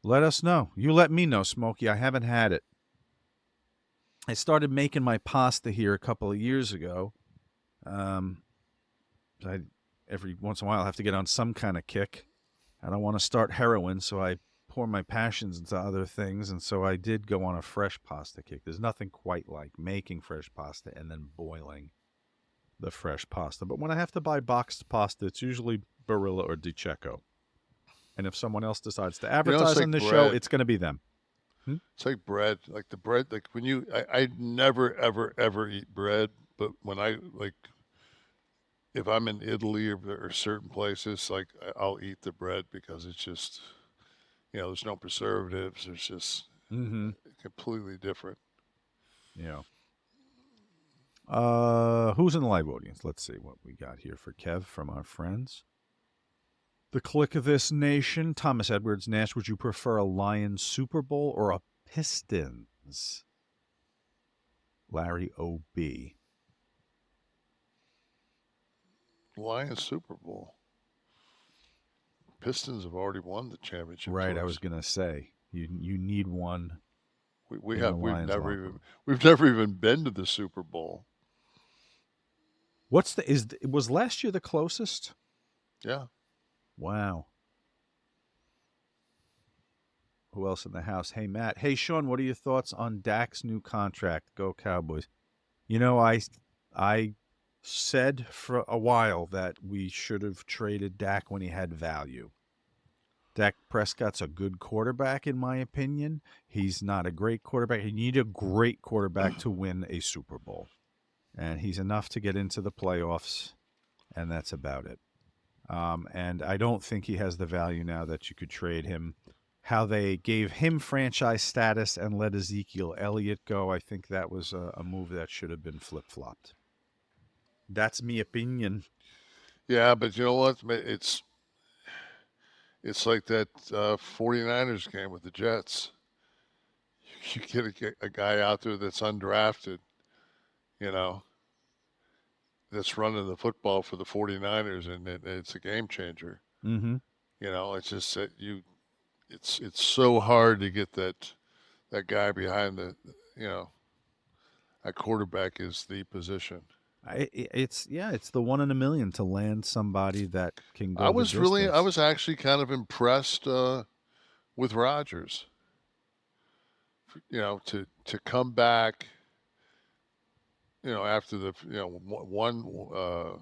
Speaker 3: Let us know. You let me know, Smokey. I haven't had it. I started making my pasta here a couple of years ago. Every once in a while I have to get on some kind of kick. I don't want to start heroin, so I pour my passions into other things, and so I did go on a fresh pasta kick. There's nothing quite like making fresh pasta and then boiling the fresh pasta. But when I have to buy boxed pasta, it's usually Barilla or Di Cecco. And if someone else decides to advertise
Speaker 4: like
Speaker 3: on this
Speaker 4: bread.
Speaker 3: show, it's going to be them.
Speaker 4: It's like bread, like the bread. Like when I never ever eat bread, but when if I'm in Italy or certain places, like I'll eat the bread because it's just, there's no preservatives. There's just completely different.
Speaker 3: Yeah. Who's in the live audience? Let's see what we got here for Kev from our friends. The Kliq This Nation. Thomas Edwards Nash, would you prefer a Lions Super Bowl or a Pistons? Larry O.B.
Speaker 4: Lions Super Bowl. Pistons have already won the championship.
Speaker 3: Right,
Speaker 4: twice.
Speaker 3: I was gonna say you need one.
Speaker 4: We've
Speaker 3: Lions
Speaker 4: never even been to the Super Bowl.
Speaker 3: Was last year the closest?
Speaker 4: Yeah.
Speaker 3: Wow. Who else in the house? Hey, Matt. Hey, Sean, what are your thoughts on Dak's new contract? Go Cowboys. You know, I said for a while that we should have traded Dak when he had value. Dak Prescott's a good quarterback, in my opinion. He's not a great quarterback. You need a great quarterback to win a Super Bowl. And he's enough to get into the playoffs, and that's about it. And I don't think he has the value now that you could trade him. How they gave him franchise status and let Ezekiel Elliott go, I think that was a move that should have been flip-flopped. That's my opinion.
Speaker 4: Yeah, but you know what? It's like that 49ers game with the Jets. You get a guy out there that's undrafted, that's running the football for the 49ers, and it's a game changer.
Speaker 3: Mm-hmm.
Speaker 4: It's just that it's so hard to get that guy behind a quarterback is the position.
Speaker 3: It's the 1 in a million to land somebody that can go.
Speaker 4: I was actually kind of impressed with Rodgers. To come back, after the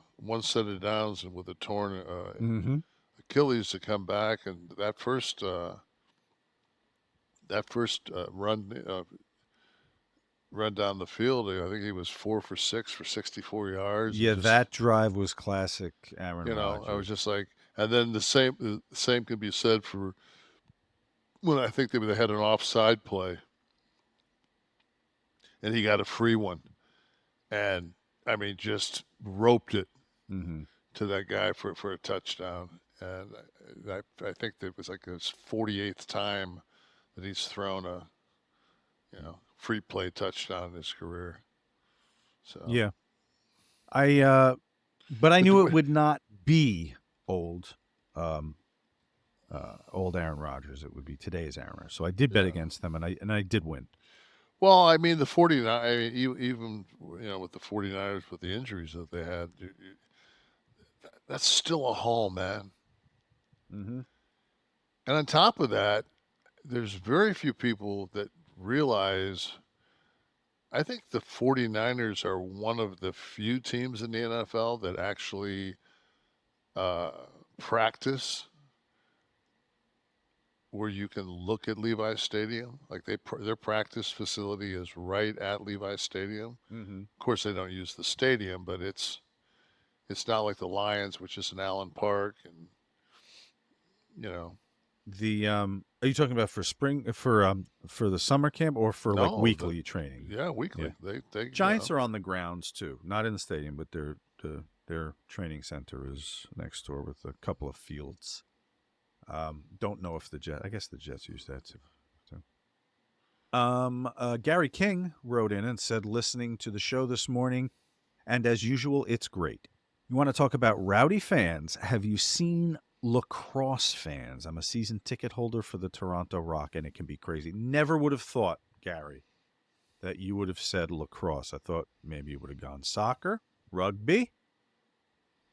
Speaker 4: one set of downs and with a torn Achilles, to come back, and that first run down the field, I think he was 4 for 6 for 64 yards.
Speaker 3: Yeah, that drive was classic Aaron Rodgers.
Speaker 4: I was just like, and then the same can be said for when I think they had an offside play, and he got a free one, and I mean just roped it to that guy for a touchdown. And I think that was like his 48th time that he's thrown free play touchdown in his career. So
Speaker 3: Yeah. But I knew it would not be old Aaron Rodgers. It would be today's Aaron Rodgers. So I did bet against them, and I did win.
Speaker 4: Well, I mean, the 49, I mean, even, with the 49ers, with the injuries that they had, that's still a haul, man.
Speaker 3: Mm-hmm.
Speaker 4: And on top of that, there's very few people that realize, I think the 49ers are one of the few teams in the NFL that actually practice where you can look at Levi's Stadium. Like their practice facility is right at Levi's Stadium.
Speaker 3: Mm-hmm.
Speaker 4: Of course, they don't use the stadium, but it's not like the Lions, which is in Allen Park, and
Speaker 3: The are you talking about for spring for the summer camp or for like weekly training?
Speaker 4: Yeah, weekly.
Speaker 3: Yeah.
Speaker 4: They
Speaker 3: Giants are on the grounds too, not in the stadium, but their training center is next door with a couple of fields. Don't know if I guess the Jets use that too. Gary King wrote in and said, listening to the show this morning, and as usual, it's great. You want to talk about rowdy fans? Have you seen lacrosse fans? I'm a season ticket holder for the Toronto Rock, and it can be crazy. Never would have thought, Gary, that you would have said lacrosse. I thought maybe you would have gone soccer, rugby.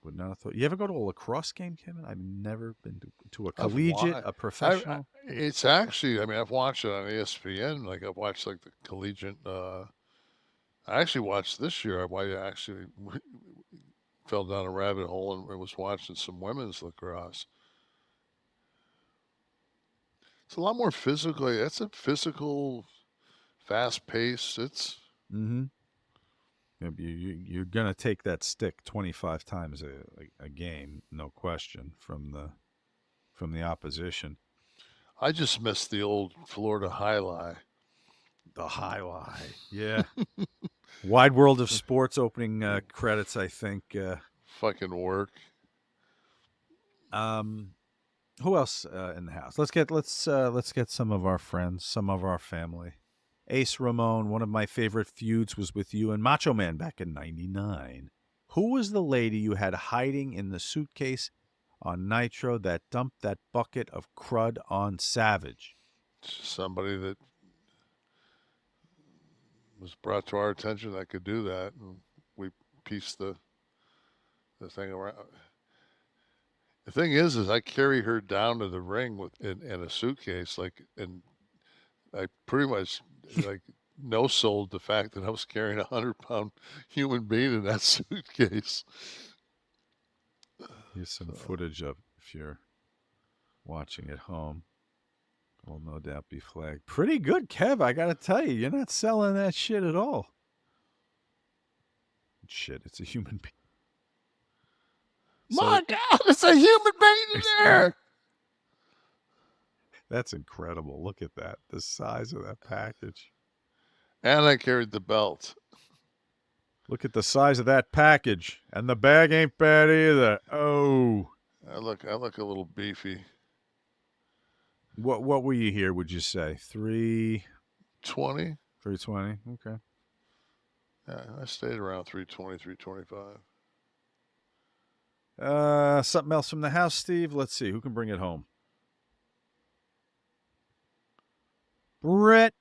Speaker 3: Would not have thought. You ever go to a lacrosse game, Kevin? I've never been to a collegiate, a professional.
Speaker 4: It's actually, I mean, I've watched it on ESPN. Like I've watched like the collegiate. I actually watched this year. I actually fell down a rabbit hole and was watching some women's lacrosse. It's a lot more physically. That's a physical, fast pace. It's.
Speaker 3: Mm-hmm. You're gonna take that stick 25 times a game, no question, from the opposition.
Speaker 4: I just missed the old Florida high lie.
Speaker 3: The high lie, yeah. Wide World of Sports opening credits, I think.
Speaker 4: Fucking work.
Speaker 3: Who else in the house? Let's get some of our friends, some of our family. Ace Ramon, one of my favorite feuds was with you and Macho Man back in '99. Who was the lady you had hiding in the suitcase on Nitro that dumped that bucket of crud on Savage?
Speaker 4: Somebody that was brought to our attention that could do that, and we pieced the thing around. The thing is I carry her down to the ring in a suitcase, and I pretty much no-sold the fact that I was carrying a 100-pound human being in that suitcase.
Speaker 3: Here's some footage of if you're watching at home. Will no doubt be flagged. Pretty good, Kev. I got to tell you, you're not selling that shit at all. Shit, it's a human being.
Speaker 4: My God, it's a human being in there.
Speaker 3: That's incredible. Look at that. The size of that package.
Speaker 4: And I carried the belt.
Speaker 3: Look at the size of that package. And the bag ain't bad either. Oh.
Speaker 4: I look a little beefy.
Speaker 3: What were you here, would you say?
Speaker 4: 320?
Speaker 3: 320. Okay.
Speaker 4: Yeah, I stayed around 320, 325.
Speaker 3: Something else from the house, Steve? Let's see. Who can bring it home? Bret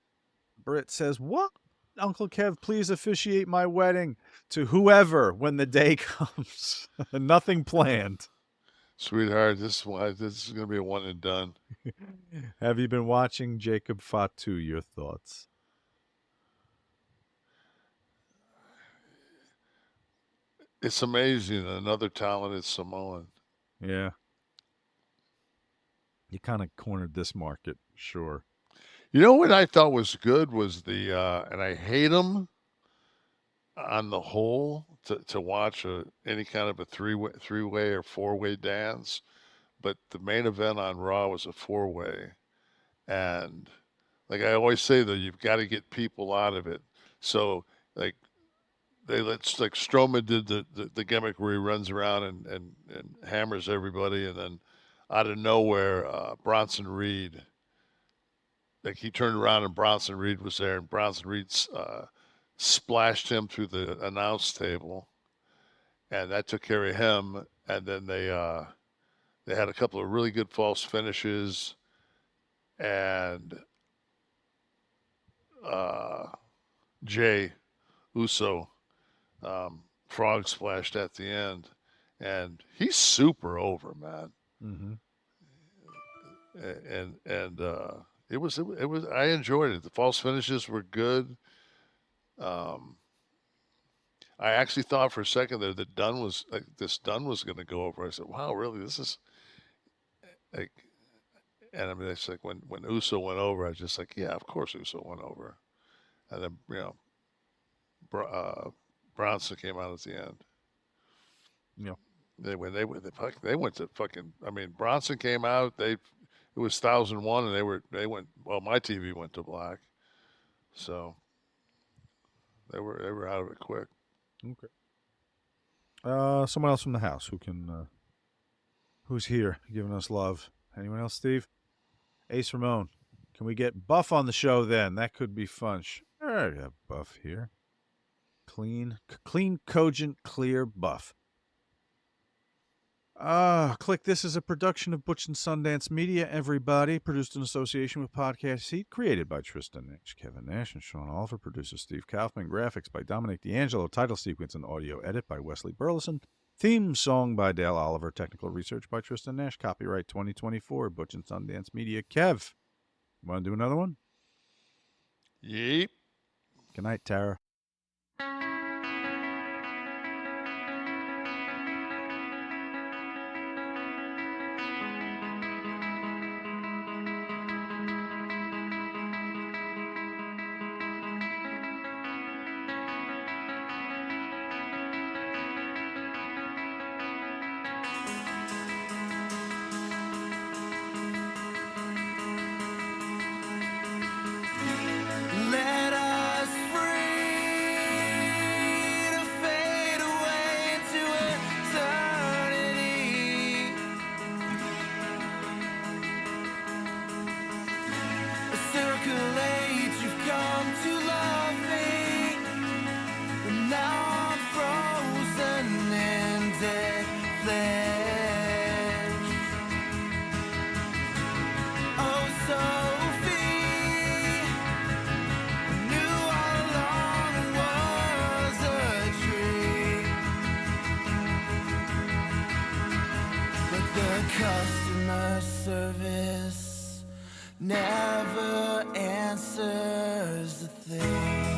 Speaker 3: says, what? Uncle Kev, please officiate my wedding to whoever when the day comes. Nothing planned.
Speaker 4: Sweetheart, this is going to be a one and done.
Speaker 3: Have you been watching Jacob Fatu? Your thoughts?
Speaker 4: It's amazing. Another talented Samoan.
Speaker 3: Yeah. You kind of cornered this market, sure.
Speaker 4: You know what I thought was good was and I hate them on the whole to watch any kind of a three-way or four-way dance, but the main event on Raw was a four-way, and like I always say though, you've got to get people out of it. So like Strowman did the gimmick where he runs around and hammers everybody, and then out of nowhere Bronson Reed like he turned around and Bronson Reed was there, and Bronson Reed splashed him through the announce table, and that took care of him. And then they had a couple of really good false finishes, and Jay Uso frog splashed at the end, and he's super over, man.
Speaker 3: Mm-hmm.
Speaker 4: And it was I enjoyed it. The false finishes were good. I actually thought for a second there that Dunn was going to go over. I said, "Wow, really? This is like." And I mean, it's like when Uso went over, I was just like, "Yeah, of course Uso went over." And then Bronson came out at the end.
Speaker 3: Yeah.
Speaker 4: They went to fucking. I mean, Bronson came out. It was 1,001, and they went. Well, my TV went to black, so they were out of it quick.
Speaker 3: Okay. Someone else from the house who's here giving us love. Anyone else, Steve? Ace Ramon. Can we get Buff on the show then? That could be fun. Sure, I got Buff here. Clean, cogent, clear Buff. Kliq This is a production of Butch and Sundance Media, everybody. Produced in association with Podcast Heat. Created by Tristan Nash, Kevin Nash, and Sean Oliver. Producer Steve Kaufman. Graphics by Dominic D'Angelo. Title sequence and audio edit by Wesley Burleson. Theme song by Dale Oliver. Technical research by Tristan Nash. Copyright 2024. Butch and Sundance Media. Kev, want to do another one?
Speaker 4: Yep.
Speaker 3: Good night, Tara.
Speaker 5: Customer service never answers the thing.